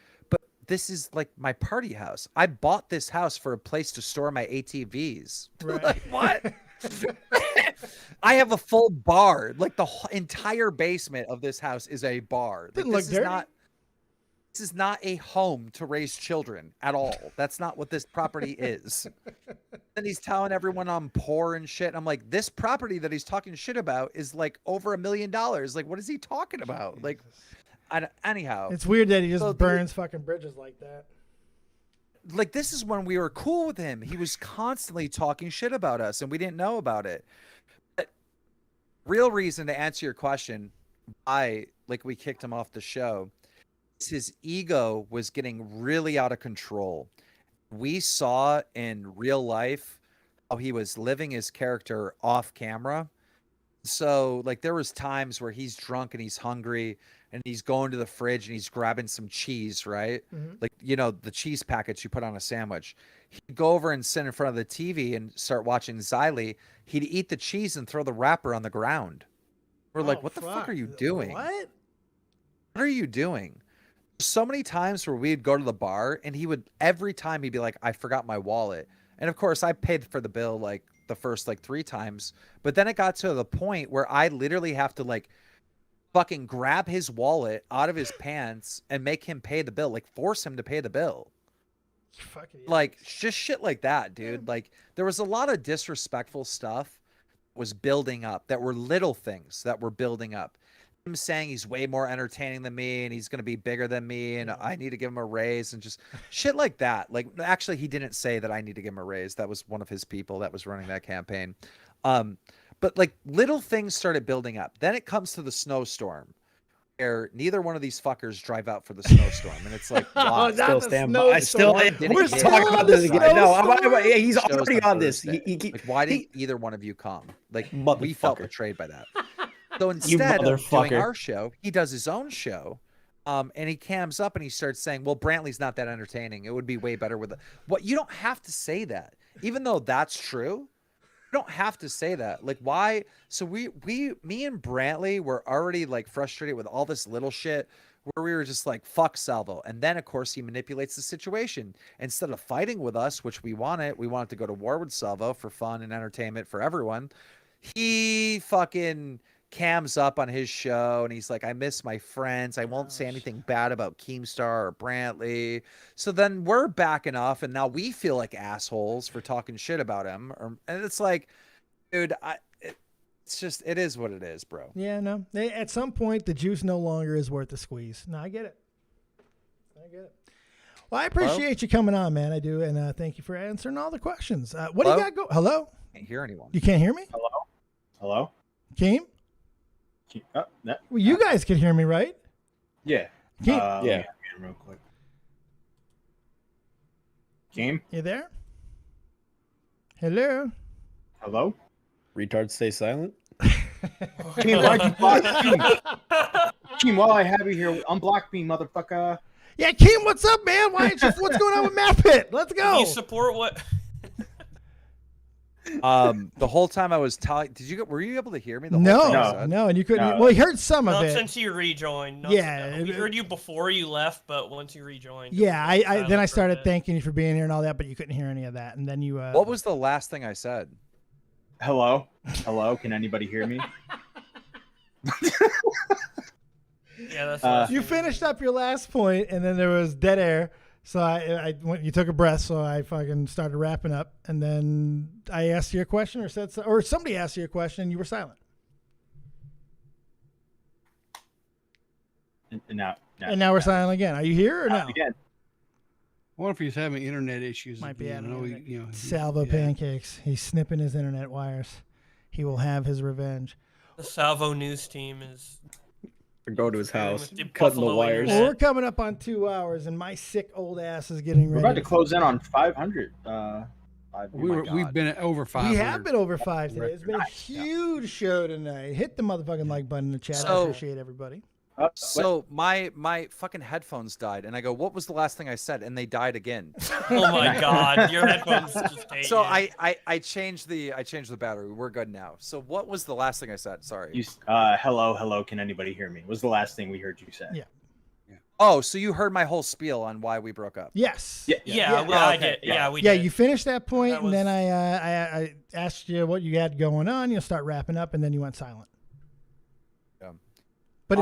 This is like my party house. I bought this house for a place to store my ATVs. Right. Like, what? I have a full bar. Like the entire basement of this house is a bar. Like, Didn't look dirty. This is not a home to raise children at all. That's not what this property is. And he's telling everyone I'm poor and shit. I'm like, this property that he's talking shit about is like over $1 million. Like, what is he talking about? Like, anyhow. It's weird that he just burns fucking bridges like that. Like, this is when we were cool with him. He was constantly talking shit about us, and we didn't know about it. But real reason to answer your question, we kicked him off the show. His ego was getting really out of control. We saw in real life how he was living his character off camera. So like there was times where he's drunk and he's hungry and he's going to the fridge and he's grabbing some cheese, right? Like, you know, the cheese packets you put on a sandwich. He'd go over and sit in front of the TV and start watching Xylee. He'd eat the cheese and throw the wrapper on the ground. We're like, what the fuck are you doing? What are you doing? So many times where we'd go to the bar and every time he'd be like, I forgot my wallet. And of course I paid for the bill like the first like 3 times, but then it got to the point where I literally have to like fucking grab his wallet out of his pants and make him pay the bill, like force him to pay the bill. Like just shit like that, dude. Like there was a lot of disrespectful stuff was building up that were little things that were building up. Him saying he's way more entertaining than me and he's going to be bigger than me and I need to give him a raise and just shit like that. Like, actually, he didn't say that I need to give him a raise. That was one of his people that was running that campaign. But like little things started building up. Then it comes to the snowstorm where neither one of these fuckers drive out for the snowstorm. And it's like, wow. I still stand by. We're still talking about this again. No, he's already on this. Like, why didn't either one of you come? Like, we felt betrayed by that. So instead of doing our show, he does his own show, and he cams up and he starts saying, well, Brantley's not that entertaining. It would be way better with it. What, you don't have to say that. Even though that's true, you don't have to say that. Like, why? So me and Brantley were already like frustrated with all this little shit where we were just like, fuck Salvo. And then, of course, he manipulates the situation. Instead of fighting with us, which we wanted to go to war with Salvo for fun and entertainment for everyone. He fucking cams up on his show and he's like, I miss my friends. I won't say anything bad about Keemstar or Brantley. So then we're backing off and now we feel like assholes for talking shit about him. And it's like, dude, it's just, it is what it is, bro. Yeah, no. At some point, the juice no longer is worth the squeeze. No, I get it. Well, I appreciate you coming on, man. I do. And thank you for answering all the questions. What do you got Hello? I can't hear anyone. You can't hear me? Hello? Keem? No. Well, you guys can hear me, right? Yeah. Yeah. Real quick. Keem? You there? Hello? Hello? Retards stay silent. Keem, why'd you block Keem? Keem, while I have you here, unblock me, motherfucker. Yeah, Keem, what's up, man? What's going on with MattPitt? Let's go. You support what? The whole time I was telling, were you able to hear me? No, and you couldn't. Well, he heard some of Not it. since you rejoined. Yeah, we heard you before you left, but once you rejoined. Yeah, I started thanking you for being here and all that, but you couldn't hear any of that, and then you. What was the last thing I said? Hello, can anybody hear me? Yeah, that's. You finished up your last point, and then there was dead air. So I went, you took a breath, so I fucking started wrapping up, and then I asked you a question, or somebody asked you a question, and you were silent. And now we're silent again. Are you here or no? Again. I wonder if he's having internet issues. Might be having. Salvo pancakes. He's snipping his internet wires. He will have his revenge. The Salvo news team is. Go to his house, cutting the wires. Well, we're coming up on 2 hours, and my sick old ass is getting ready. We're about to close in on 500. We've been at over 500. We have been over 5 today. It's been a huge show tonight. Hit the motherfucking like button in the chat. I appreciate everybody. So my fucking headphones died, and I go, "What was the last thing I said?" And they died again. Oh my god, your headphones just hate So you. I changed the battery. We're good now. So what was the last thing I said? Sorry. Hello. Can anybody hear me? Was the last thing we heard you say? Yeah. Oh, so you heard my whole spiel on why we broke up? Yes. I did. Yeah, we Yeah, did. you finished that point, and then I asked you what you had going on. You'll start wrapping up, and then you went silent. Yeah. But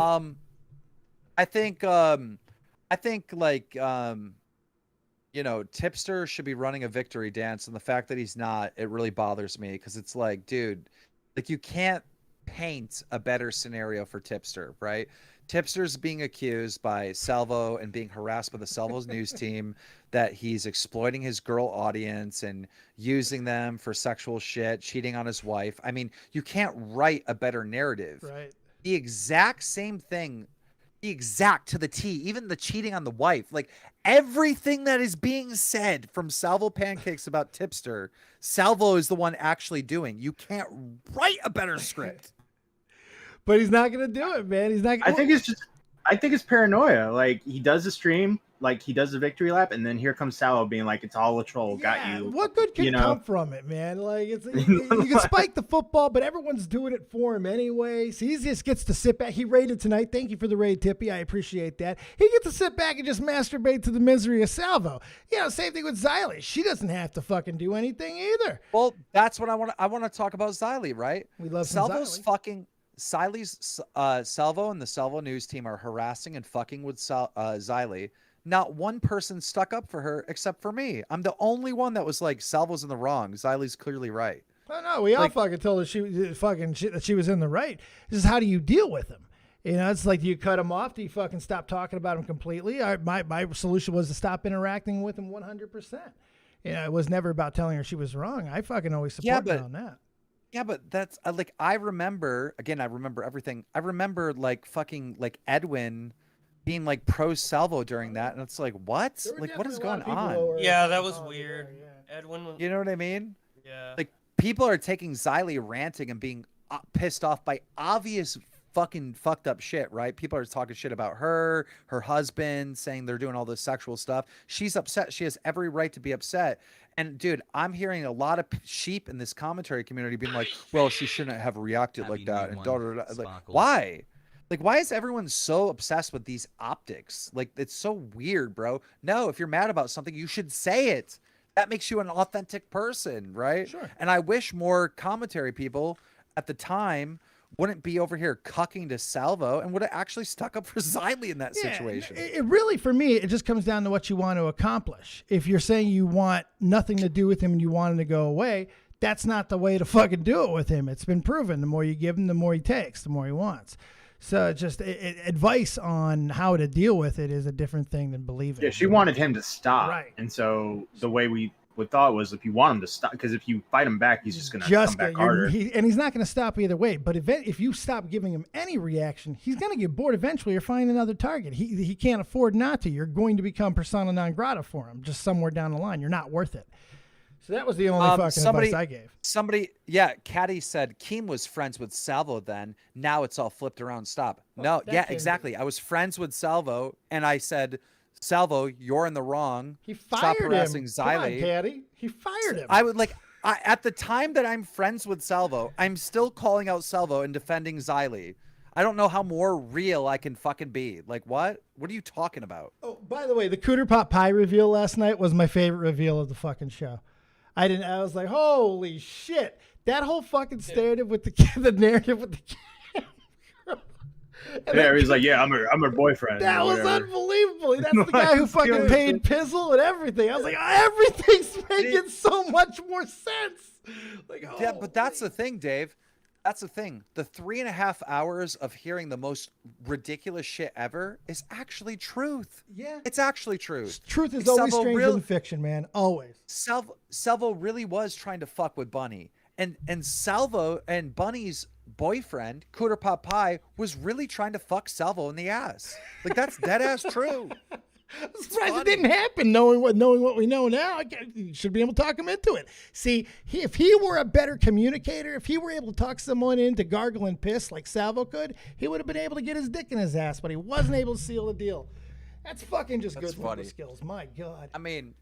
I think I think like you know, Tipster should be running a victory dance, and the fact that he's not, it really bothers me because it's like, dude, like you can't paint a better scenario for Tipster, right? Tipster's being accused by Salvo and being harassed by the Salvo's news team that he's exploiting his girl audience and using them for sexual shit, cheating on his wife. I mean, you can't write a better narrative. Right. The exact same thing, the exact to the T, even the cheating on the wife, like everything that is being said from Salvo Pancakes about Tipster, Salvo is the one actually doing. You can't write a better script. But he's not gonna do it, man. He's not. I think it's paranoia. Like he does the stream, like he does the victory lap, and then here comes Salvo being like, "It's all a troll. Got you." What good can come from it, man? Like you can spike the football, but everyone's doing it for him anyway. So he just gets to sit back. He raided tonight. Thank you for the raid, Tippy. I appreciate that. He gets to sit back and just masturbate to the misery of Salvo. Same thing with Xylee. She doesn't have to fucking do anything either. Well, that's what I want to talk about Xylee, right? We love Salvo's Xylee. fucking. Xylee's Salvo and the Salvo news team are harassing and fucking with Xylee. Not one person stuck up for her except for me. I'm the only one that was like, Salvo's in the wrong. Xylee's clearly right. Oh, no, we all fucking told her that she was in the right. This is how do you deal with him? It's like, do you cut him off? Do you fucking stop talking about him completely? My solution was to stop interacting with him 100%. It was never about telling her she was wrong. I fucking always supported her on that. Yeah, but that's like, I remember everything. I remember like fucking like Edwin being like pro Salvo during that. And it's like, what? Like, what is going on? Yeah, that was weird. Edwin was... You know what I mean? Yeah. Like people are taking Xylee ranting and being pissed off by obvious fucking fucked up shit, right? People are talking shit about her husband, saying they're doing all this sexual stuff. She's upset. She has every right to be upset. And dude, I'm hearing a lot of sheep in this commentary community being like, well, she shouldn't have reacted like that. And like, why? Like, why is everyone so obsessed with these optics? Like, it's so weird, bro. No, if you're mad about something, you should say it. That makes you an authentic person, right? Sure. And I wish more commentary people at the time wouldn't be over here cucking to Salvo and would have actually stuck up for Xylee in that situation. It really, for me, it just comes down to what you want to accomplish. If you're saying you want nothing to do with him and you want him to go away, that's not the way to fucking do it with him. It's been proven. The more you give him, the more he takes, the more he wants. So just advice on how to deal with it is a different thing than believing. Yeah, she wanted him to stop. Right. And so the way we thought was, if you want him to stop, because if you fight him back, he's just going to come back harder. And he's not going to stop either way. But if you stop giving him any reaction, he's going to get bored eventually or find another target. He can't afford not to. You're going to become persona non grata for him just somewhere down the line. You're not worth it. So that was the only fucking advice I gave. Caddy said Keem was friends with Salvo then. Now it's all flipped around. Stop. No, yeah, exactly. I was friends with Salvo, and I said, Salvo, you're in the wrong. He fired Stop harassing him. Xylee. Come on, Caddy. He fired him. I would like, at the time that I'm friends with Salvo, I'm still calling out Salvo and defending Xylee. I don't know how more real I can fucking be. Like, what? What are you talking about? Oh, by the way, the Cooter Pot Pie reveal last night was my favorite reveal of the fucking show. I was like, holy shit. That whole fucking narrative with the narrative with the Yeah, he's like, yeah, I'm her boyfriend. That was unbelievable. That's the guy who fucking paid Pizzle and everything. I was like, everything's making so much more sense. Like, yeah, but that's the thing, Dave. That's the thing. The 3.5 hours of hearing the most ridiculous shit ever is actually truth. Yeah. It's actually truth. Truth is always stranger than fiction, man. Always. Salvo really was trying to fuck with Bunny. And Salvo and Bunny's boyfriend, Cooter Pot Pie, was really trying to fuck Salvo in the ass. Like, that's dead ass true. I'm surprised it didn't happen. Knowing what we know now, you should be able to talk him into it. See, if he were a better communicator, if he were able to talk someone into gargle and piss like Salvo could, he would have been able to get his dick in his ass, but he wasn't able to seal the deal. That's fucking just good vocal skills. My God. I mean,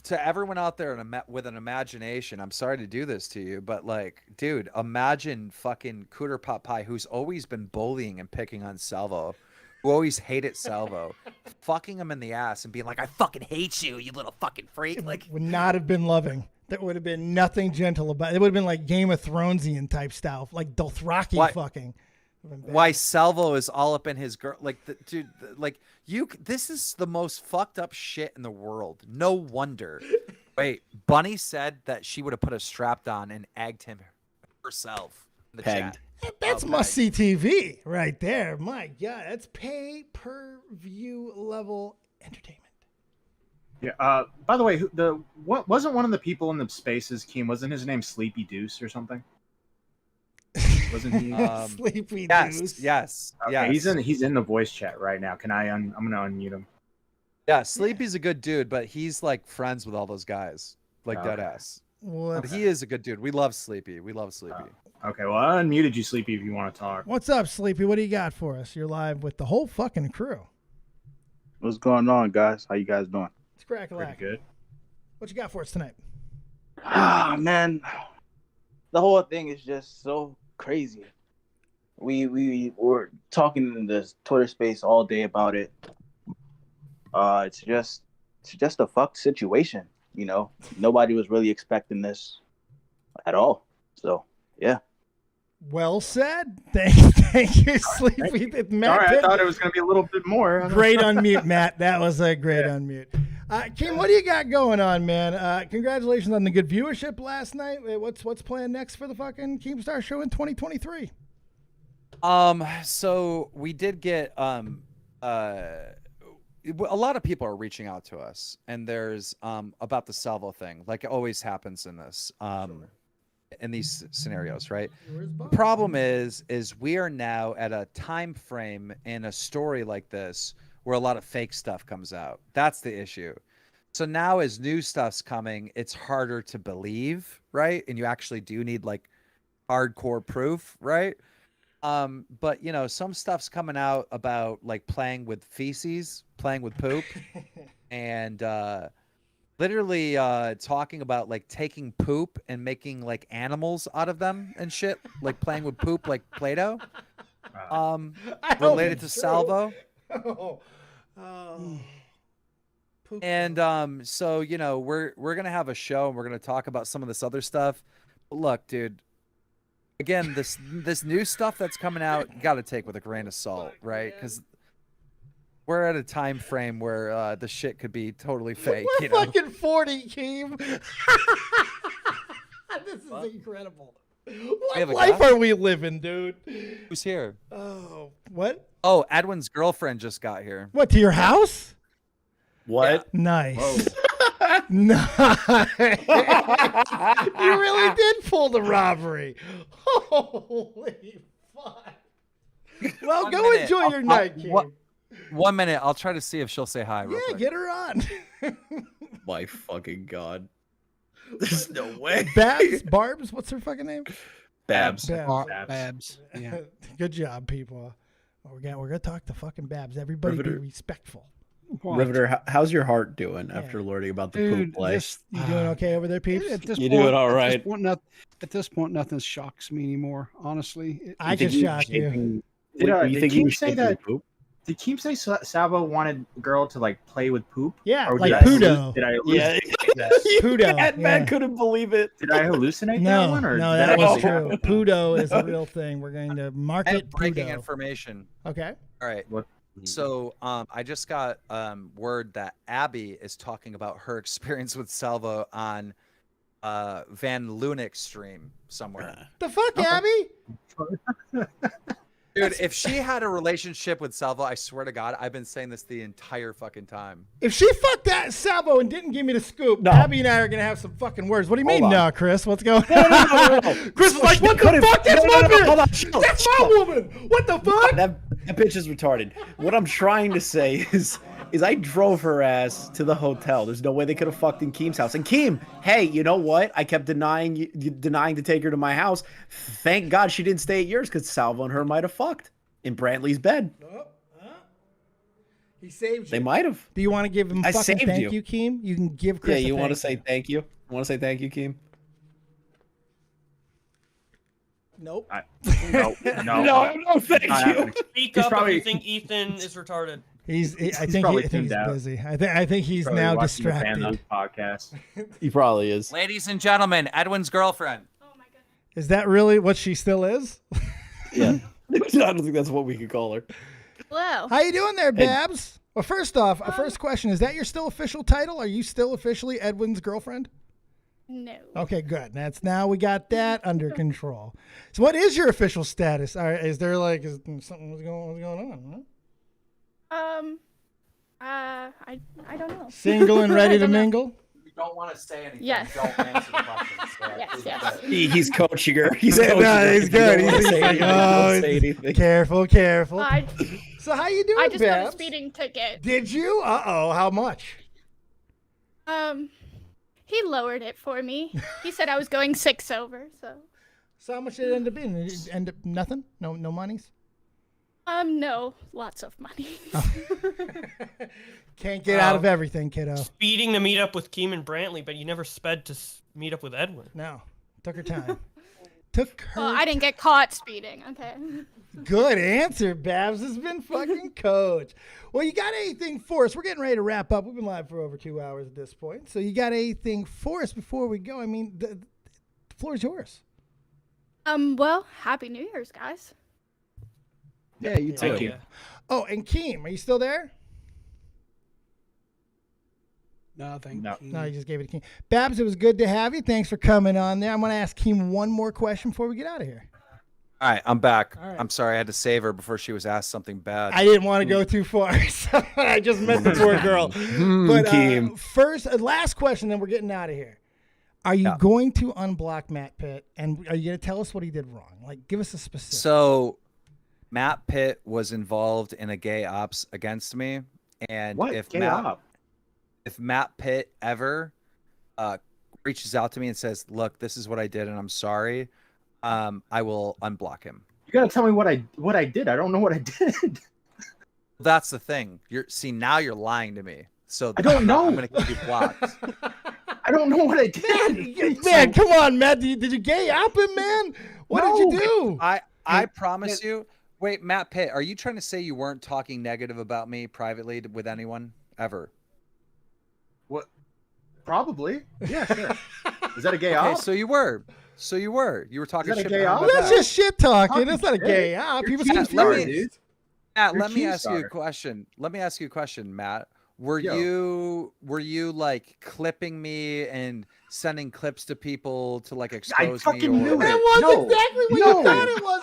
to everyone out there with an imagination, I'm sorry to do this to you, but like, dude, imagine fucking Cooter Pot Pie, who's always been bullying and picking on Salvo, who always hated Salvo, fucking him in the ass and being like, I fucking hate you, you little fucking freak. Like, would not have been loving. That would have been nothing gentle about it. It would have been like Game of Thronesian type style, like Dothraki fucking. why Salvo is all up in his girl. Like, dude, like this is the most fucked up shit in the world. No wonder. Wait, Bunny said that she would have put a strap on and egged him herself in the chat. That's must-see TV right there. My God, that's pay-per-view level entertainment. Yeah. By the way, what wasn't one of the people in the spaces, Keem? Wasn't his name Sleepy Deuce or something? Wasn't he? Sleepy Deuce. Yes. Okay, he's in the voice chat right now. Can I'm gonna unmute him. Yeah, Sleepy's a good dude, but he's like friends with all those guys, like dead ass. But he is a good dude. We love Sleepy. We love Sleepy. Okay, well, I unmuted you, Sleepy, if you want to talk. What's up, Sleepy? What do you got for us? You're live with the whole fucking crew. What's going on, guys? How you guys doing? It's crack-a-lack. Pretty good. What you got for us tonight? Ah, man, the whole thing is just so crazy. We were talking in the Twitter space all day about it. It's just a fucked situation, you know. Nobody was really expecting this at all. So yeah. Well said. Thank you, Sleepy. Matt, Sorry, I thought it was going to be a little bit more. Great unmute, Matt. That was a great unmute. Kim, what do you got going on, man? Congratulations on the good viewership last night. What's planned next for the fucking Keemstar show in 2023? So we did get a lot of people are reaching out to us, and there's about the Salvo thing, like it always happens in this. In these scenarios, right? The problem is we are now at a time frame in a story like this where a lot of fake stuff comes out. That's the issue. So now as new stuff's coming, it's harder to believe, right? And you actually do need like hardcore proof, right? But you know, some stuff's coming out about like playing with feces, playing with poop, and literally talking about like taking poop and making like animals out of them and shit, like playing with poop like Play-Doh. Related to Salvo. And so you know, we're gonna have a show and we're gonna talk about some of this other stuff. But look, dude, again, this new stuff that's coming out, you gotta take with a grain of salt, right? Because we're at a time frame where the shit could be totally fake. We're fucking 40, Keem. This is incredible. What life are we living, dude? Who's here? Oh, what? Oh, Edwin's girlfriend just got here. What, to your house? What? Yeah. Nice. Nice. You really did pull the robbery. Holy fuck. Well, go enjoy your night, Keem. 1 minute. I'll try to see if she'll say hi. Real quick. Get her on. My fucking God. There's no way. Barbs? What's her fucking name? Babs. Babs. Yeah. Good job, people. We're gonna talk to fucking Babs. Everybody be respectful. Riveter, how's your heart doing after learning about the poop play? You doing okay over there, peeps? You doing all right? At this point, nothing shocks me anymore. Honestly, I just shocked you. Did Keem say that? Did Keem say Salvo wanted a girl to like play with poop? Yeah, or like Pudo. Did I Yeah. Pudo. Man couldn't believe it. Did I hallucinate No, that one? Or no, that was true. Pudo is a real thing. We're going to market breaking Pudo. information. Okay. All right. So I just got word that Abby is talking about her experience with Salvo on Van Lunik's stream somewhere. The fuck, Abby? Dude, if she had a relationship with Salvo, I swear to God, I've been saying this the entire fucking time. If she fucked that Salvo and didn't give me the scoop, Abby and I are gonna have some fucking words. What do you mean, no, Chris? What's going on? No. Chris was like, "What the fuck? That's my bitch. That's my woman. What the fuck?" That bitch is retarded. What I'm trying to say is I drove her ass to the hotel. There's no way they could have fucked in Keem's house. And Keem, hey, you know what? I kept denying to take her to my house. Thank God she didn't stay at yours, because Salvo and her might have fucked in Brantley's bed. He saved you. They might have. Do you want to give him I fucking saved thank you, Keem? You can give Chris. Yeah, you want to thank say thank you? You want to say thank you, Keem? Nope. No, thank you. Speak up if you think Ethan is retarded. I think he's busy. I think he's Probably now watching the distracted. Fan podcast. He probably is. Ladies and gentlemen, Edwin's girlfriend. Is that really what she still is? Yeah. don't think that's what we could call her. Hello. How you doing there, Babs? Well, first off, first question, is that your still official title? Are you still officially Edwin's girlfriend? No. Okay, good. Now we got that under control. So what is your official status? Is there is something what's going on? I don't know. Single and ready to mingle? You don't want to say anything. Yes. Don't answer the questions. Yes. He's coaching her. He's No, he's good. Don't say anything. Don't say He's anything. careful. So how you doing, I just got a Babs? speeding ticket. Did you? Uh-oh. How much? He lowered it for me. He said I was going 6 over, so. So how much did it end up being? Did it end up nothing? No monies? No, lots of money. Can't get out of everything, kiddo. Speeding to meet up with Keem and Brantley, but you never sped to meet up with Edwin. No, took her time. Took her. Well, I didn't get caught speeding. Okay. Good answer, Babs. Has been fucking coach. Well, you got anything for us? We're getting ready to wrap up. We've been live for over 2 hours at this point. So you got anything for us before we go? I mean, the floor is yours. Well, Happy New Year's, guys. Yeah, you too. Thank you. Oh, and Keem, are you still there? Nothing. No, you just gave it to Keem. Babs, it was good to have you. Thanks for coming on there. I'm going to ask Keem one more question before we get out of here. All right, I'm back. All right. I'm sorry I had to save her before she was asked something bad. I didn't want to go too far, so I just missed the poor girl. But first, last question, then we're getting out of here. Are you going to unblock MattPitt, and are you going to tell us what he did wrong? Like, give us a specific. So, MattPitt was involved in a gay ops against me, and if MattPitt ever reaches out to me and says, "Look, this is what I did, and I'm sorry," I will unblock him. You gotta tell me what I did. I don't know what I did. That's the thing. Now you're lying to me. So I don't know. I'm gonna keep you blocked. I don't know what I did. Man, come on, Matt. Did you gay up him, man? What did you do? I promise you. Wait, MattPitt, are you trying to say you weren't talking negative about me privately with anyone ever? What? Probably. Yeah, sure. Is that a gay Okay, op? so you were. You were talking Is that a shit gay about op? me. That's just shit talking. That's not a gay op. He was confused. Matt, You're let me a ask you a Keemstar. question. Matt. Were Yo. you like clipping me and sending clips to people to like I expose fucking me? knew it. That was exactly what you thought it was,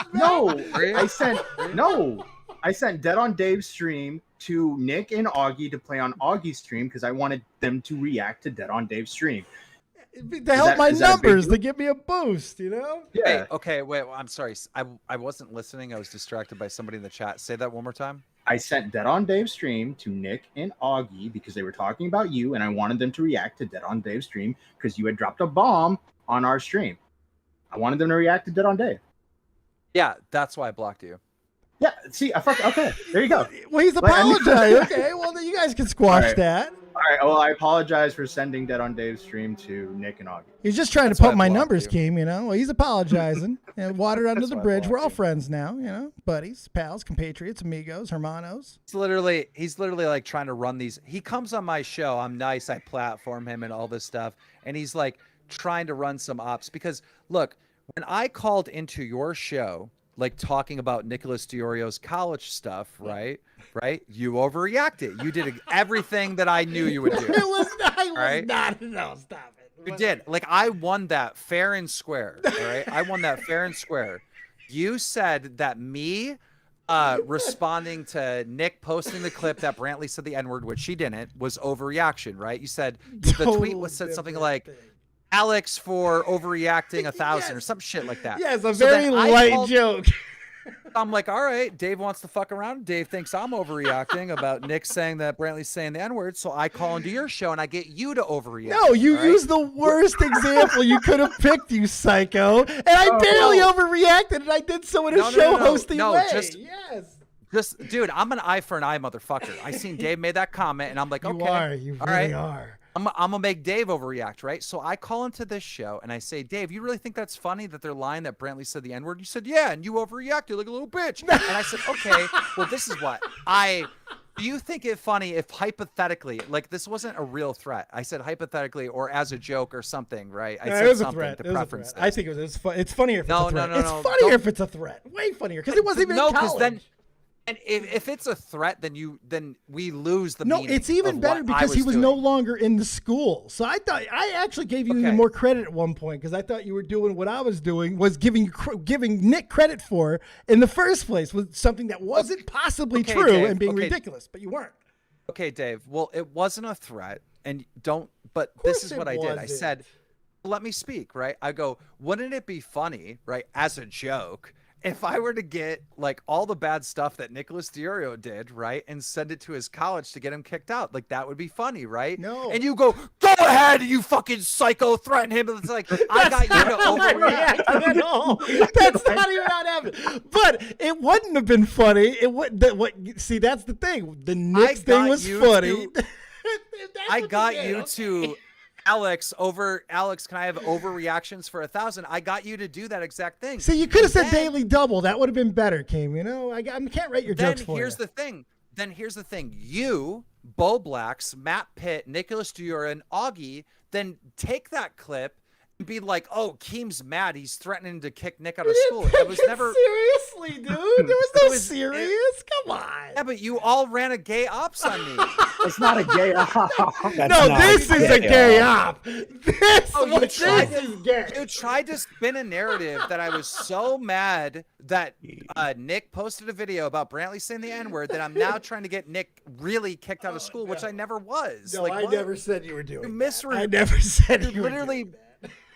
man. No. I sent Dead on Dave's stream to Nick and Augie to play on Augie's stream because I wanted them to react to Dead on Dave's stream. To help my numbers, to give me a boost, you know? Yeah. Hey, okay, wait. I'm sorry. I wasn't listening. I was distracted by somebody in the chat. Say that one more time. I sent Dead on Dave's stream to Nick and Augie because they were talking about you, and I wanted them to react to Dead on Dave's stream because you had dropped a bomb on our stream. I wanted them to react to Dead on Dave. Yeah, that's why I blocked you. Yeah, see, okay, there you go. Well, he's apologized. Okay, well, then you guys can squash that. All right, well, I apologize for sending Dead on Dave's stream to Nick and Augie. He's just trying to pump my numbers, Keem, you know? Well, he's apologizing. And water under the bridge. We're all friends now, you know? Buddies, pals, compatriots, amigos, hermanos. He's literally like trying to run these. He comes on my show. I'm nice. I platform him and all this stuff. And he's like trying to run some ops because look, when I called into your show, like talking about Nicholas Diorio's college stuff, right? You overreacted. You did everything that I knew you would do. No, stop it. You did. Like, I won that fair and square, all right? I won that fair and square. You said that me responding to Nick posting the clip that Brantley said the N-word, which she didn't, was overreaction, right? You said the tweet said something like, Alex for overreacting 1,000 or some shit like that. Yeah, it's a very light joke. I'm like, all right, Dave wants to fuck around. Dave thinks I'm overreacting about Nick saying that Brantley's saying the N-word. So I call into your show and I get you to overreact. No, you used the worst example you could have picked, you psycho. And I barely overreacted, and I did so in a show hosting way. Just, dude, I'm an eye for an eye, motherfucker. I seen Dave made that comment, and I'm like, okay. You really are. I'm gonna make Dave overreact, right? So I call into this show and I say, Dave, you really think that's funny that they're lying that Brantley said the N-word? You said, yeah, and you overreacted like a little bitch. And I said, okay, well, this is what I Do you think it funny if hypothetically, like this wasn't a real threat? I said hypothetically or as a joke or something, right? I said it was a something threat. to It was a preference threat. I think it's funnier if it's a threat. No, It's funnier if it's a threat. Way funnier because it wasn't even in college. Then, and if it's a threat, then we lose the No, meaning it's even of better what because I he was doing. no longer in the school. So I thought I actually gave you even more credit at one point because I thought you were doing what I was doing was giving Nick credit for in the first place was something that wasn't possibly true Dave, and being ridiculous, but you weren't. Okay, Dave. Well, it wasn't a threat, and don't. But this is what I did. I said, "Let me speak." Right? I go, "Wouldn't it be funny, right, as a joke, if I were to get like all the bad stuff that Nicholas Diorio did, right, and send it to his college to get him kicked out? Like that would be funny, right?" No. And you go ahead, you fucking psycho, threaten him. It's like I got you to overreact. at all. That's not even how it happened. But it wouldn't have been funny. It would. See, that's the thing. The Knicks thing was funny. I got you to. Alex, can I have overreactions for 1,000? I got you to do that exact thing. See, you could have said daily double. That would have been better, Kim. You know, I can't rate your jokes for you. Then here's the thing. You, Bo Blacks, MattPitt, Nicholas Diorio, and Augie, then take that clip and be like, "Oh, Keem's mad. He's threatening to kick Nick out of school." It was never seriously, dude. There was no serious. Come on. Yeah, but you all ran a gay ops on me. It's not a gay op. No, this is a gay op. This is gay. You tried to spin a narrative that I was so mad that Nick posted a video about Brantley saying the N-word that I'm now trying to get Nick really kicked out of school, which I never was. No, like, I never said you were doing that. I never said you were doing that.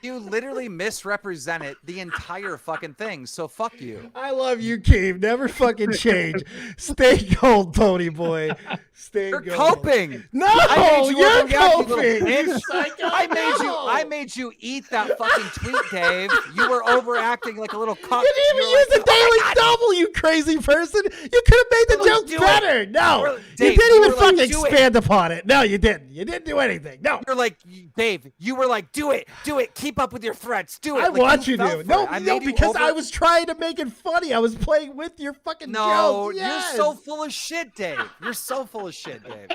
You literally misrepresented the entire fucking thing, so fuck you. I love you, Keem. Never fucking change. Stay gold, Pony Boy. Stay You're gold. coping. No, you're coping. I made you eat that fucking tweet, Dave. You were overacting like a little cock. You didn't even use the daily double, you crazy person. You could have made the jokes better. No, Dave, you didn't even were like, fucking "Do it." expand upon it. No, you didn't. You didn't do anything. No. You're like, Dave, you were like, do it, keep up with your threats, do it. I Like, want you fell to. for No, it. I no, made you because over- I was trying to make it funny. I was playing with your fucking No, jokes. Yes. you're so full of shit, Dave. You're so full of shit, Dave.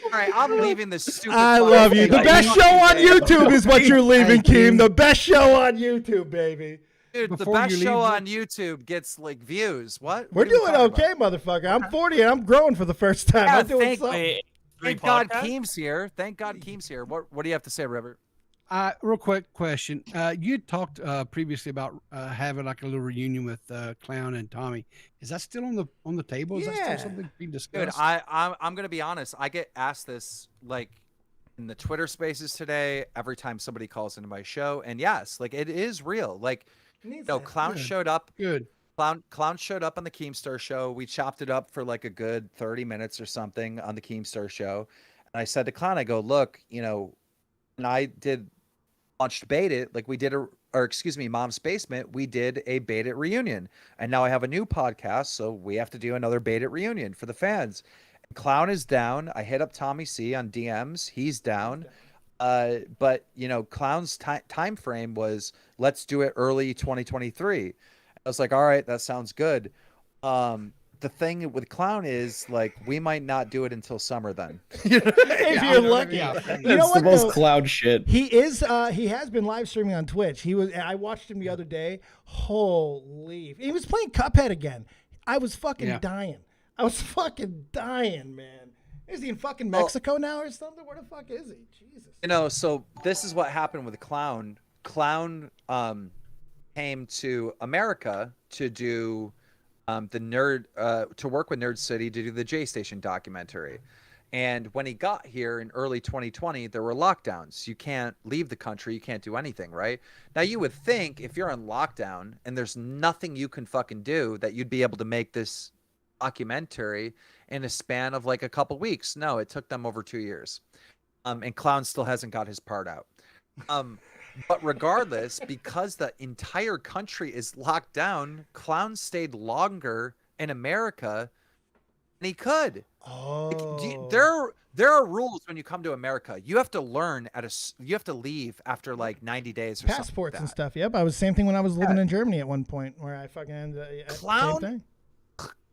All right, I'm leaving this stupid. I fucking love you. thing. The Like, best fuck show you, on Dave. YouTube is what you're leaving, Thank you. Keem. The best show on YouTube, baby. Dude, the Before best you show leave, on YouTube gets like views. What? We're What are we doing talking okay, motherfucker. I'm 40 and I'm growing for the first time. Yeah, I'm doing thank- something. Thank God Keem's here. Thank God Keem's here. What do you have to say, River? Real quick question. You talked previously about having like a little reunion with Clown and Tommy. Is that still on the table? Is that Yeah. still something being Dude, discussed? I'm gonna be honest. I get asked this like in the Twitter Spaces today every time somebody calls into my show, and yes, like it is real. Like, Clown Good. showed up. Good. Clown showed up on the Keemstar show. We chopped it up for like a good 30 minutes or something on the Keemstar show, and I said to Clown, I go, look, when I launched Bait It, like we did Mom's Basement, we did a Bait It reunion. And now I have a new podcast, so we have to do another Bait It reunion for the fans. And Clown is down. I hit up Tommy C on DMs. He's down. But Clown's time frame was let's do it early 2023. I was like, all right, that sounds good. The thing with Clown is like we might not do it until summer then. If you're lucky. That's You know what, the most though? cloud shit. He has been live streaming on Twitch. I watched him the other day. Holy. He was playing Cuphead again. I was fucking dying. I was fucking dying, man. Is he in fucking Mexico now or something? Where the fuck is he? Jesus. So this is what happened with Clown. Clown came to America to do to work with Nerd City to do the J Station documentary. And when he got here in early 2020, there were lockdowns. You can't leave the country. You can't do anything, right? Now, you would think if you're on lockdown and there's nothing you can fucking do that you'd be able to make this documentary in a span of like a couple weeks. No, it took them over 2 years. And Clown still hasn't got his part out. But regardless, because the entire country is locked down, Clown stayed longer in America than he could. Oh. There are rules when you come to America. You have to you have to leave after like 90 days or Passports something and like stuff. Yep. I was same thing when I was living in Germany at one point where I fucking ended Clown? same thing.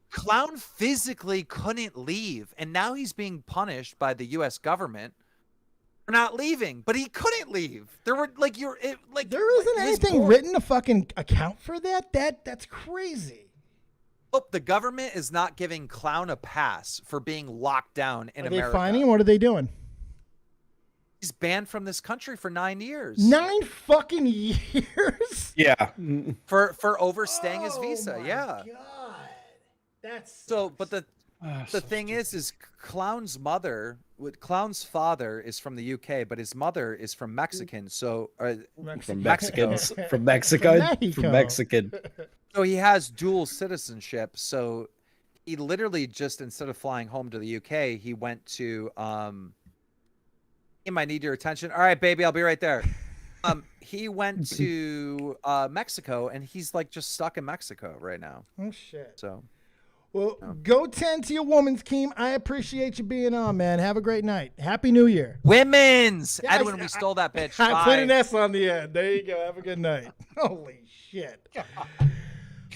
Clown physically couldn't leave, and now he's being punished by the U.S. government for not leaving. But he couldn't leave. There were there isn't anything written to fucking account for that. That's crazy. Oh, the government is not giving Clown a pass for being locked down in America. Are they fining him? What are they doing? He's banned from this country for 9 years. 9 fucking years? Yeah. For overstaying his visa. Yeah. God. That's so. But the thing is Clown's father is from the UK, but his mother is from Mexican. So from Mexicans, from Mexico, from Mexican. So he has dual citizenship. So he literally just, instead of flying home to the UK, he went to he might need your attention. All right, baby, I'll be right there. He went to Mexico, and he's like just stuck in Mexico right now. Oh shit. So well, go tend to your woman's, Keem. I appreciate you being on, man. Have a great night. Happy New Year. Women's. Yeah, Edwin, we stole that bitch. I Bye. put an S on the end. There you go. Have a good night. Holy shit.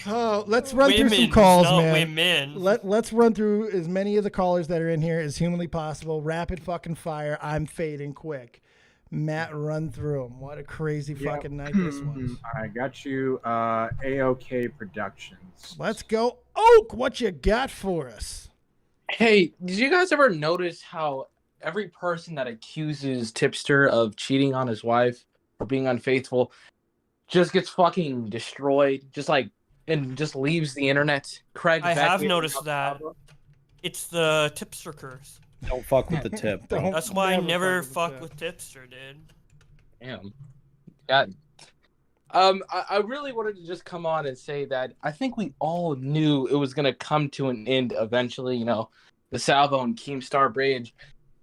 Oh, let's run through some calls, man. Let's run through as many of the callers that are in here as humanly possible. Rapid fucking fire. I'm fading quick. Matt, run through them. What a crazy fucking night this was. I got you. AOK Productions. Let's go. Oak, what you got for us? Hey, did you guys ever notice how every person that accuses Tipster of cheating on his wife or being unfaithful just gets fucking destroyed? And just leaves the internet. Craig, I have noticed that. It's the Tipster curse. Don't fuck with the tip. That's why I never fuck with Tipster, dude. Damn. God. I really wanted to just come on and say that I think we all knew it was gonna come to an end eventually. You know, the Salvo and Keemstar Bridge.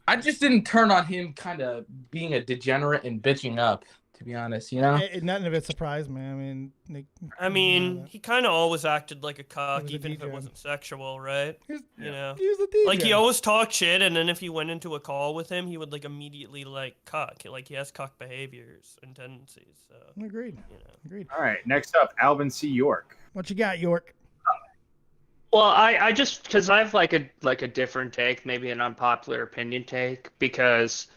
I just didn't turn on him kind of being a degenerate and bitching up. To be honest, you know, nothing of it surprised me. I mean, he kind of always acted like a cock, even if it wasn't sexual, right? You know, he was a DJ. Like he always talked shit, and then if you went into a call with him, he would like immediately like cock. Like he has cock behaviors and tendencies. So agreed. You know, agreed. All right, next up, Alvin C. York. What you got, York? Well, I just because I have like a different take, maybe an unpopular opinion take, because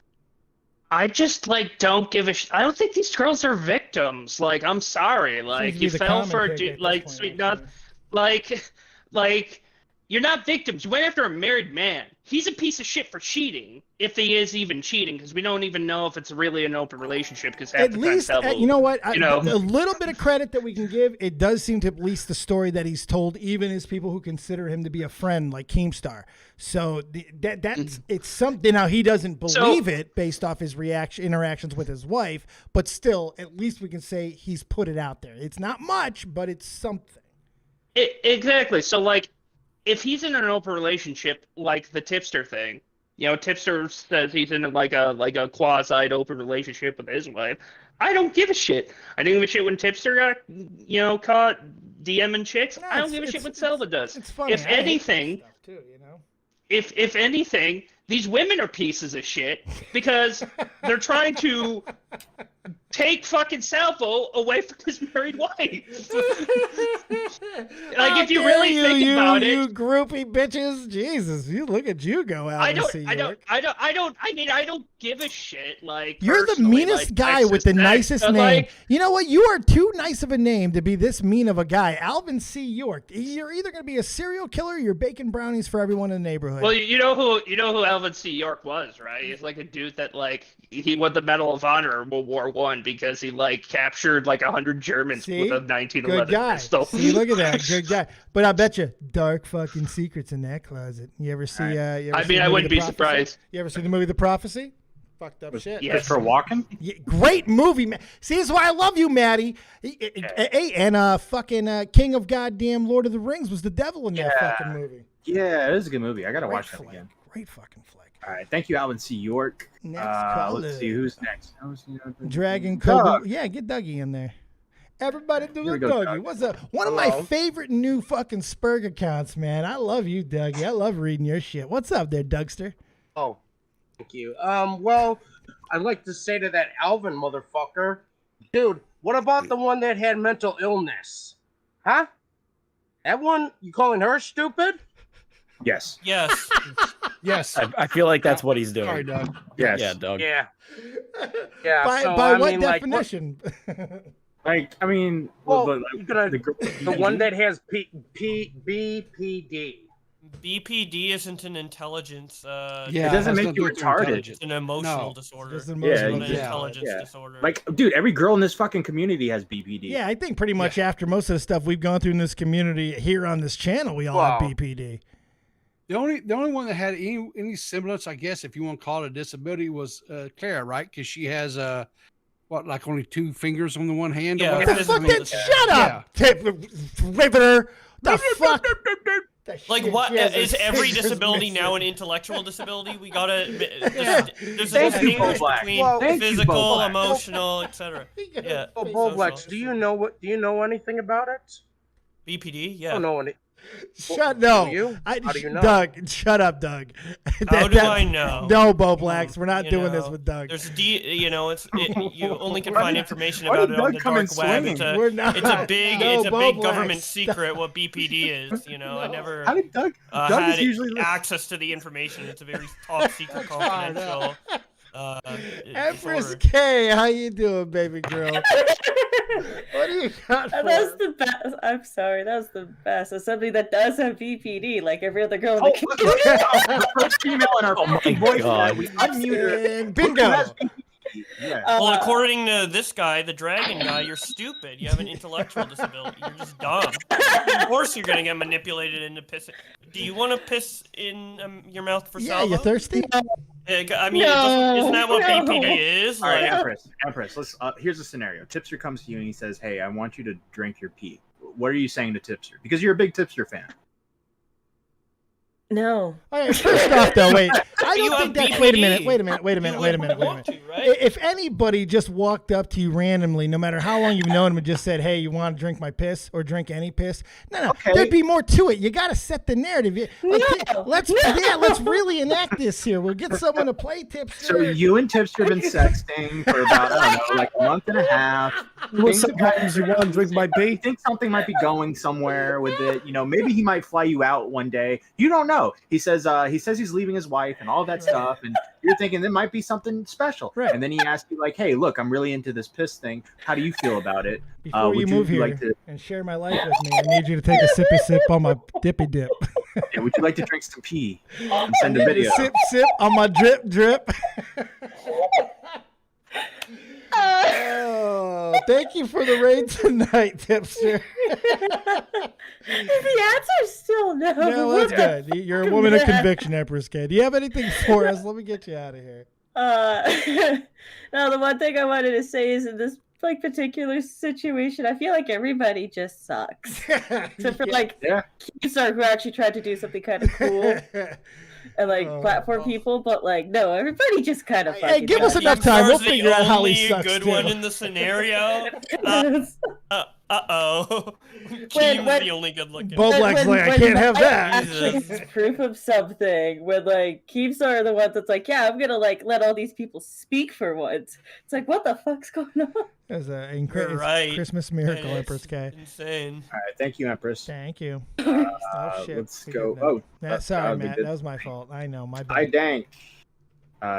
I just like don't give a I don't think these girls are victims. Like, I'm sorry. Like, you fell for a dude. Like, sweet not. Like, you're not victims. You went after a married man. He's a piece of shit for cheating, if he is even cheating, because we don't even know if it's really an open relationship. Because at least, you know what? A little bit of credit that we can give. It does seem to, at least the story that he's told, even as people who consider him to be a friend, like Keemstar. So that's it's something. Now he doesn't believe it based off his interactions with his wife, but still, at least we can say he's put it out there. It's not much, but it's something. Exactly. So like, if he's in an open relationship, like the Tipster thing, you know, Tipster says he's in like a quasi open relationship with his wife. I don't give a shit. I don't give a shit when Tipster got, you know, caught DMing chicks. I don't give a shit what Selva does. It's funny. If anything, too, you know? if anything, these women are pieces of shit because they're trying to take fucking Salvo away from his married wife. Like, if you really think about it, you groupie bitches, Jesus, you look at you go out. I don't give a shit. Like, you're the meanest guy with the nicest name. Like, you know what? You are too nice of a name to be this mean of a guy. Alvin C. York. You're either going to be a serial killer or you're baking brownies for everyone in the neighborhood. Well, you know who Alvin C. York was, right? He's like a dude that like he won the Medal of Honor in World War I because he like captured like 100 Germans with a 1911 good guy. pistol. See, look at that, good guy. But I bet you dark fucking secrets in that closet. You ever see? I wouldn't be surprised. You ever see the movie The Prophecy? Fucked up shit. Yes. For Walken? Yeah, great movie, man. See, this is why I love you, Maddie. Hey, and fucking King of Goddamn Lord of the Rings was the devil in that fucking movie. Yeah, it is a good movie. I gotta watch that again. Great fucking flick. All right, thank you, Alvin C. York. Next caller. Let's see who's next. Dragon Doug. Kobe. Yeah, get Dougie in there. Everybody do Here the we go, Dougie. Doug. What's up? One of my favorite new fucking Spurg accounts, man. I love you, Dougie. I love reading your shit. What's up there, Dougster? Oh, thank you. Well, I'd like to say to that Alvin motherfucker, dude, what about the one that had mental illness? Huh? That one, you calling her stupid? Yes. Yes. Yes. I feel like that's what he's doing. Sorry, Doug. Yes. Yeah, Doug. Yeah. Yeah. By so, by I what mean, definition? Like, I mean, Well, the one that has BPD. BPD isn't an intelligence. It doesn't make you retarded. It's an emotional disorder. It's an It's emotional an disorder. intelligence disorder. Like, dude, every girl in this fucking community has BPD. Yeah, I think pretty much after most of the stuff we've gone through in this community here on this channel, we all have BPD. The only one that had any semblance, I guess, if you want to call it a disability, was Clara, right? Because she has like only 2 fingers on the one hand. Yeah, or whatever? fucking shut up, Riveter. The fuck. Like what is every disability now an intellectual disability? We gotta there's a distinction between physical, emotional, etc. Yeah. Boblex, do you know anything about it? BPD, yeah. I don't know any. How do you know? Doug, shut up, Doug. How do I know? No, Boblex, we're not doing this with Doug. There's you only can find information about it on the dark web. It's a big government secret what BPD is. You know, I never How did Doug had is usually access to the information. It's a very top secret, confidential. Empress K, how you doing, baby girl? What do you got for That's the best. I'm sorry, that was the best. As somebody that does have BPD, like every other girl in the community. First female in our voice. We unmuted her. Bingo. Well, according to this guy, the dragon guy, you're stupid. You have an intellectual disability. You're just dumb. Of course you're going to get manipulated into pissing. Do you want to piss in your mouth for salvo? Yeah, you thirsty? I mean, isn't that what BPD is? All right, Like, Empress. Let's. Here's a scenario. Tipster comes to you and he says, "Hey, I want you to drink your pee." What are you saying to Tipster? Because you're a big Tipster fan. No. First off, though, wait. I don't think that's. Wait a minute. If anybody just walked up to you randomly, no matter how long you've known him, and just said, "Hey, you want to drink my piss or drink any piss?" No, Okay. there'd be more to it. You got to set the narrative. Let's really enact this here. We'll get someone to play Tipster. So you and Tipster have been sexting for about, I don't know, like a month and a half. Sometimes you want to drink my pee? You think something might be going somewhere with it. You know, maybe he might fly you out one day. You don't know. He says he's leaving his wife and all that stuff, and you're thinking there might be something special. Right. And then he asks you like, "Hey, look, I'm really into this piss thing. How do you feel about it?" Before you move here and share my life with me, I need you to take a sippy sip on my dippy dip. Yeah, would you like to drink some pee and send a video? Sip on my drip. Oh, thank you for the raid tonight, Tipster. The answer's still no. No, that's good. You're a woman of conviction, Empress K. Do you have anything for us? Let me get you out of here. No, the one thing I wanted to say is in this particular situation, I feel like everybody just sucks. Except for Keemstar, who actually tried to do something kind of cool. And platform people, but no, everybody just kind of. Hey, give us enough time. We'll figure out how he sucks. Good too. one in the scenario. Keem's the only good looking. Boblex I can't have that. Actually, it's proof of something. When Keemstar are the ones that's yeah, I'm gonna let all these people speak for once. It's what the fuck's going on? It's a Christmas miracle, Empress K. Insane. All right, thank you, Empress. Thank you. Oh shit. Let's go. Sorry, Matt. That was my fault. I know. My bad. Hi, Dank.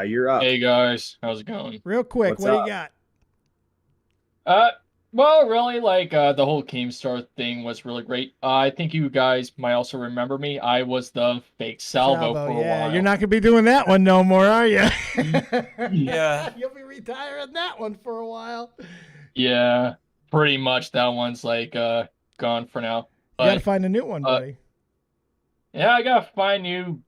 You're up. Hey guys, how's it going? Real quick, what do you got? Well, really, the whole Keemstar thing was really great. I think you guys might also remember me. I was the fake Salvo for a while. You're not gonna be doing that one no more, are you? Yeah. You'll be retiring that one for a while. Yeah, pretty much. That one's gone for now. You gotta find a new one, buddy. Yeah, I gotta find new.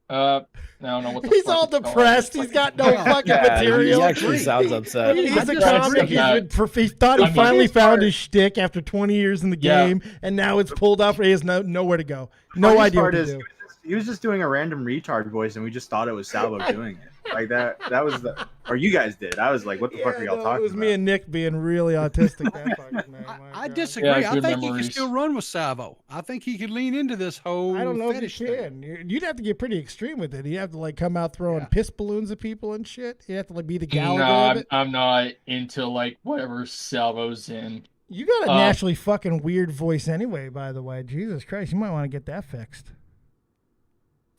I don't know what the He's all depressed. He's got no fucking material. He actually sounds upset. He's a comic. He thought he finally found his shtick after 20 years in the game, and now it's pulled off. He has nowhere to go. No idea what to do. He was just doing a random retard voice, and we just thought it was Salvo doing it. That was or you guys did. I was like, what the fuck are y'all talking about? It was me and Nick being really autistic that fucking night. I disagree. I think he can still run with Salvo. I think he could lean into this whole I don't know if fetish you thing. can. You'd have to get pretty extreme with it. You'd have to come out throwing piss balloons at people and shit. You have to be the Gallagher of it. I'm not into whatever Salvo's in. You got a naturally fucking weird voice anyway, by the way. Jesus Christ, you might want to get that fixed.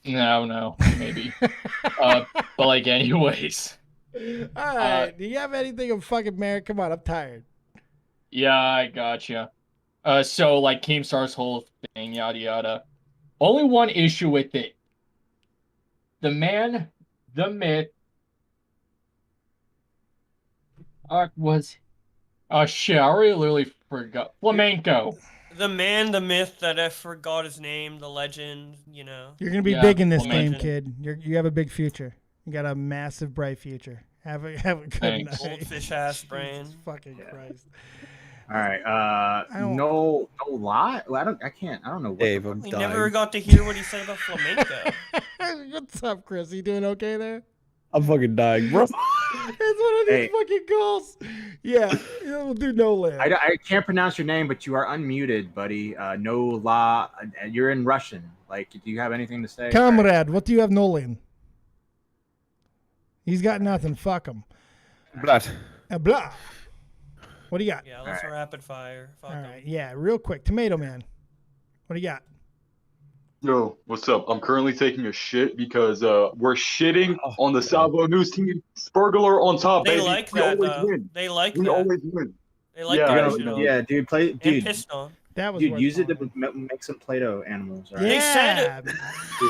No, maybe. But like, anyways. All right. Do you have anything of fucking merit? Come on, I'm tired. Yeah, I gotcha. So like Keemstar's whole thing, yada yada. Only one issue with it. The man, the myth. Was shit, I literally forgot. Flamenco. The man, the myth that I forgot his name, the legend, you know. You're gonna be big in this game, kid. You have a big future. You got a massive, bright future. Have a good night. Goldfish ass brain. Fucking Christ. All right. No lie. Well, I don't know what. Dave, We never got to hear what he said about flamenco. What's up, Chris? You doing okay there? I'm fucking dying, bro. It's one of these fucking goals. Yeah, we'll do no land. I can't pronounce your name, but you are unmuted, buddy. No la. You're in Russian. Like, do you have anything to say? Comrade, what do you have, Nolan? He's got nothing. Fuck him. Blah. Blah. What do you got? Yeah, let's rapid fire. Fuck All 'em. right, yeah, real quick. Tomato Man. What do you got? Yo, what's up? I'm currently taking a shit because we're shitting on the Salvo News team. Spurgler on top, They baby. like We that, always though. win. They like We that. always win. They like Yeah, that I shit know. on. Yeah, dude, play, And dude. pissed on. That was Dude, use it to make some Play-Doh animals. All right? They said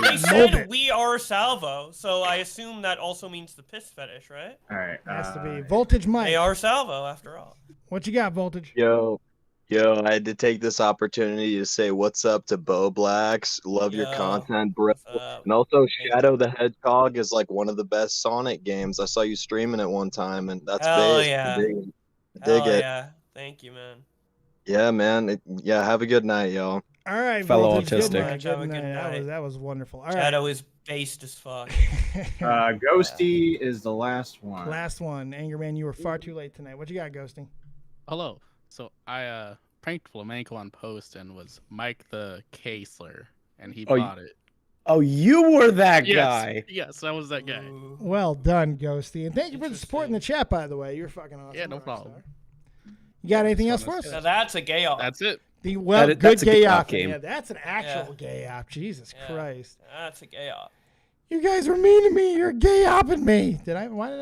they said we are Salvo, so I assume that also means the piss fetish, right? All right. Has to be Voltage Mike. They are Salvo after all. What you got, Voltage? Yo, I had to take this opportunity to say what's up to Bo Blacks. Love your content, bro. And also, Shadow the Hedgehog is like one of the best Sonic games. I saw you streaming it one time, and that's Hell base. yeah. Dig Hell it. yeah. Thank you, man. Yeah, man. Yeah, have a good night, y'all. All right, Fellow Voltage, good autistic. night, Have a good good night. night. That was wonderful. All right. Shadow is based as fuck. Ghosty is the last one. Last one. Angerman, you were far too late tonight. What you got, Ghosty? Hello. So I pranked Flamenco on post and was Mike the Kaesler, and he bought it. Oh, you were that Yes, guy. yes, I was that guy. Well done, Ghosty. And thank you for the support in the chat, by the way. You're fucking awesome. Yeah, no problem. You got anything else for us? Now that's a gay op. That's it. Good that's a gay gay op. op game. Yeah, that's an actual gay op. Jesus Christ. That's a gay op. You guys were mean to me. You're gay opping me. Why did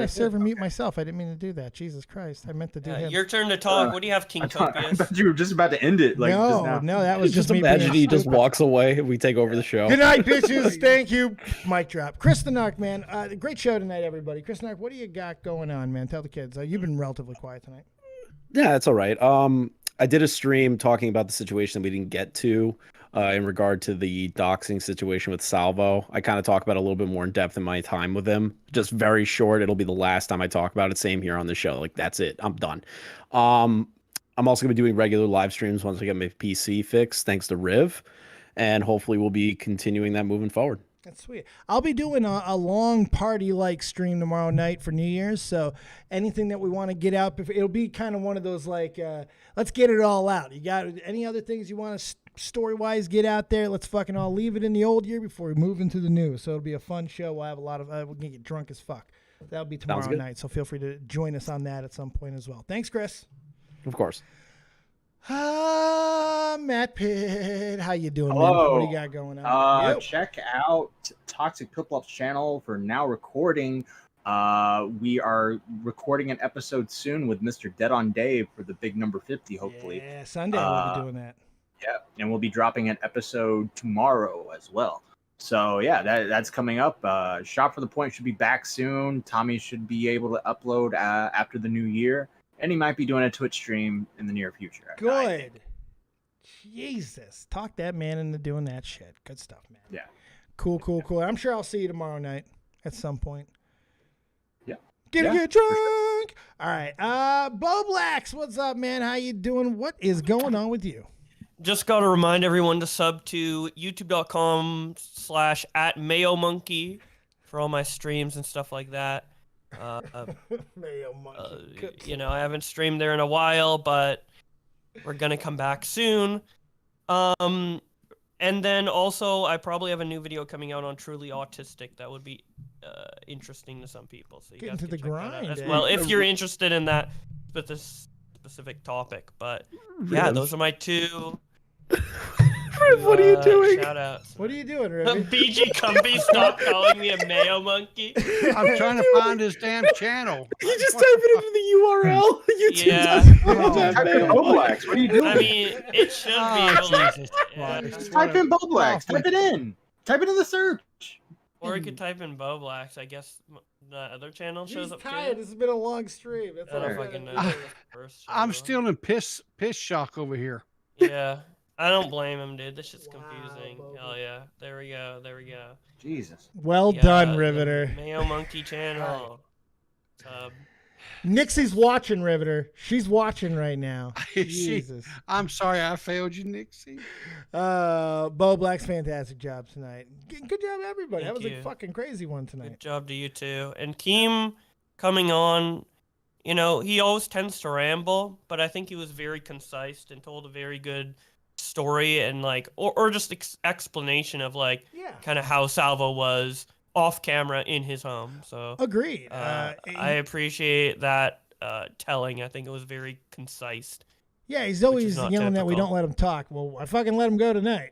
I serve and mute myself? I didn't mean to do that. Jesus Christ. I meant to do him. Your turn to talk. What do you have, King I Topius? thought you were just about to end it. Like just now. No, that was just me imagine being he just stupid. walks away and we take over the show. Good night, bitches. Thank you. Mic drop. Chris the Narc, man. Great show tonight, everybody. Chris the Narc, what do you got going on, man? Tell the kids. You've been relatively quiet tonight. Yeah, that's all right. I did a stream talking about the situation that we didn't get to in regard to the doxing situation with Salvo. I kind of talk about it a little bit more in depth in my time with him. Just very short. It'll be the last time I talk about it. Same here on the show. Like, that's it. I'm done. I'm also going to be doing regular live streams once I get my PC fixed, thanks to Riv. And hopefully we'll be continuing that moving forward. That's sweet. I'll be doing a long party-like stream tomorrow night for New Year's. So anything that we want to get out, it'll be kind of one of those like, let's get it all out. You got any other things you want to story-wise get out there? Let's fucking all leave it in the old year before we move into the new. So it'll be a fun show. We'll have a lot of, we're going to get drunk as fuck. That'll be tomorrow night. So feel free to join us on that at some point as well. Thanks, Chris. Of course. MattPitt, how you doing, Hello. man? What do you got going on? Check out Toxic Piplup's channel for now recording. We are recording an episode soon with Mr. Dead on Dave for the big number 50, hopefully. Yeah, Sunday we'll be doing that. Yeah, and we'll be dropping an episode tomorrow as well. So yeah, that's coming up. Shop for the Point should be back soon. Tommy should be able to upload after the new year. And he might be doing a Twitch stream in the near future. Good. Jesus. Talk that man into doing that shit. Good stuff, man. Yeah. Cool. I'm sure I'll see you tomorrow night at some point. Yeah. Get drunk. All right. Bo Blacks, what's up, man? How you doing? What is going on with you? Just got to remind everyone to sub to youtube.com/@MayoMonkey for all my streams and stuff like that. Mayo Monkey. You know, I haven't streamed there in a while, but we're gonna come back soon. And then also, I probably have a new video coming out on Truly Autistic that would be interesting to some people. So you Get guys into can the check that out grind, as eh? well, if you're interested in that specific topic. But yeah, those are my two. What are you doing? Shout outs. What are you doing, Rivi? BG Cumbie, stop calling me a mayo monkey. I'm trying to find his damn channel. You just type it into the URL. YouTube Yeah. Type in Boblax. What are you doing? I mean, it should be able to. Just type in Boblax. Type it in. Type it in the search. Or you could type in Boblax. I guess the other channel shows He's up tired. too. This has been a long stream. That's all I I'm don't fucking know. saying. I'm still in piss shock over here. Yeah. I don't blame him, dude. This shit's confusing. Hell yeah. There we go. There we go. Jesus. Well done, Riveter. Mayo Monkey channel. Nixie's watching, Riveter. She's watching right now. Jesus. I'm sorry I failed you, Nixie. Bo Black's fantastic job tonight. Good job, everybody. Thank that was you. a fucking crazy one tonight. Good job to you too. And Keem coming on, you know, he always tends to ramble, but I think he was very concise and told a very good story and like, or just explanation of like, kind of how Salvo was off camera in his home. So agreed. I appreciate that telling. I think it was very concise. Yeah, he's always not yelling that we typical. don't let him talk. Well, I fucking let him go tonight.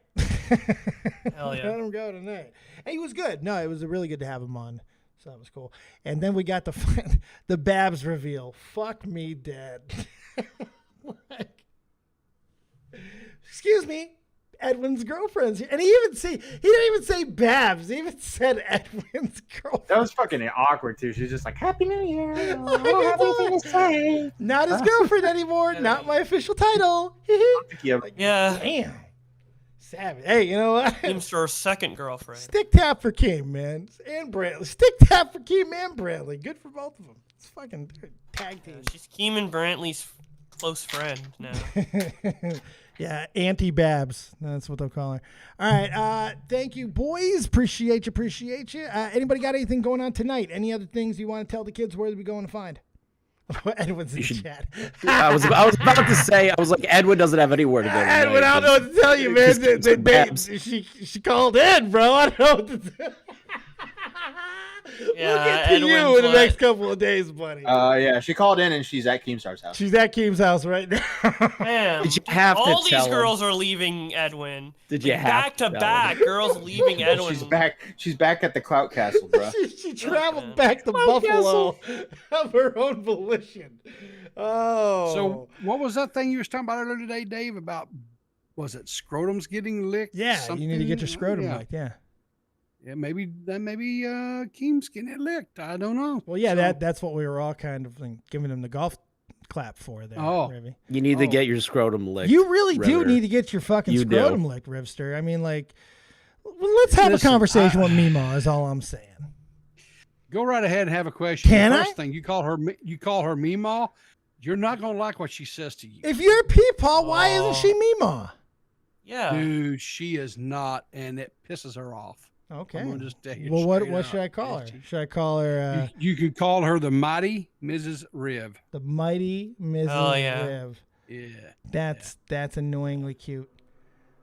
Hell yeah. Let him go tonight. And he was good. No, it was really good to have him on. So that was cool. And then we got the Babs reveal. Fuck me dead. Excuse me. Edwin's girlfriend's here. And he didn't even say Babs. He even said Edwin's girlfriend. That was fucking awkward too. She's just like, Happy New Year. I don't have anything to say. Not his girlfriend anymore. Not my official title. Yeah. Damn. Savage. Hey, you know what? Keemstar's second girlfriend. Stick tap for Keem, man. And Brantley. Stick tap for Keem and Brantley. Good for both of them. It's fucking tag team. She's Keem and Brantley's close friend now. Yeah, Auntie Babs. That's what they'll call her. All right. Thank you, boys. Appreciate you. Anybody got anything going on tonight? Any other things you want to tell the kids where to be going to find? Edwin's in the chat. I was about to say, I was like, Edwin doesn't have anywhere to go. Edwin, I don't know what to tell you, man. She called in, bro. I don't know what to do. Yeah, we'll get to you in the next couple of days, buddy. Yeah, she called in and she's at Keemstar's house. She's at Keem's house right now. Damn. Did you have to all tell these him? girls are leaving Edwin. Did you Like, have back to to tell back? him? Girls leaving Edwin. She's back at the Clout Castle, bro. she traveled back to Buffalo of her own volition. Oh. So what was that thing you was talking about earlier today, Dave? About, was it scrotums getting licked? Yeah, you need to get your scrotum yeah. licked. Yeah. Yeah, maybe Keem's getting it licked. I don't know. Well, yeah, So- that's what we were all kind of like, giving him the golf clap for there. Oh. Rivy. You need to get your scrotum licked. You really do Riveter. need to get your fucking You do. scrotum licked, Rivster. I mean, like, well, let's have Listen, a conversation with Mima. Is all I'm saying. Go right ahead and have a question. Can the I? first thing you call her Meemaw, you're not gonna like what she says to you. If you're Peepaw, why isn't she Mima? Yeah. Dude, she is not, and it pisses her off. Okay. I'm gonna just tell you Well, what straight should up. I call her? Should I call her You could call her the mighty Mrs. Riv. the mighty Mrs. Oh, yeah. Riv? Yeah. That's annoyingly cute.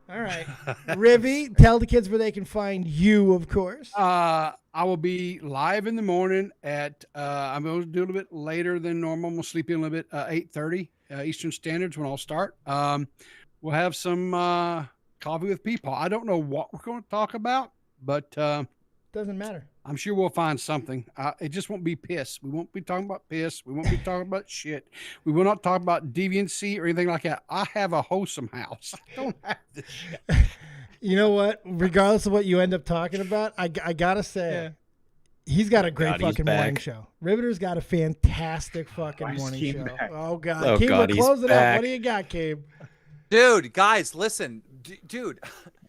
All right, Rivy, tell the kids where they can find you, of course. I will be live in the morning at I'm going to do a little bit later than normal. I'm going to sleep in a little bit 8:30 Eastern Standards when I'll start. We'll have some coffee with Peepaw. I don't know what we're going to talk about, but Doesn't matter. I'm sure we'll find something. It just won't be piss. We won't be talking about piss. We won't be talking about shit. We will not talk about deviancy or anything like that. I have a wholesome house. I don't have this shit. You know what? Regardless of what you end up talking about, I gotta say, he's got a great God, he's fucking morning back. show. Riveter's got a fantastic fucking Why is morning Keem show. back? Oh God, Oh, Keem, God, we're he's closing up. back. What do you got, Keem? Dude, guys, listen. Dude,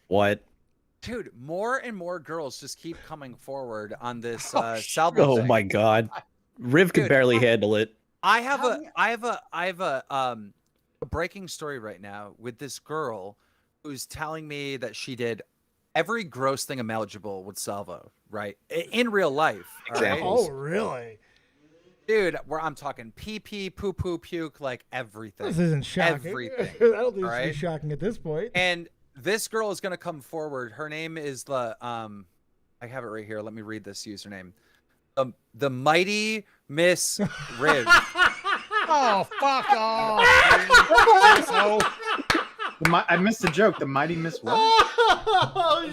What? dude, more and more girls just keep coming forward on this Salvo Oh thing. my God. Riv could Dude, barely handle it. I have a breaking story right now with this girl who's telling me that she did every gross thing imaginable with Salvo, right? In real life. all right? Oh, really? Dude, where I'm talking pee, poo, puke, like everything. This isn't shocking. Everything. I don't think all this is right? shocking at this point. And this girl is gonna come forward. Her name is the I have it right here. Let me read this username. The mighty Miss Riv. Oh, fuck off. I missed the joke. The mighty miss what?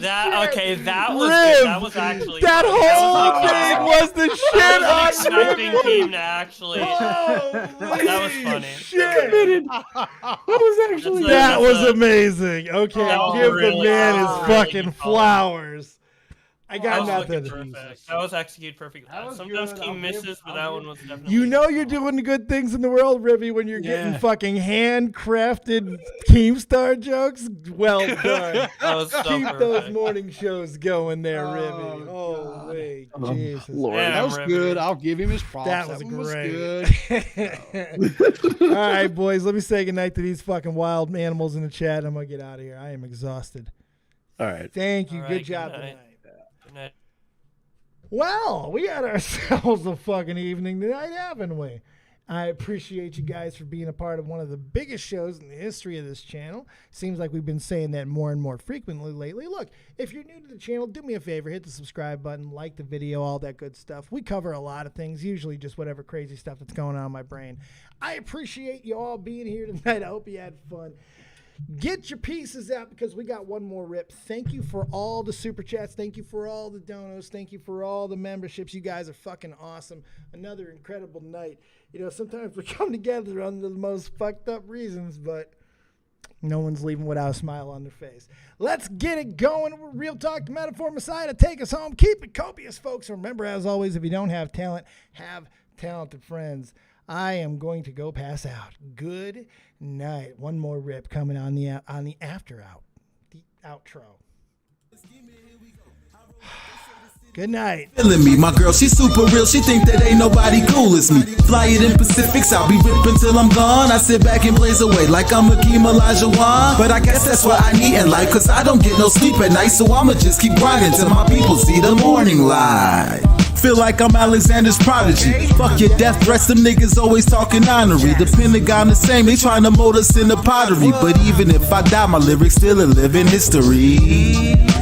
That okay? That was Rib, good. That was actually that funny. whole thing was the shit I on wasn't expecting Keem to actually. That was funny. Shit. That was amazing. Okay, That give was the really man his good. fucking flowers. I got That was nothing. terrific. That was executed perfectly. Sometimes Keem misses, but that one was definitely. You know you're doing the good things in the world, Ribby, when you're getting fucking handcrafted Keemstar jokes. Well done. That was so Keep perfect. those morning shows going there, Ribby. Oh, wait. Jesus. Lord. That was good. I'll give him his props. That was one great. good. All right, boys. Let me say goodnight to these fucking wild animals in the chat. I'm going to get out of here. I am exhausted. All right. Thank you. All Good right, job good night. tonight. Good night. Well, we had ourselves a fucking evening tonight, haven't we? I appreciate you guys for being a part of one of the biggest shows in the history of this channel. Seems like we've been saying that more and more frequently lately. Look, if you're new to the channel, do me a favor, hit the subscribe button, like the video, all that good stuff. We cover a lot of things, usually just whatever crazy stuff that's going on in my brain. I appreciate you all being here tonight. I hope you had fun. Get your pieces out because we got one more rip. Thank you for all the super chats. Thank you for all the donos. Thank you for all the memberships. You guys are fucking awesome. Another incredible night. You know, sometimes we come together under the most fucked up reasons, but no one's leaving without a smile on their face. Let's get it going. We're Real Talk, the Metaphor Messiah to take us home. Keep it copious, folks. Remember, as always, if you don't have talent, have talented friends. I am going to go pass out. Good night. One more rip coming on the outro. Good night. Feeling me, my girl, she's super real. She think that ain't nobody cool as me. Fly it in Pacifics, I'll be ripping till I'm gone. I sit back and blaze away like I'm Hakeem Olajuwon. But I guess that's what I need in life, cause I don't get no sleep at night. So I'ma just keep grinding till my people see the morning light. Feel like I'm Alexander's prodigy. Fuck your death threats, them niggas always talking honorary. The Pentagon the same, they trying to mold us in the pottery. But even if I die, my lyrics still a living history.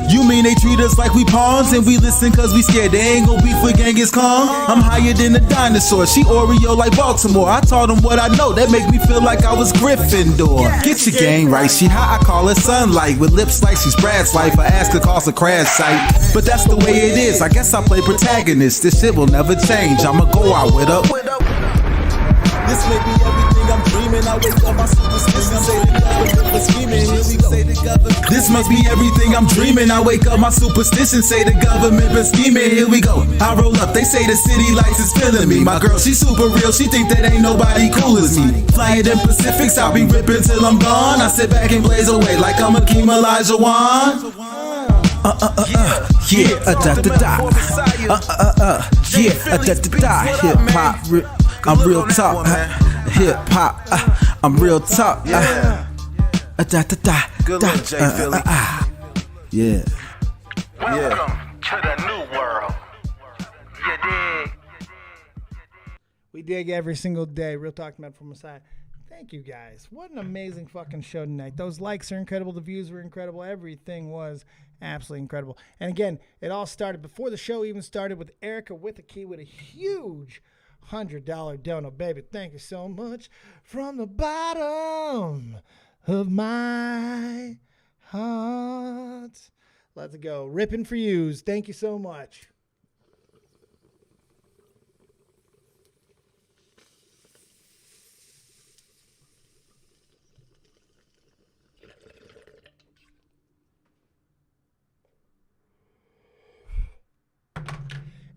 You mean they treat us like we pawns and we listen cause we scared they ain't gon' beef with Genghis Khan? I'm higher than a dinosaur, she Oreo like Baltimore. I taught them what I know, that make me feel like I was Gryffindor. Get your game right, she hot, I call her sunlight. With lips like she's Brad's life, I ask her cause a crash site. But that's the way it is, I guess I play protagonist. This shit will never change, I'ma go out with her. This may be everything I'm dreaming. I wake up, my superstition say the government was scheming. Here we go. This must be everything I'm dreaming. I wake up, my superstition say the government been scheming. Here we go. I roll up, they say the city lights is feeling me. My girl, she super real. She think that ain't nobody cool as me. Fly it in Pacifics, I'll be ripping till I'm gone. I sit back and blaze away like I'm Hakeem Olajuwon. Yeah, da da da. Yeah, da da da. Hip hop. I'm real talk, hip hop. I'm real talk. Da da da. Good little J Philly. Yeah. Welcome to the new world. You dig? We dig every single day. Real Talk, Metaphor Messiah. Thank you guys. What an amazing fucking show tonight. Those likes are incredible. The views were incredible. Everything was absolutely incredible. And again, it all started before the show even started with Erica with a key with a huge $100 dono. Baby, thank you so much from the bottom of my heart. Let's go. Ripping for yous. Thank you so much.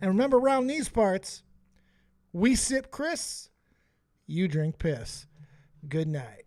And remember, around these parts, we sip Chris, you drink piss. Good night.